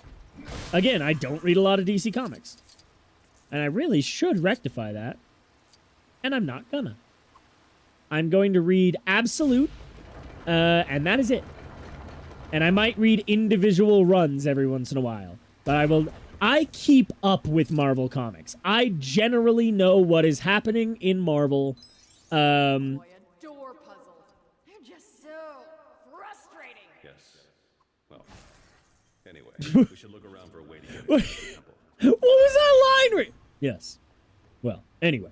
Again, I don't read a lot of DC comics. And I really should rectify that. And I'm not gonna. I'm going to read Absolute, and that is it. And I might read individual runs every once in a while. But I keep up with Marvel comics. I generally know what is happening in Marvel. We should look around for a way to get What was that line? Yes. Well, anyway.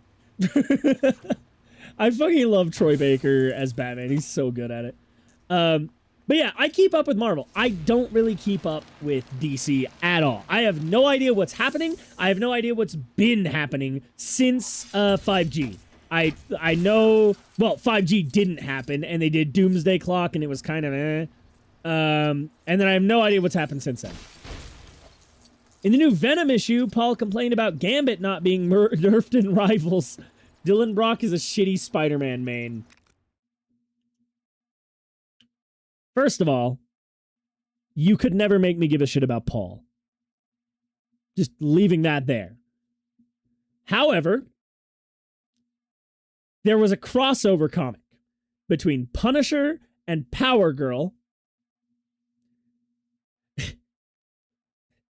I fucking love Troy Baker as Batman. He's so good at it. But yeah, I keep up with Marvel. I don't really keep up with DC at all. I have no idea what's happening. I have no idea what's been happening since 5G. I know, well, 5G didn't happen, and they did Doomsday Clock, and it was kind of eh. And then I have no idea what's happened since then. In the new Venom issue, Paul complained about Gambit not being nerfed in Rivals. Dylan Brock is a shitty Spider-Man main. First of all, you could never make me give a shit about Paul. Just leaving that there. However, there was a crossover comic between Punisher and Power Girl.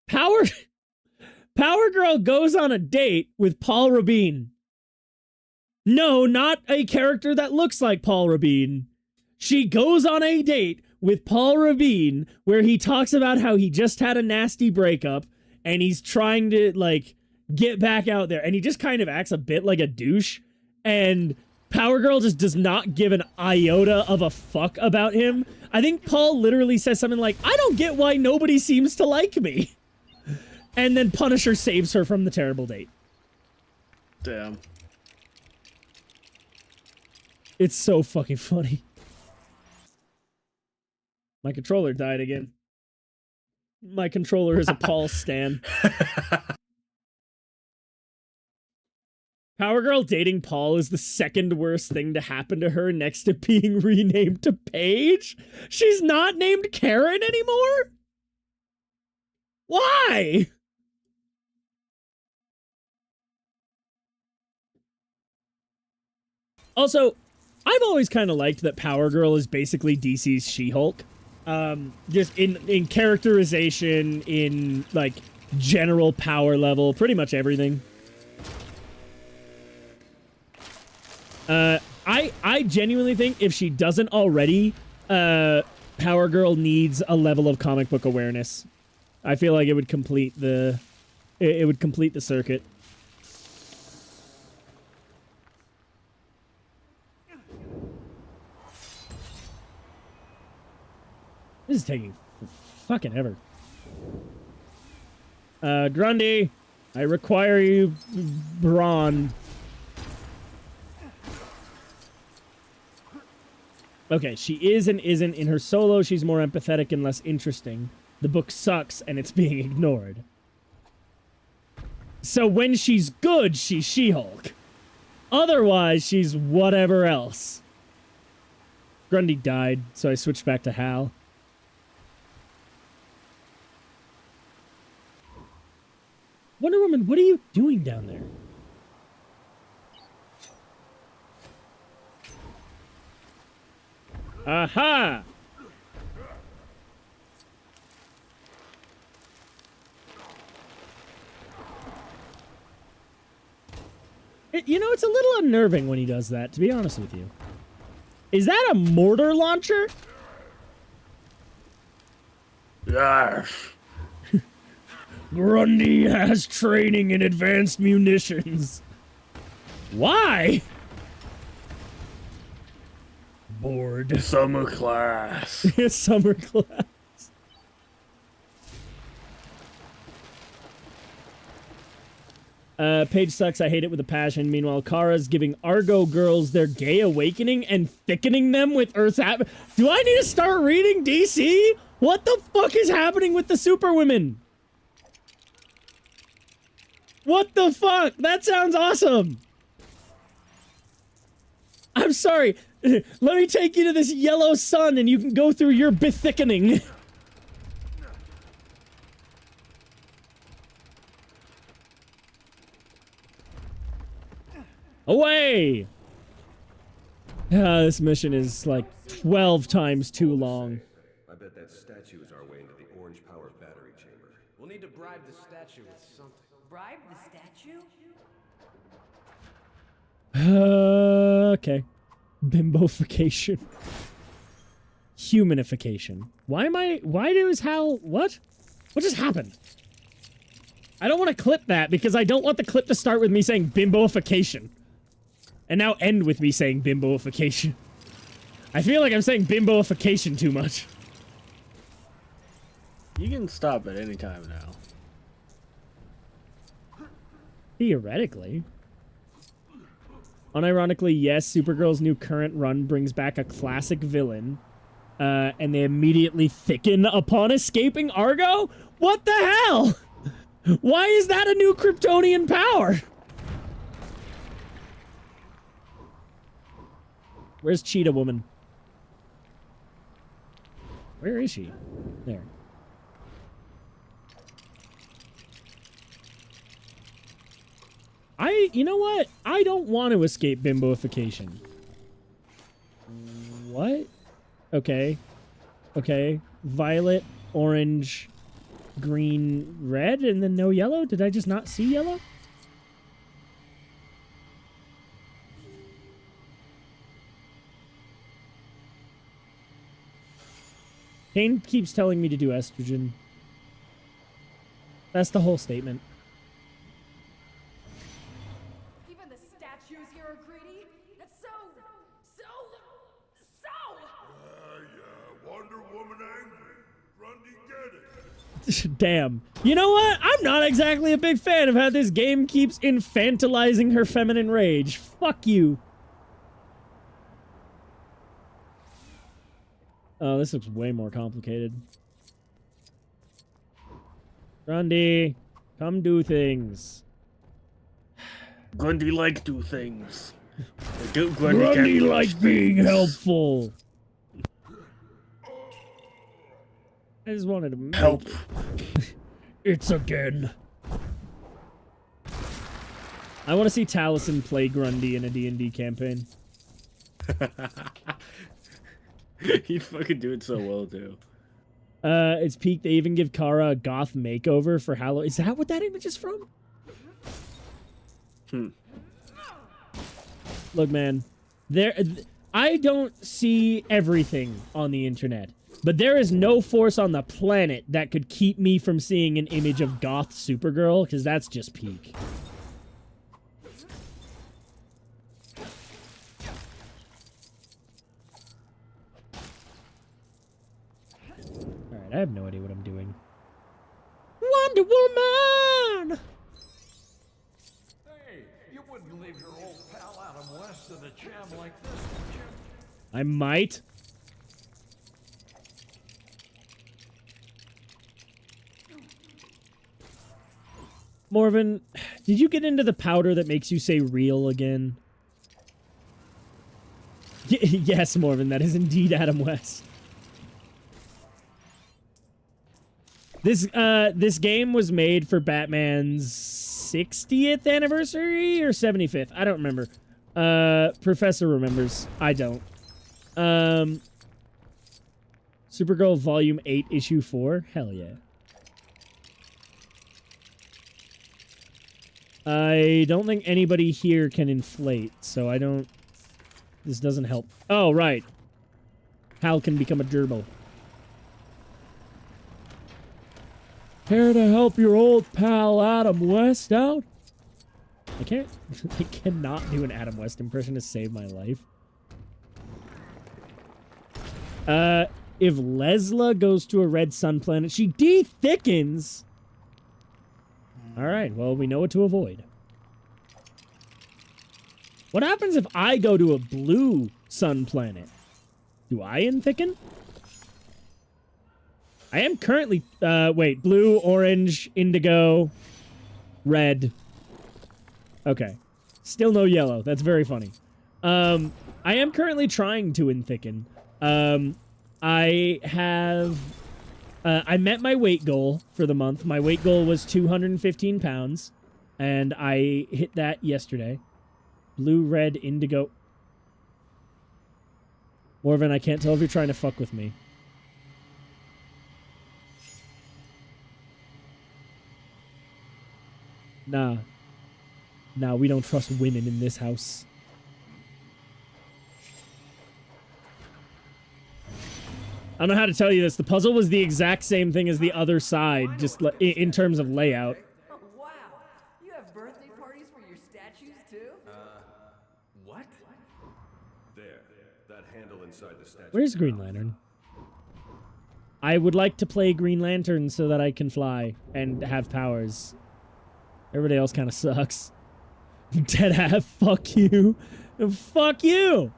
Power Girl goes on a date with Paul Rabin. No, not a character that looks like Paul Rabin. She goes on a date with Paul Rabin where he talks about how he just had a nasty breakup and he's trying to, like, get back out there. And he just kind of acts a bit like a douche. And Power Girl just does not give an iota of a fuck about him. I think Paul literally says something like, I don't get why nobody seems to like me. And then Punisher saves her from the terrible date. Damn. It's so fucking funny. My controller died again. My controller is a Paul stan. Power Girl dating Paul is the second worst thing to happen to her next to being renamed to Paige. She's not named Karen anymore? Why? Also, I've always kind of liked that Power Girl is basically DC's She-Hulk. Just in characterization, in, like, general power level, pretty much everything. I genuinely think if she doesn't already, Power Girl needs a level of comic book awareness. I feel like it would complete the, it would complete the circuit. This is taking fucking ever. Grundy, I require you, Braun. Okay, she is and isn't. In her solo, she's more empathetic and less interesting. The book sucks, and it's being ignored. So when she's good, she's She-Hulk. Otherwise, she's whatever else. Grundy died, so I switched back to Hal. Wonder Woman, what are you doing down there? Aha! You know, it's a little unnerving when he does that, to be honest with you. Is that a mortar launcher? Yes. Grundy has training in advanced munitions. Why? Bored. Summer class. Summer class. Paige sucks. I hate it with a passion. Meanwhile, Kara's giving Argo girls their gay awakening and thickening them with Earth's Do I need to start reading DC? What the fuck is happening with the Superwomen? What the fuck? That sounds awesome. I'm sorry. Let me take you to this yellow sun and you can go through your bethickening. Away! This mission is like 12 times too long. I bet that statue is our way into the Orange Power battery chamber. We'll need to bribe the statue with something. Bribe the statue? Okay. Bimbofication. Humanification. Why does Hal, what? What just happened? I don't want to clip that because I don't want the clip to start with me saying bimboification. And now end with me saying bimboification. I feel like I'm saying bimboification too much. You can stop at any time now. Theoretically. Unironically, yes, Supergirl's new current run brings back a classic villain, and they immediately thicken upon escaping Argo? What the hell? Why is that a new Kryptonian power? Where's Cheetah Woman? Where is she? There. You know what? I don't want to escape bimboification. What? Okay. Okay. Violet, orange, green, red, and then no yellow? Did I just not see yellow? Kane keeps telling me to do estrogen. That's the whole statement. Even the statues here are greedy. That's so. Yeah, Wonder Woman angry. Grundy get it. Damn. You know what? I'm not exactly a big fan of how this game keeps infantilizing her feminine rage. Fuck you. Oh, this looks way more complicated. Grundy, come do things. Grundy like do things. Grundy like being helpful. I just wanted to make help. It's again. I want to see Taliesin play Grundy in a D&D campaign. He'd fucking do it so well, too. It's peak. They even give Kara a goth makeover for Halloween. Is that what that image is from? Look, man. I don't see everything on the internet. But there is no force on the planet that could keep me from seeing an image of goth Supergirl, because that's just peak. Alright, I have no idea what I'm doing. Wonder Woman! Hey, you wouldn't leave your old pal Adam West in a jam like this, would you? I might. Morven, did you get into the powder that makes you say real again? Yes, Morven, that is indeed Adam West. This game was made for Batman's 60th anniversary or 75th. I don't remember. Professor remembers. I don't. Supergirl Volume 8, Issue 4? Hell yeah. I don't think anybody here can inflate, so I don't... This doesn't help. Oh, right. Hal can become a gerbil. Care to help your old pal Adam West out? I can't... I cannot do an Adam West impression to save my life. If Lesla goes to a red sun planet, she de-thickens... Alright, well, we know what to avoid. What happens if I go to a blue sun planet? Do I thicken? I am currently... wait, blue, orange, indigo, red. Okay. Still no yellow. That's very funny. I am currently trying to thicken. I have... I met my weight goal for the month. My weight goal was 215 pounds, and I hit that yesterday. Blue, red, indigo. Morven, I can't tell if you're trying to fuck with me. Nah. Nah, we don't trust women in this house. I don't know how to tell you this. The puzzle was the exact same thing as the other side, just in terms of layout. Oh, wow. You have birthday parties for your statues, too? What? There. That handle inside the statue. Where's Green Lantern? I would like to play Green Lantern so that I can fly and have powers. Everybody else kind of sucks. Deadass, fuck you. Fuck you.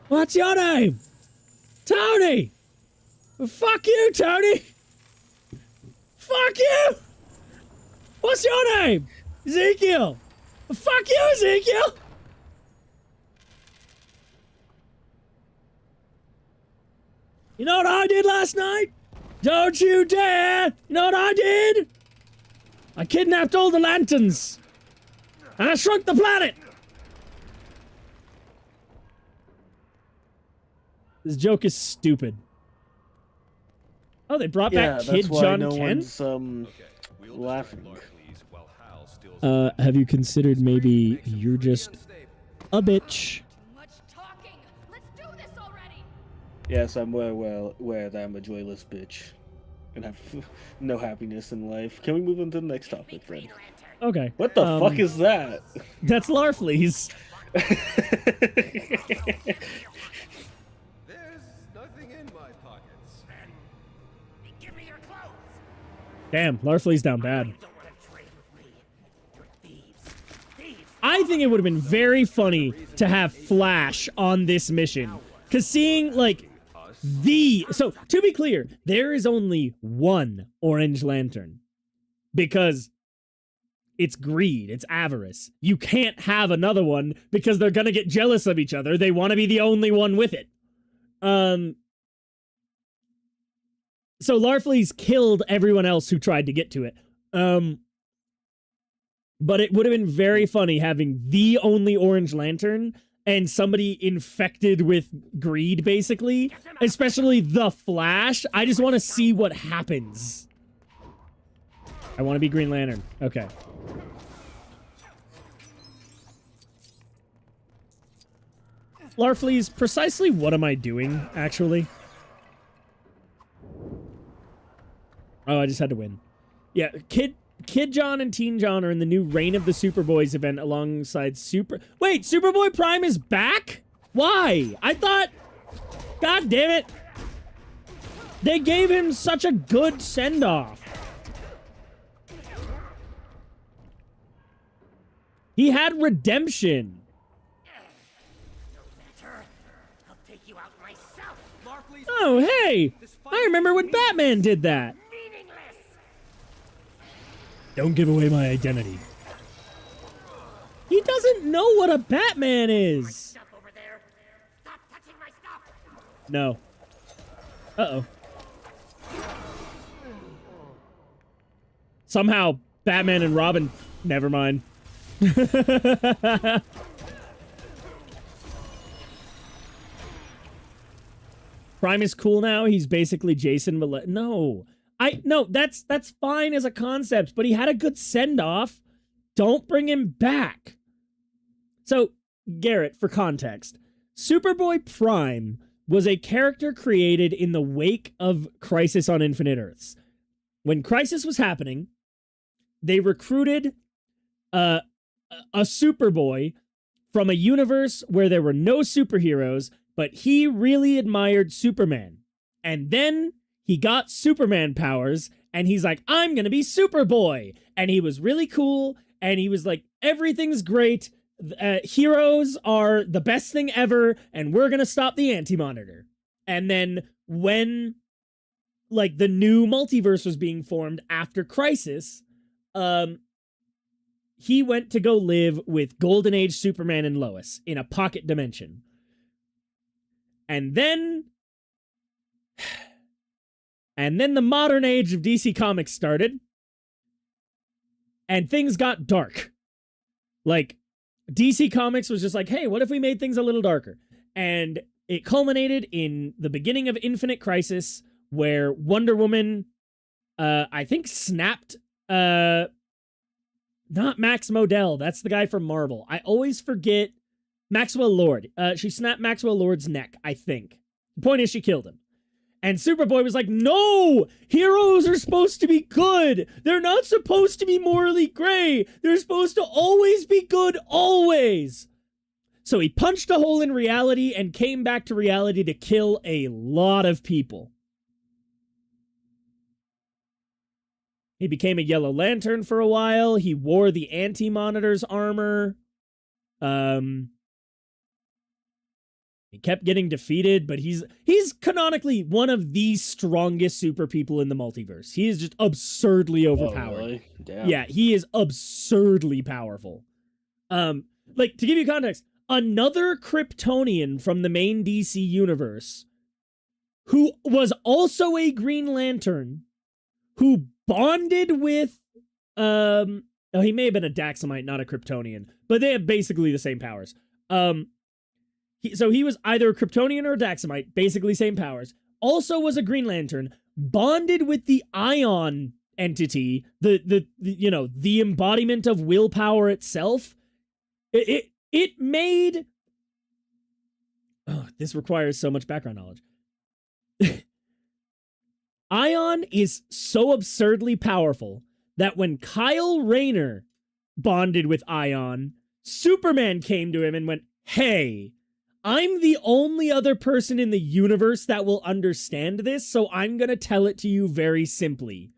What's your name? Tony! Fuck you, Tony! Fuck you! What's your name? Ezekiel! Fuck you, Ezekiel! You know what I did last night? Don't you dare! You know what I did? I kidnapped all the lanterns! And I shrunk the planet! This joke is stupid. Oh, they brought back Kid John Kent? Laughing. Have you considered maybe you're just a bitch? Yes, I'm aware that I'm a joyless bitch. And have no happiness in life. Can we move on to the next topic, then? Okay. What the fuck is that? That's Larfleeze. There's nothing in my pockets. Then give me your clothes. Damn, Larfleeze down bad. I think it would have been very funny to have Flash on this mission. Because seeing, like, So, to be clear, there is only one Orange Lantern. Because it's greed, it's avarice. You can't have another one because they're gonna get jealous of each other. They want to be the only one with it. So Larfleeze killed everyone else who tried to get to it. But it would have been very funny having the only Orange Lantern and somebody infected with greed, basically. Especially the Flash. I just want to see what happens. I want to be Green Lantern. Okay. Larfleeze, precisely what am I doing, actually? Oh, I just had to win. Yeah, Kid John and Teen John are in the new Reign of the Superboys event alongside Wait, Superboy Prime is back? Why? I thought... God damn it. They gave him such a good send-off. He had redemption. Oh, hey! I remember when Batman did that. Don't give away my identity. He doesn't know what a Batman is. No. Uh-oh. Somehow, Batman and Robin... Never mind. Prime is cool now. He's basically Jason Mille... No. No, that's fine as a concept, but he had a good send-off. Don't bring him back. So, Garrett, for context, Superboy Prime was a character created in the wake of Crisis on Infinite Earths. When Crisis was happening, they recruited a Superboy from a universe where there were no superheroes, but he really admired Superman. And then he got Superman powers, and he's like, I'm gonna be Superboy. And he was really cool, and he was like, everything's great. Heroes are the best thing ever, and we're gonna stop the Anti-Monitor. And then when, like, the new multiverse was being formed after Crisis, he went to go live with Golden Age Superman and Lois in a pocket dimension. And then the modern age of DC Comics started, and things got dark. Like, DC Comics was just like, hey, what if we made things a little darker? And it culminated in the beginning of Infinite Crisis, where Wonder Woman, I think, snapped, not Max Modell, that's the guy from Marvel. I always forget Maxwell Lord. She snapped Maxwell Lord's neck, I think. The point is, she killed him. And Superboy was like, no! Heroes are supposed to be good! They're not supposed to be morally gray! They're supposed to always be good, always! So he punched a hole in reality and came back to reality to kill a lot of people. He became a Yellow Lantern for a while. He wore the Anti-Monitor's armor. He kept getting defeated, but he's canonically one of the strongest super people in the multiverse. He is just absurdly overpowered. Oh, really? Damn. Yeah, he is absurdly powerful. Like, to give you context, another Kryptonian from the main DC universe who was also a Green Lantern, who bonded with, he may have been a Daxamite, not a Kryptonian, but they have basically the same powers. So he was either a Kryptonian or a Daxamite, basically same powers. Also was a Green Lantern, bonded with the Ion entity, the embodiment of willpower itself. It made... Oh, this requires so much background knowledge. Ion is so absurdly powerful that when Kyle Rayner bonded with Ion, Superman came to him and went, "Hey, I'm the only other person in the universe that will understand this, so I'm gonna tell it to you very simply.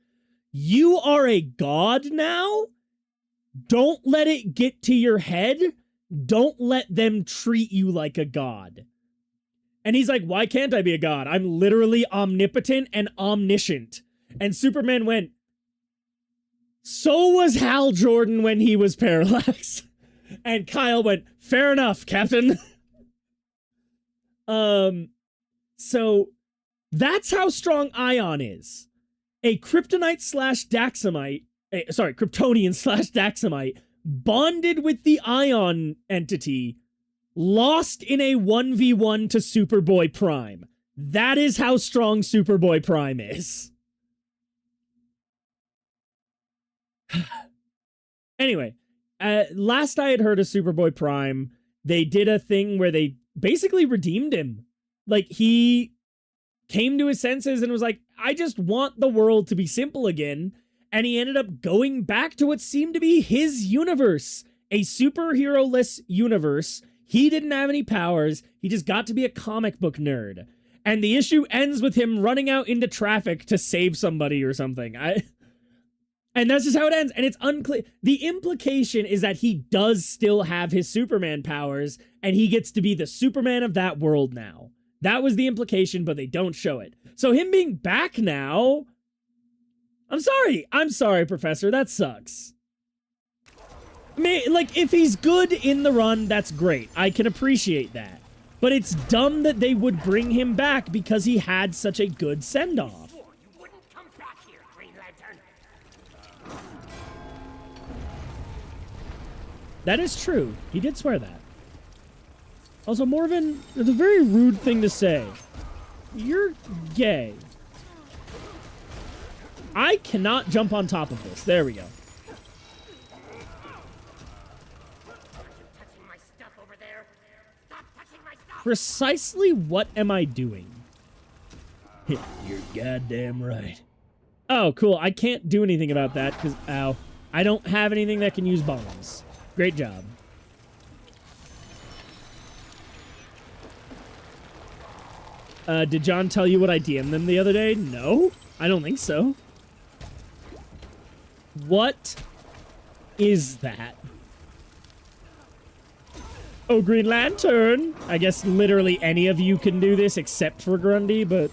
You are a god now? Don't let it get to your head. Don't let them treat you like a god." And he's like, "Why can't I be a god? I'm literally omnipotent and omniscient." And Superman went, "So was Hal Jordan when he was Parallax." And Kyle went, "Fair enough, Captain." So that's how strong Ion is. A Kryptonite slash Daxamite, Kryptonian slash Daxamite, bonded with the Ion entity, lost in a 1v1 to Superboy Prime. That is how strong Superboy Prime is. Anyway, last I had heard of Superboy Prime, they did a thing where they basically redeemed him. Like, he came to his senses and was like, "I just want the world to be simple again." And he ended up going back to what seemed to be his universe, a superhero-less universe. He didn't have any powers. He just got to be a comic book nerd. And the issue ends with him running out into traffic to save somebody or something. And that's just how it ends. And it's unclear. The implication is that he does still have his Superman powers, and he gets to be the Superman of that world now. That was the implication, but they don't show it. So him being back now... I'm sorry, Professor. That sucks. Like, if he's good in the run, that's great. I can appreciate that. But it's dumb that they would bring him back because he had such a good send-off. That is true. He did swear that. Also, Morven, it's a very rude thing to say. You're gay. I cannot jump on top of this. There we go. Precisely what am I doing? You're goddamn right. Oh, cool. I can't do anything about that because, ow, I don't have anything that can use bombs. Great job. Did John tell you what I DM'd them the other day? No, I don't think so. What is that? Oh, Green Lantern! I guess literally any of you can do this except for Grundy, but...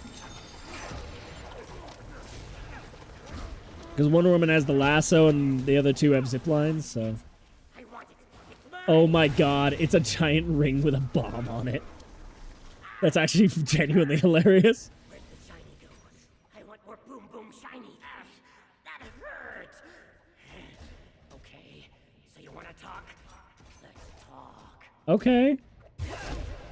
Because Wonder Woman has the lasso and the other two have zip lines, so... Oh my god, it's a giant ring with a bomb on it. That's actually genuinely hilarious. Where'd the shiny go? I want more boom boom shiny. That hurts. Okay, so you want to talk? Let's talk. Okay.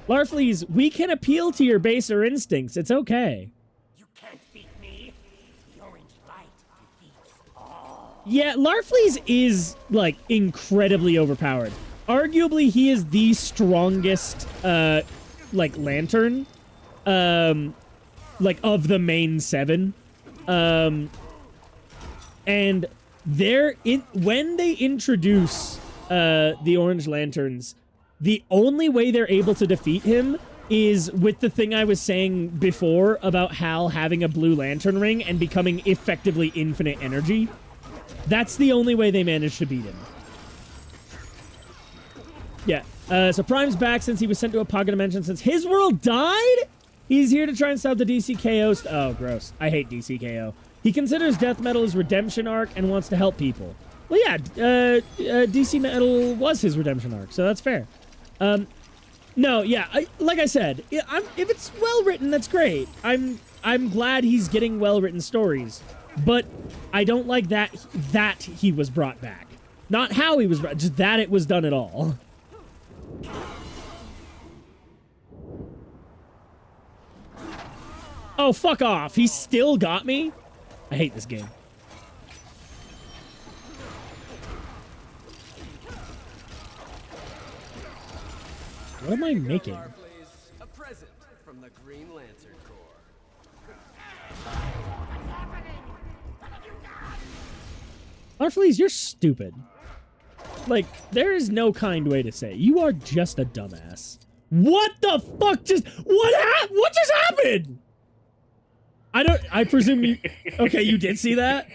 Larfleeze, we can appeal to your baser instincts. It's okay. You can't beat me. The orange light defeats all. Yeah, Larfleeze is, like, incredibly overpowered. Arguably, he is the strongest, like, Lantern, like, of the main 7. And when they introduce, the Orange Lanterns, the only way they're able to defeat him is with the thing I was saying before about Hal having a blue lantern ring and becoming effectively infinite energy. That's the only way they managed to beat him. Yeah. So Prime's back since he was sent to a pocket dimension since his world died? He's here to try and stop the DCKO. Oh, gross. I hate DCKO. He considers Death Metal his redemption arc and wants to help people. Well, yeah, DC Metal was his redemption arc, so that's fair. No, yeah, like I said, if it's well written, that's great. I'm glad he's getting well written stories, but I don't like that he was brought back. Not how he was brought, just that it was done at all. Oh, fuck off. He still got me? I hate this game. What am I making? A present from the Green Lantern Corps. Arfleas, you're stupid. Like, there is no kind way to say it. You are just a dumbass. What the fuck just... What just happened? I presume you... Okay, you did see that?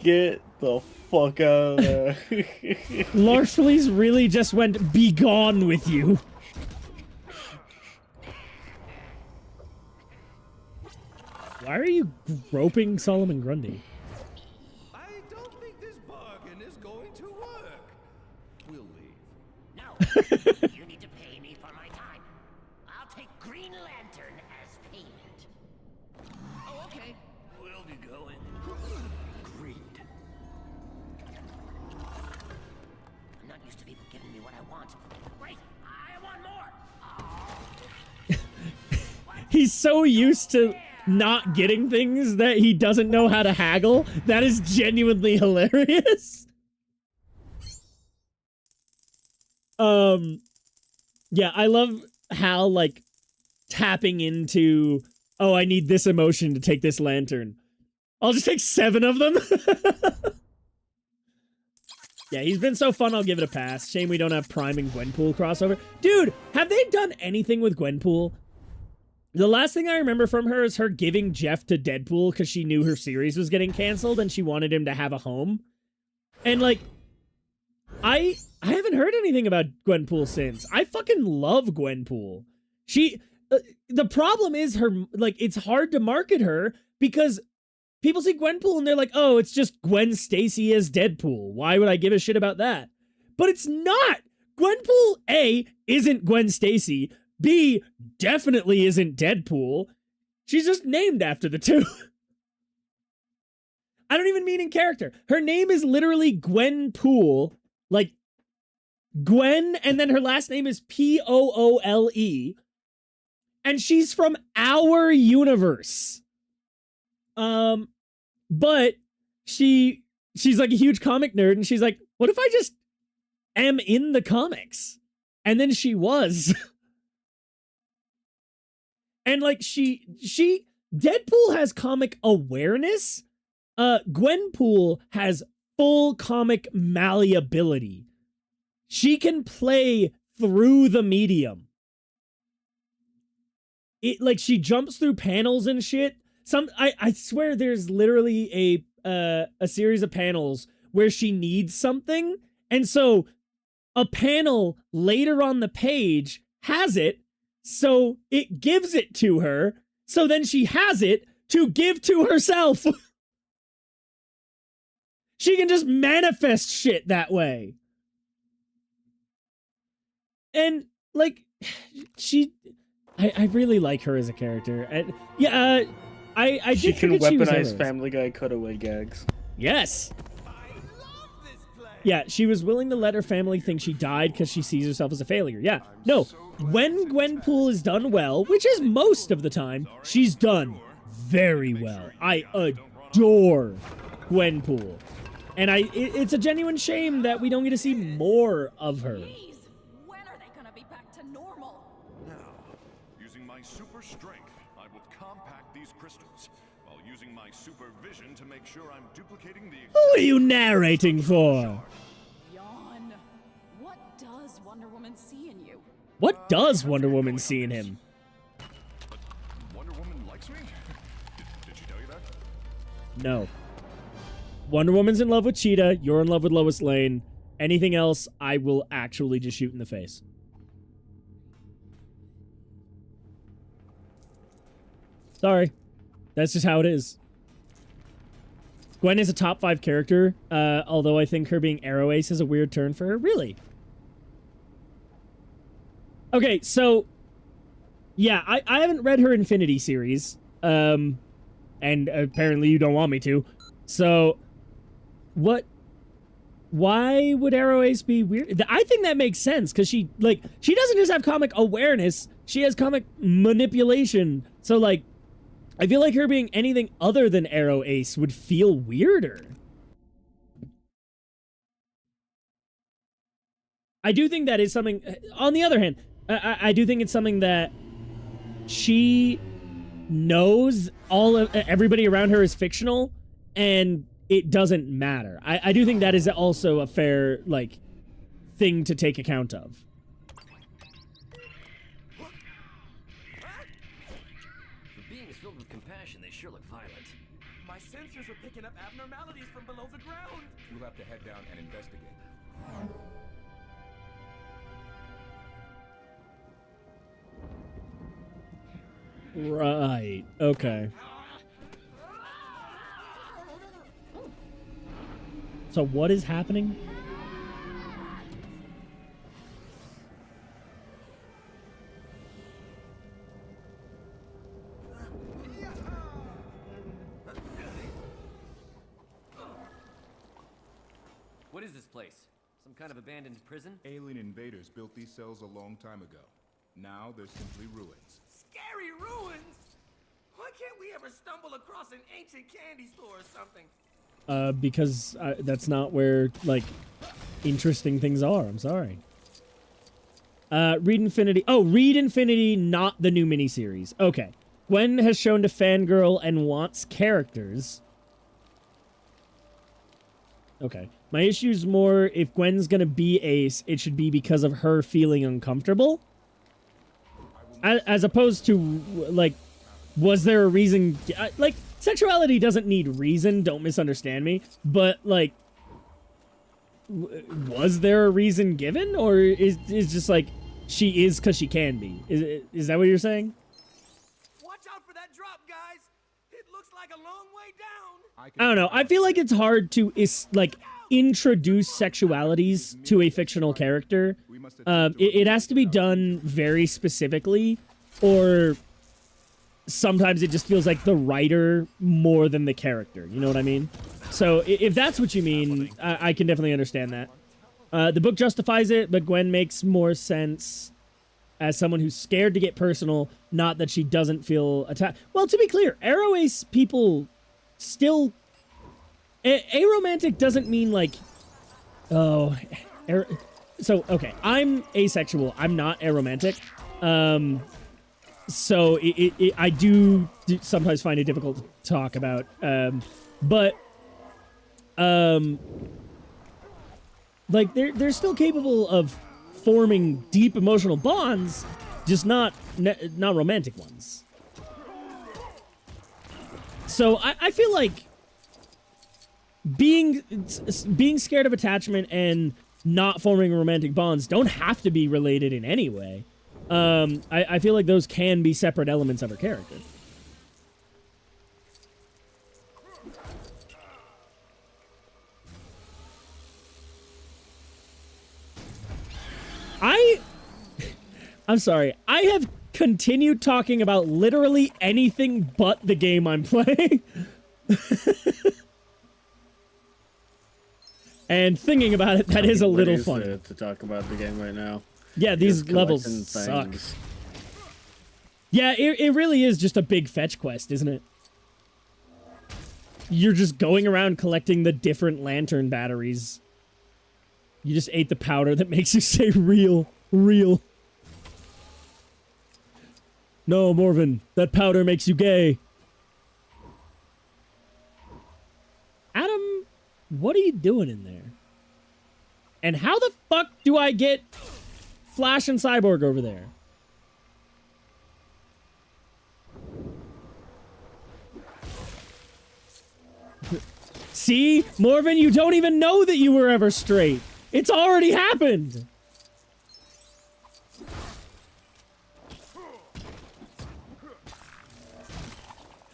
Get the fuck out of there. Larfleas really just went, be gone with you. Why are you groping Solomon Grundy? I don't think this bargain is going to work. We'll leave. No, you need to pay me for my time. I'll take Green Lantern as payment. Oh, okay. We'll be going. Agreed. I'm not used to people giving me what I want. Wait, I want more. He's so used to not getting things that he doesn't know how to haggle. That is genuinely hilarious. Yeah, I love how, like, tapping into, oh, I need this emotion to take this lantern. I'll just take 7 of them. Yeah, he's been so fun, I'll give it a pass. Shame we don't have Prime and Gwenpool crossover. Dude, have they done anything with Gwenpool? The last thing I remember from her is her giving Jeff to Deadpool because she knew her series was getting canceled and she wanted him to have a home. And, like, I haven't heard anything about Gwenpool since. I fucking love Gwenpool. She... the problem is her... Like, it's hard to market her because people see Gwenpool and they're like, oh, it's just Gwen Stacy as Deadpool. Why would I give a shit about that? But it's not! Gwenpool, A, isn't Gwen Stacy. B, definitely isn't Deadpool. She's just named after the two. I don't even mean in character. Her name is literally Gwenpool. Like, Gwen, and then her last name is Poole. And she's from our universe. But she's like a huge comic nerd, and she's like, what if I just am in the comics? And then she was. And, like, Deadpool has comic awareness. Gwenpool has full comic malleability. She can play through the medium. Like, she jumps through panels and shit. I swear there's literally a series of panels where she needs something. And so a panel later on the page has it. So it gives it to her. So then she has it to give to herself. She can just manifest shit that way. And, like, I really like her as a character. And yeah, I she did can forget she was weaponize others. Family Guy cutaway gags. Yes. Yeah, she was willing to let her family think she died because she sees herself as a failure. Yeah, no. When Gwenpool is done well, which is most of the time, she's done very well. I adore Gwenpool. And it's a genuine shame that we don't get to see more of her. When are they gonna be back to normal? Now, using my super strength, I will compact these crystals, while using my supervision to make sure I'm duplicating the... Who are you narrating for? Yawn. What does Wonder Woman see in you? What does Wonder Woman see in him? Wonder Woman likes me? Did she tell you that? No. Wonder Woman's in love with Cheetah. You're in love with Lois Lane. Anything else, I will actually just shoot in the face. Sorry. That's just how it is. Gwen is a top 5 character, although I think her being Arrow Ace is a weird turn for her. Really? Okay, so... Yeah, I haven't read her Infinity series. And apparently you don't want me to. So... What... Why would Arrow Ace be weird? I think that makes sense, because she doesn't just have comic awareness, she has comic manipulation. So, like, I feel like her being anything other than Arrow Ace would feel weirder. I do think that is something... On the other hand, I do think it's something that she knows everybody around her is fictional, and it doesn't matter. I do think that is also a fair, like, thing to take account of. The beings filled with compassion, they sure look violent. My sensors are picking up abnormalities from below the ground. We'll have to head down and investigate. Right. Okay. So what is happening? What is this place? Some kind of abandoned prison? Alien invaders built these cells a long time ago. Now they're simply ruins. Scary ruins? Why can't we ever stumble across an ancient candy store or something? Because that's not where, like, interesting things are. I'm sorry. Read Infinity. Oh, Read Infinity, not the new miniseries. Okay. Gwen has shown to fangirl and wants characters. Okay. My issue's more, if Gwen's gonna be Ace, it should be because of her feeling uncomfortable. As opposed to, like, was there a reason... Like, sexuality doesn't need reason, don't misunderstand me. But, like, was there a reason given? Or is just, like, she is because she can be? Is that what you're saying? Watch out for that drop, guys! It looks like a long way down! I don't know. I feel like it's hard to, introduce sexualities to a fictional character. It has to be done very specifically, or sometimes it just feels like the writer more than the character. You know what I mean? So if that's what you mean, I can definitely understand that. The book justifies it, but Gwen makes more sense as someone who's scared to get personal, not that she doesn't feel attacked. Well, to be clear, Arrow Ace people still... Aromantic doesn't mean, like... Oh... So, okay, I'm asexual. I'm not aromantic. So I do sometimes find it difficult to talk about. Like, they're still capable of forming deep emotional bonds, just not romantic ones. So I feel like being scared of attachment and not forming romantic bonds don't have to be related in any way. I feel like those can be separate elements of her character. I'm sorry. I have continued talking about literally anything but the game I'm playing. And thinking about it, that is a little funny. To talk about the game right now. Yeah, these levels suck. Yeah, it really is just a big fetch quest, isn't it? You're just going around collecting the different lantern batteries. You just ate the powder that makes you say real, real. No, Morven, that powder makes you gay. Adam, what are you doing in there? And how the fuck do I get Flash and Cyborg over there? See? Morven, you don't even know that you were ever straight. It's already happened.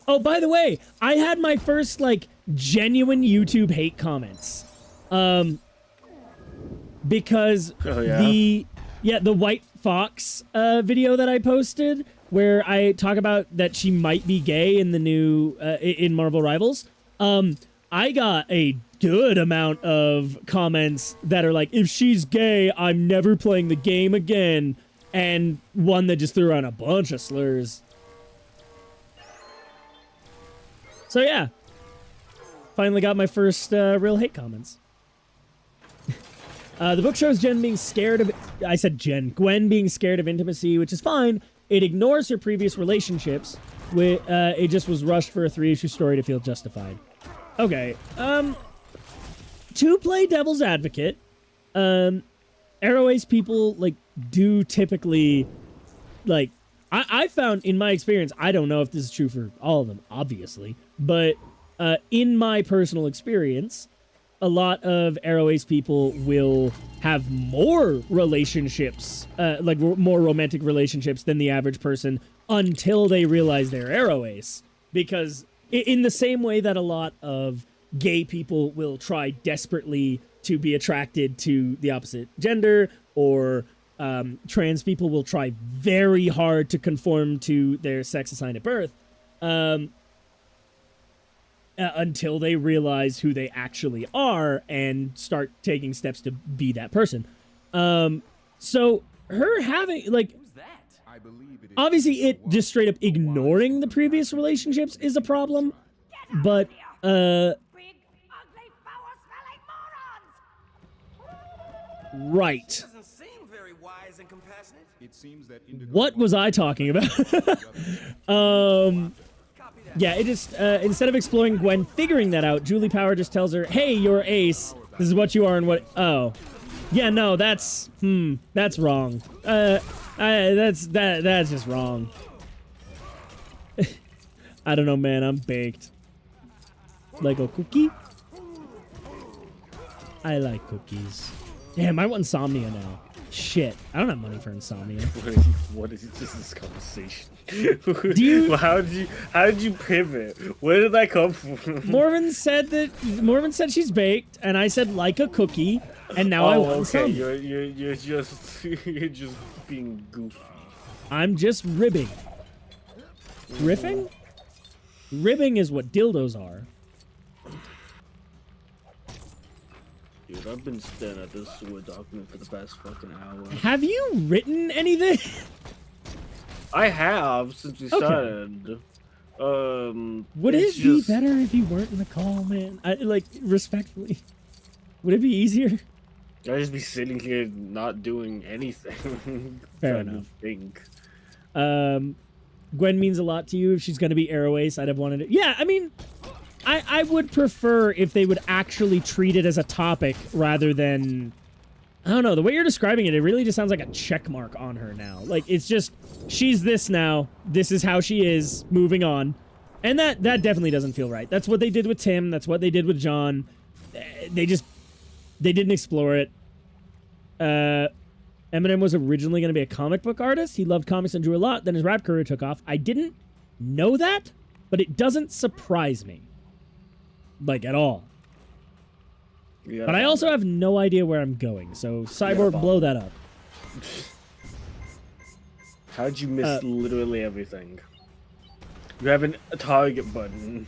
Oh, by the way, I had my first, like, genuine YouTube hate comments. Because the White Fox video that I posted, where I talk about that she might be gay in the new, in Marvel Rivals, I got a good amount of comments that are like, if she's gay, I'm never playing the game again, and one that just threw around a bunch of slurs. So yeah, finally got my first real hate comments. The book shows Jen being scared of... I said Jen. Gwen being scared of intimacy, which is fine. It ignores her previous relationships. It just was rushed for a 3-issue story to feel justified. Okay. To play devil's advocate, Arrow Ace people, like, do typically, like... I found, in my experience, I don't know if this is true for all of them, obviously, but in my personal experience, a lot of Arrow Ace people will have more relationships, like more romantic relationships than the average person until they realize they're Arrow Ace. Because in the same way that a lot of gay people will try desperately to be attracted to the opposite gender, or trans people will try very hard to conform to their sex assigned at birth, until they realize who they actually are and start taking steps to be that person. So her having, like, obviously it just straight up ignoring the previous relationships is a problem, but right. What was I talking about? Yeah, it just, instead of exploring Gwen figuring that out, Julie Power just tells her, hey, you're Ace. This is what you are and what... Oh. Yeah, no, that's wrong. That's just wrong. I don't know, man. I'm baked. Like a cookie? I like cookies. Damn, I want Insomnia now. Shit, I don't have money for Insomnia. What is this conversation? Do you? Well, how did you pivot? Where did that come from? Morven said she's baked, and I said like a cookie, and now I want Insomnia. You're just being goofy. I'm just ribbing. Riffing? Ribbing is what dildos are. Dude, I've been staring at this Word document for the past fucking hour. Have you written anything? I have, since we started. Would it be better if you weren't in the call, man? Like, respectfully. Would it be easier? I'd just be sitting here not doing anything. Fair enough. Gwen means a lot to you. If she's going to be Arrow Ace, I'd have wanted it. Yeah, I mean... I would prefer if they would actually treat it as a topic rather than... I don't know, the way you're describing it, it really just sounds like a check mark on her now. Like, it's just, she's this now, this is how she is, moving on. And that definitely doesn't feel right. That's what they did with Tim, that's what they did with John. They didn't explore it. Eminem was originally going to be a comic book artist. He loved comics and drew a lot, then his rap career took off. I didn't know that, but it doesn't surprise me. Like, at all. But I also have no idea where I'm going, so Cyborg, blow that up. How'd you miss literally everything? You have a target button.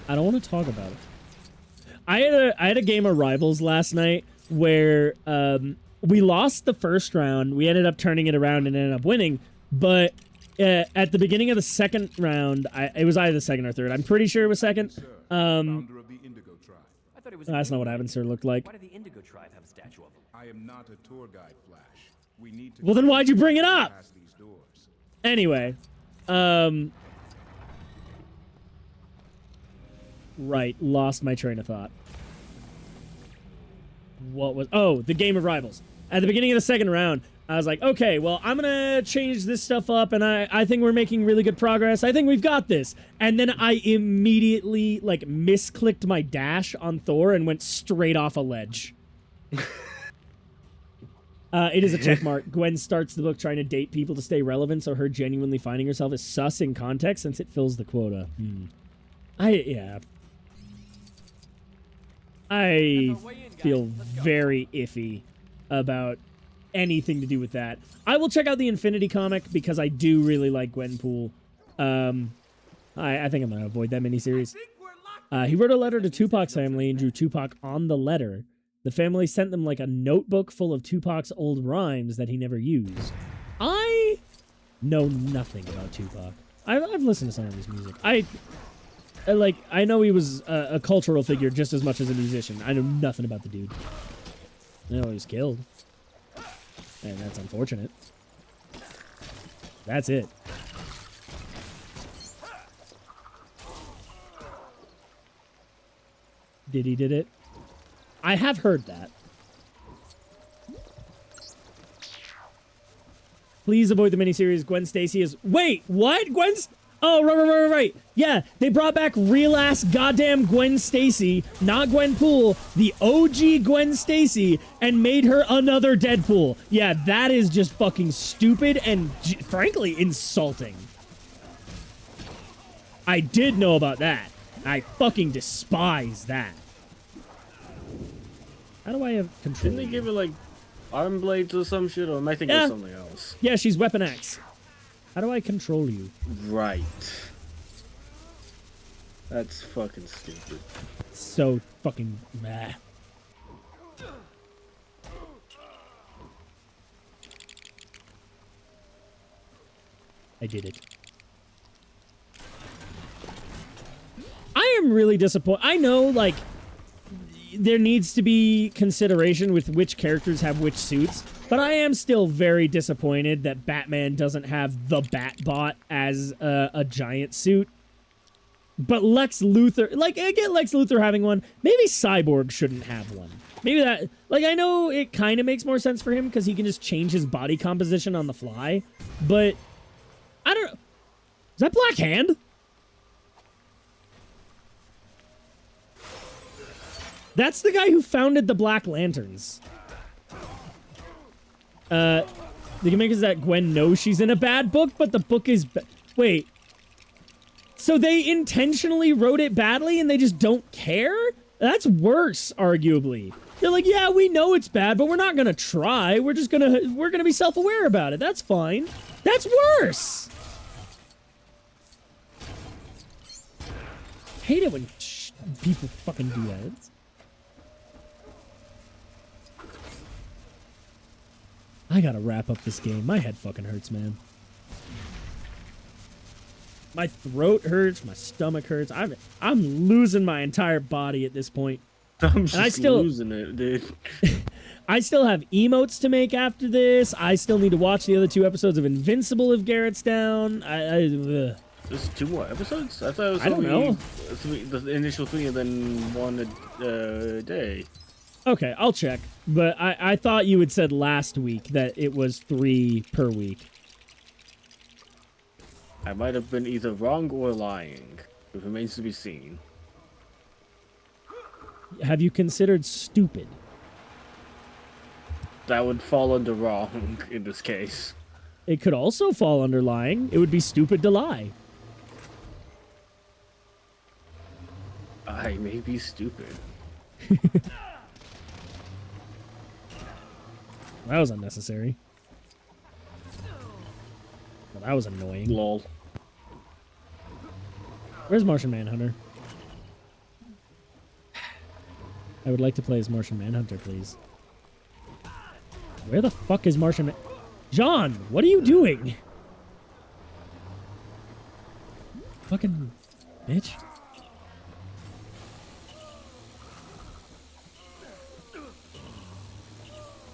I don't want to talk about it. I had a game of Rivals last night where we lost the first round. We ended up turning it around and ended up winning. But at the beginning of the second round, it was either the second or third. I'm pretty sure it was second. That's not what Avenser looked like. Why did the Indigo Tribe have a statue of him? I am not a tour guide, Flash. We need to... Well, then why'd you bring it up? Anyway, right, lost my train of thought. What was... Oh, the game of Rivals. At the beginning of the second round, I was like, okay, well, I'm gonna change this stuff up, and I think we're making really good progress. I think we've got this. And then I immediately, like, misclicked my dash on Thor and went straight off a ledge. It is a check mark. Gwen starts the book trying to date people to stay relevant, so her genuinely finding herself is sus in context since it fills the quota. I feel very iffy about anything to do with that. I will check out the Infinity comic because I do really like Gwenpool. I think I'm going to avoid that miniseries. He wrote a letter to Tupac's family and drew Tupac on the letter. The family sent them like a notebook full of Tupac's old rhymes that he never used. I know nothing about Tupac. I've listened to some of his music. I know he was a cultural figure just as much as a musician. I know nothing about the dude. I know he was killed. And that's unfortunate. That's it. Diddy did it. I have heard that. Please avoid the miniseries. Gwen Stacy is... Wait, what? Gwen's... Oh, right. Yeah, they brought back real-ass goddamn Gwen Stacy, not Gwenpool, the OG Gwen Stacy, and made her another Deadpool. Yeah, that is just fucking stupid and, frankly, insulting. I did know about that. I fucking despise that. How do I have control? Didn't they give her, like, arm blades or some shit, or am I thinking of something else? Yeah, she's Weapon X. How do I control you? Right. That's fucking stupid. So fucking meh. I did it. I am really disappointed. I know, like, there needs to be consideration with which characters have which suits, but I am still very disappointed that Batman doesn't have the Batbot as a giant suit. But Lex Luthor, like, I get Lex Luthor having one. Maybe Cyborg shouldn't have one. Maybe that, like, I know it kind of makes more sense for him because he can just change his body composition on the fly, but I don't know. Is that Black Hand? That's the guy who founded the Black Lanterns. The gimmick is that Gwen knows she's in a bad book, but the book is... Wait. So they intentionally wrote it badly and they just don't care? That's worse, arguably. They're like, yeah, we know it's bad, but we're not gonna try. We're gonna be self-aware about it. That's fine. That's worse. Hate it when people fucking do that. I gotta wrap up this game. My head fucking hurts, man. My throat hurts. My stomach hurts. I'm losing my entire body at this point. I'm just losing it, dude. I still have emotes to make after this. I still need to watch the other 2 episodes of Invincible if Garrett's down. There's 2 more episodes? I thought it was I don't know. The initial 3 and then 1 a day. Okay, I'll check. But I thought you had said last week that it was 3 per week. I might have been either wrong or lying. It remains to be seen. Have you considered stupid? That would fall under wrong in this case. It could also fall under lying. It would be stupid to lie. I may be stupid. That was unnecessary. Well, that was annoying. Lol. Where's Martian Manhunter? I would like to play as Martian Manhunter, please. Where the fuck is Martian Man... John, what are you doing? Fucking bitch.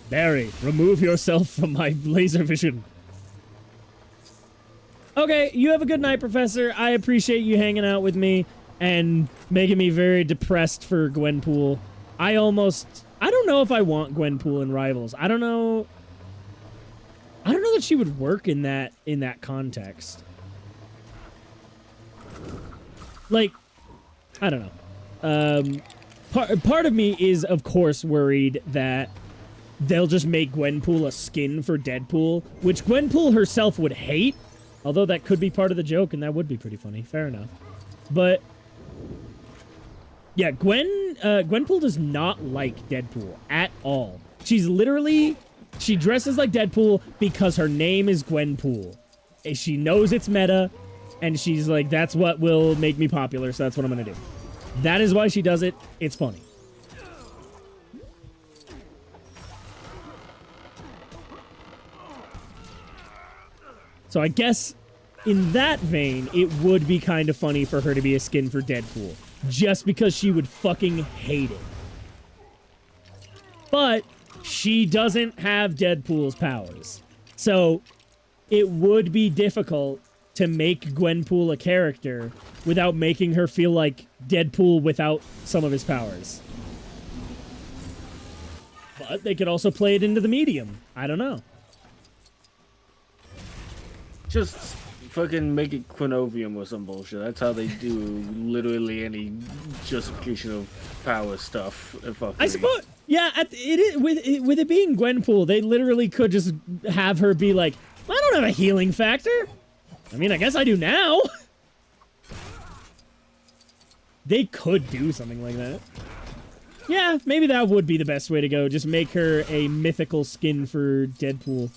Barry, remove yourself from my laser vision. Okay, you have a good night, Professor. I appreciate you hanging out with me and making me very depressed for Gwenpool. I don't know if I want Gwenpool in Rivals. I don't know. that she would work in that context. Like, I don't know. Part of me is, of course, worried that they'll just make Gwenpool a skin for Deadpool, which Gwenpool herself would hate. Although that could be part of the joke, and that would be pretty funny. Fair enough. But yeah, Gwenpool does not like Deadpool at all. She's literally, she dresses like Deadpool because her name is Gwenpool. She knows it's meta, and she's like, that's what will make me popular, so that's what I'm gonna do. That is why she does it. It's funny. So I guess in that vein, it would be kind of funny for her to be a skin for Deadpool. Just because she would fucking hate it. But she doesn't have Deadpool's powers. So it would be difficult to make Gwenpool a character without making her feel like Deadpool without some of his powers. But they could also play it into the medium. I don't know. Just fucking make it Quinovium or some bullshit. That's how they do literally any justification of power stuff. I suppose, yeah, with it being Gwenpool, they literally could just have her be like, I don't have a healing factor. I mean, I guess I do now. They could do something like that. Yeah, maybe that would be the best way to go. Just make her a mythical skin for Deadpool.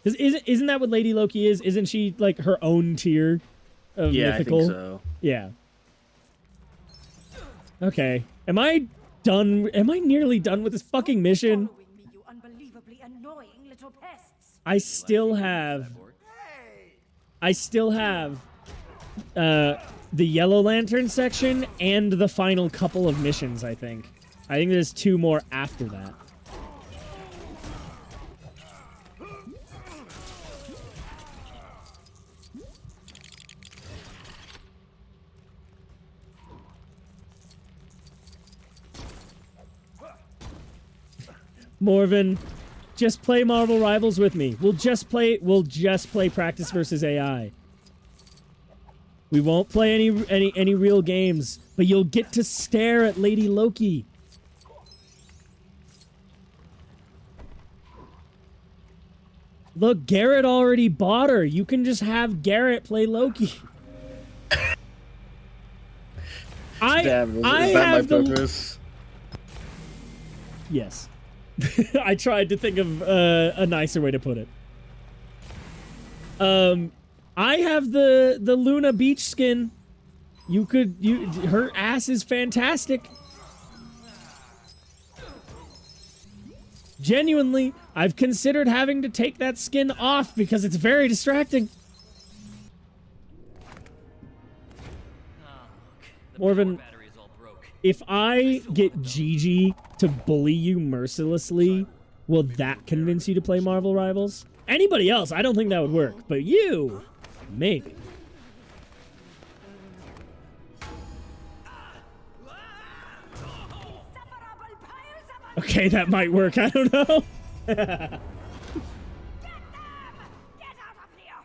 Isn't that what Lady Loki is? Isn't she, like, her own tier of mythical? Yeah, I think so. Yeah. Okay. Am I done? Am I nearly done with this fucking mission? I still have the Yellow Lantern section and the final couple of missions, I think. I think there's 2 more after that. Morven, just play Marvel Rivals with me. We'll just play practice versus AI. We won't play any real games, but you'll get to stare at Lady Loki. Look, Garrett already bought her. You can just have Garrett play Loki. I have my purpose? Yes. I tried to think of a nicer way to put it. I have the Luna Beach skin. Her ass is fantastic. Genuinely, I've considered having to take that skin off because it's very distracting. Morven, if I get Gigi to bully you mercilessly, will that convince you to play Marvel Rivals? Anybody else, I don't think that would work. But you, maybe. Okay, that might work. I don't know.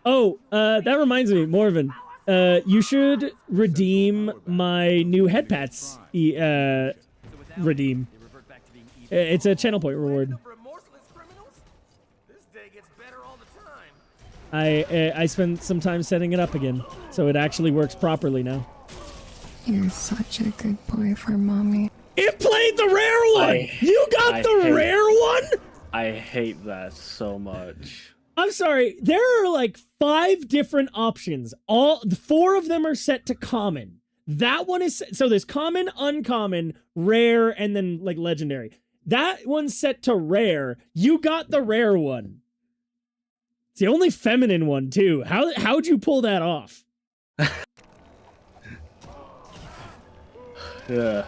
Oh, that reminds me, Morven. You should redeem my new head pats. Redeem. It's a channel point reward. I spent some time setting it up again, so it actually works properly now. You're such a good boy for mommy. It played the rare one! You got the rare one?! I hate that so much. I'm sorry, there are like 5 different options. 4 of them are set to common. That one is so there's common, uncommon, rare, and then like legendary. That one's set to rare. You got the rare one. It's the only feminine one too. How'd you pull that off? Yeah.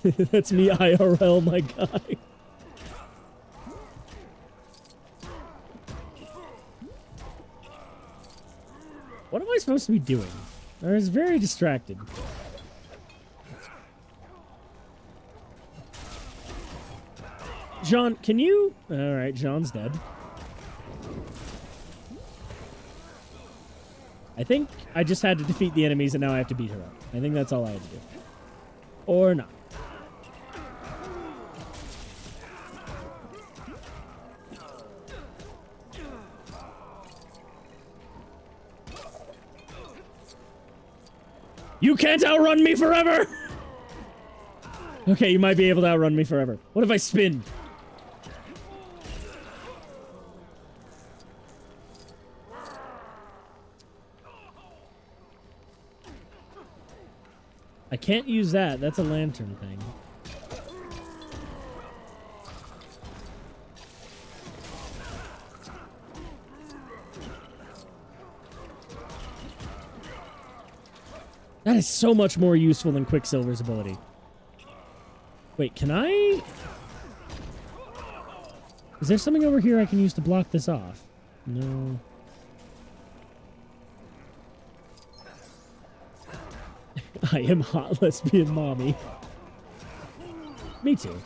That's me IRL, my guy. What am I supposed to be doing? I was very distracted. John, can you... Alright, John's dead. I think I just had to defeat the enemies and now I have to beat her up. I think that's all I had to do. Or not. You can't outrun me forever! Okay, you might be able to outrun me forever. What if I spin? I can't use that. That's a lantern thing. That is so much more useful than Quicksilver's ability. Wait, can I... Is there something over here I can use to block this off? No. I am hot lesbian mommy. Me too.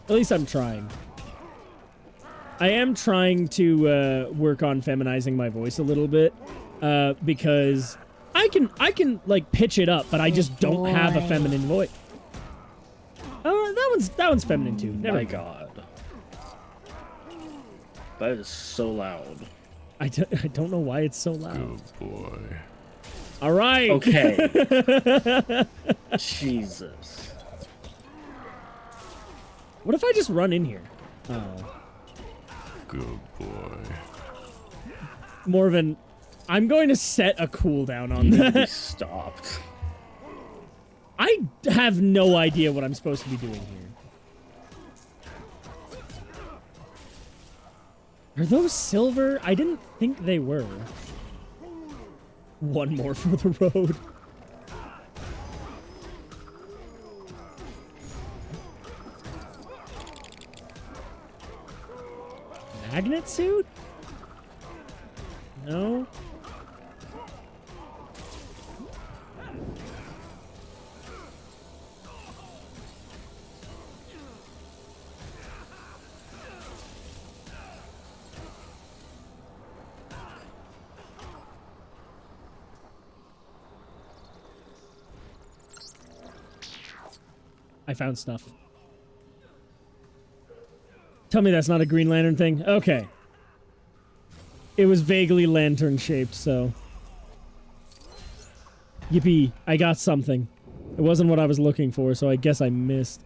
At least I'm trying. I am trying to work on feminizing my voice a little bit. Because I can like pitch it up, but I just don't have a feminine voice. Oh, that one's feminine too. Never My God, that is so loud. I don't know why it's so loud. Good boy. All right. Okay. Jesus. What if I just run in here? Oh. Good boy. Morven, I'm going to set a cooldown on that. Be stopped. I have no idea what I'm supposed to be doing here. Are those silver? I didn't think they were. One more for the road. Magnet suit? No. I found stuff. Tell me that's not a Green Lantern thing. Okay. It was vaguely lantern shaped, so. Yippee, I got something. It wasn't what I was looking for, so I guess I missed.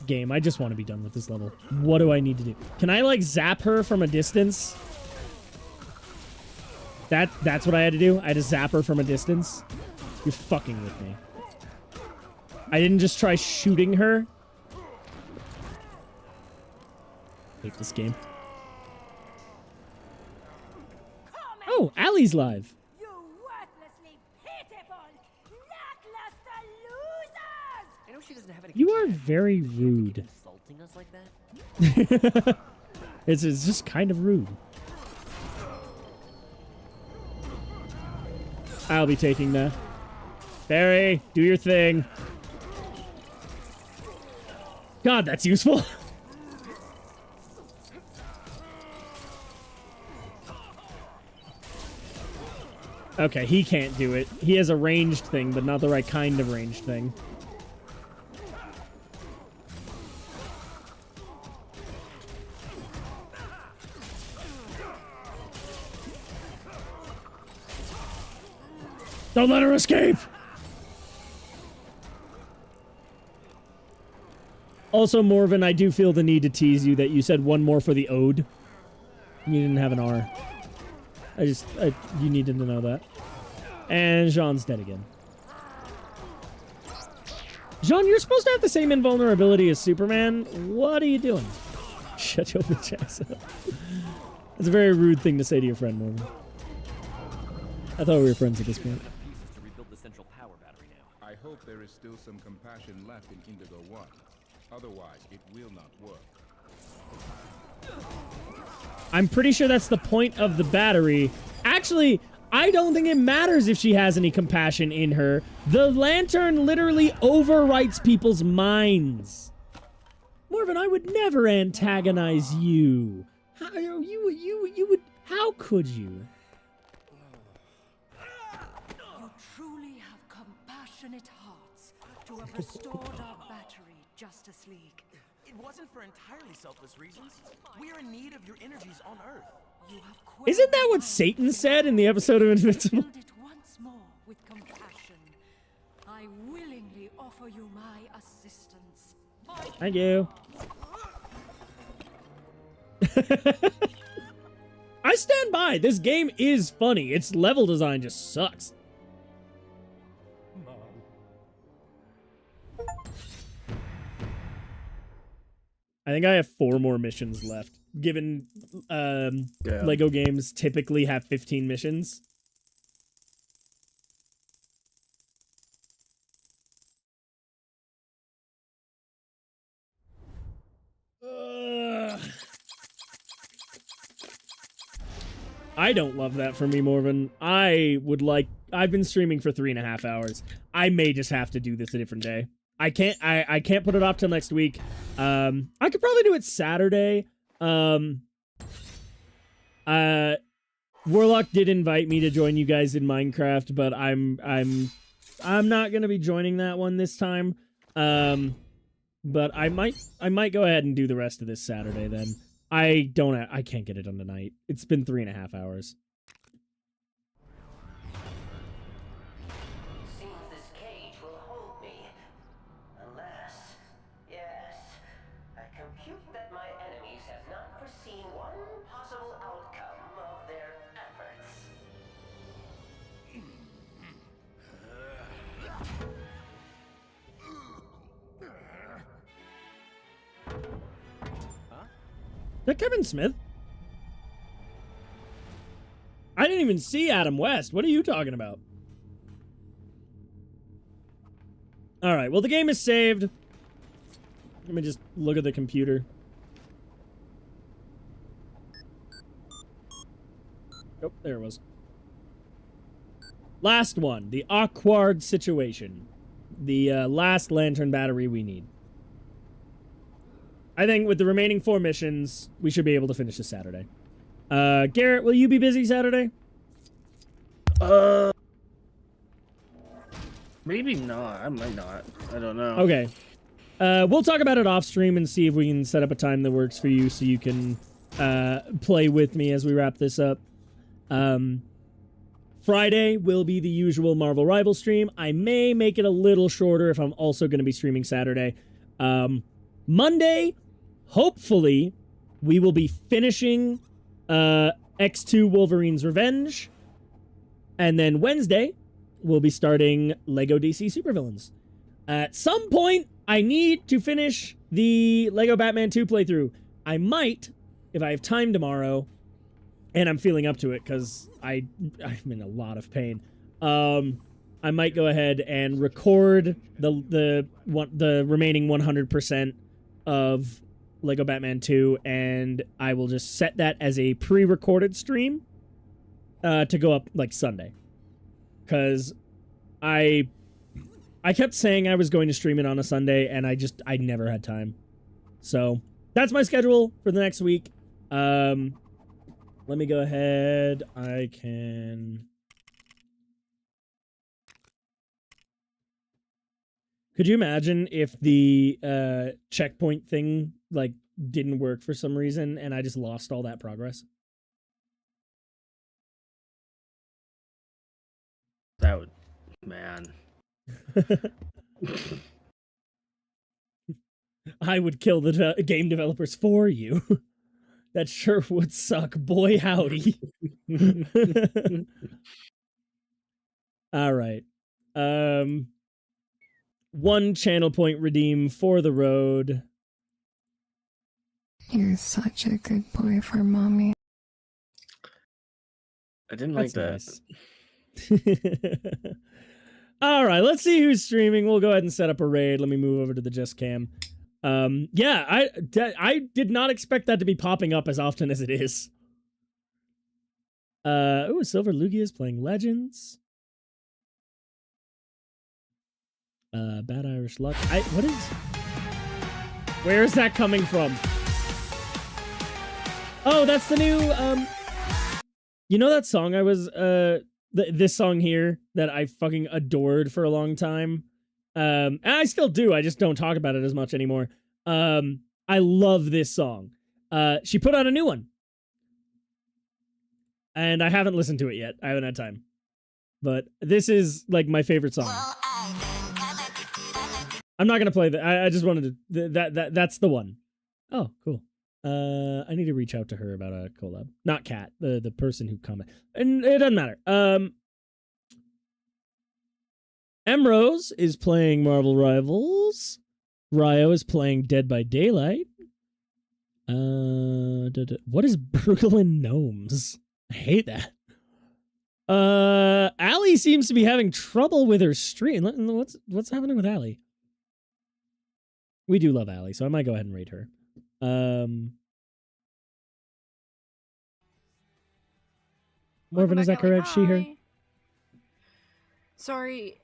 Game, I just want to be done with this level. What do I need to do? Can I, like, zap her from a distance? That's what I had to do? I had to zap her from a distance? You're fucking with me. I didn't just try shooting her. Hate this game. Oh, Allie's live. You worthlessly pitiful, lackluster losers! I know she doesn't have any. You are very rude. Insulting us like that? It's just kind of rude. I'll be taking that. Barry, do your thing. God, that's useful. Okay, he can't do it. He has a ranged thing, but not the right kind of ranged thing. Don't let her escape! Also, Morven, I do feel the need to tease you that you said one more for the ode. You didn't have an R. You needed to know that. And Jean's dead again. Jean, you're supposed to have the same invulnerability as Superman. What are you doing? Shut your bitch ass up. That's a very rude thing to say to your friend, Morven. I thought we were friends at this point. To rebuild the central power battery now. I hope there is still some compassion left in Indigo 1. Otherwise, it will not work. I'm pretty sure that's the point of the battery. Actually, I don't think it matters if she has any compassion in her. The lantern literally overwrites people's minds. Morven, I would never antagonize you. You would, how could you? You truly have compassionate hearts to have restored our battery, Justice League. It wasn't for entirely selfless reasons. We are in need of your energies on Earth. You have Isn't that what Satan said in the episode of Invincible? filled it once more with compassion. I willingly offer you my assistance. Thank you. I stand by. This game is funny. Its level design just sucks. I think I have 4 more missions left. Given Lego games typically have 15 missions. I don't love that for me, Morven. I've been streaming for 3.5 hours. I may just have to do this a different day. I can't put it off till next week. I could probably do it Saturday. Warlock did invite me to join you guys in Minecraft, but I'm not gonna be joining that one this time. But I might go ahead and do the rest of this Saturday then. I can't get it done tonight. It's been 3.5 hours. Seems this cage will hold me. Unless, yes, I compute that my enemies have not foreseen one possible outcome of their efforts. Is that Kevin Smith? I didn't even see Adam West. What are you talking about? Alright, well the game is saved. Let me just look at the computer. Oh, there it was. Last one. The awkward situation. The last lantern battery we need. I think with the remaining 4 missions, we should be able to finish this Saturday. Garrett, will you be busy Saturday? Maybe not. I might not. I don't know. Okay. We'll talk about it off stream and see if we can set up a time that works for you so you can play with me as we wrap this up. Friday will be the usual Marvel Rival stream. I may make it a little shorter if I'm also going to be streaming Saturday. Monday, hopefully, we will be finishing X2 Wolverine's Revenge. And then Wednesday, we'll be starting Lego DC Supervillains. At some point, I need to finish the Lego Batman 2 playthrough. I might, if I have time tomorrow, and I'm feeling up to it because I'm in a lot of pain. I might go ahead and record the remaining 100% of Lego Batman 2, and I will just set that as a pre-recorded stream to go up like Sunday. Because I kept saying I was going to stream it on a Sunday, and I never had time. So that's my schedule for the next week. Let me go ahead. I can... Could you imagine if the checkpoint thing like didn't work for some reason and I just lost all that progress? That would, man. I would kill the game developers for you. That sure would suck, boy howdy. All right. 1 channel point redeem for the road. You're such a good boy for mommy. I didn't like That's that. Nice. All right, let's see who's streaming. We'll go ahead and set up a raid. Let me move over to the Just Cam. Yeah, I did not expect that to be popping up as often as it is. Oh, Silver Lugia is playing Legends. Bad Irish Luck. What is... Where is that coming from? Oh, that's the new, You know that song I was, this song here that I fucking adored for a long time? And I still do, I just don't talk about it as much anymore. I love this song. She put out a new one. And I haven't listened to it yet. I haven't had time. But this is, like, my favorite song. I'm not gonna play that. I just wanted to... That's the one. Oh, cool. I need to reach out to her about a collab. Not Kat, the person who commented. And it doesn't matter. Emrose is playing Marvel Rivals. Ryo is playing Dead by Daylight. What is Brooklyn Gnomes? I hate that. Allie seems to be having trouble with her stream. What's happening with Allie? We do love Allie, so I might go ahead and rate her. Morven, is that correct? She, her? Sorry.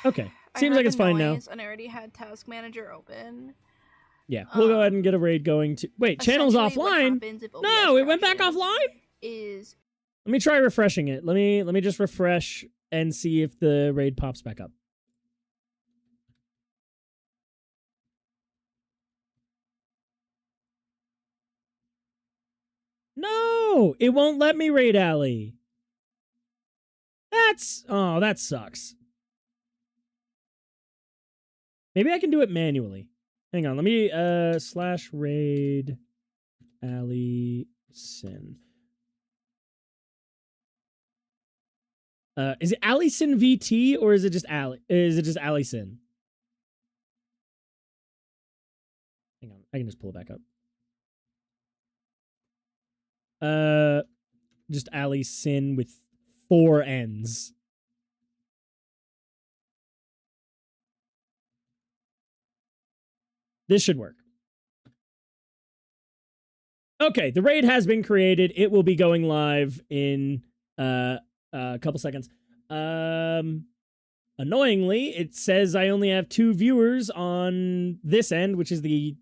Okay. Seems like it's fine now. And I already had Task Manager open. Yeah, we'll go ahead and get a raid going to... Wait, channel's offline? No, it went back offline? Let me try refreshing it. Let me just refresh and see if the raid pops back up. No, it won't let me raid Allie. Oh, that sucks. Maybe I can do it manually. Hang on, let me / raid Allie Sin. Is it Allison VT or is it just Allie? Is it just Allison? Hang on, I can just pull it back up. Just Allison with 4 N's. This should work. Okay, the raid has been created. It will be going live in a couple seconds. Annoyingly, it says I only have 2 viewers on this end, which is the...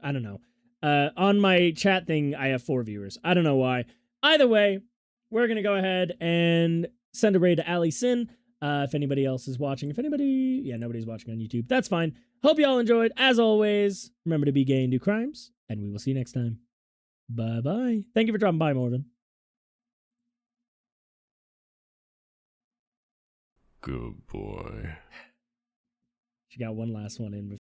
I don't know. On my chat thing, I have 4 viewers. I don't know why. Either way, we're going to go ahead and send a raid to Ali Sin. If anybody else is watching. If anybody... Yeah, nobody's watching on YouTube. That's fine. Hope you all enjoyed. As always, remember to be gay and do crimes. And we will see you next time. Bye-bye. Thank you for dropping by, Morven. Good boy. She got one last one in.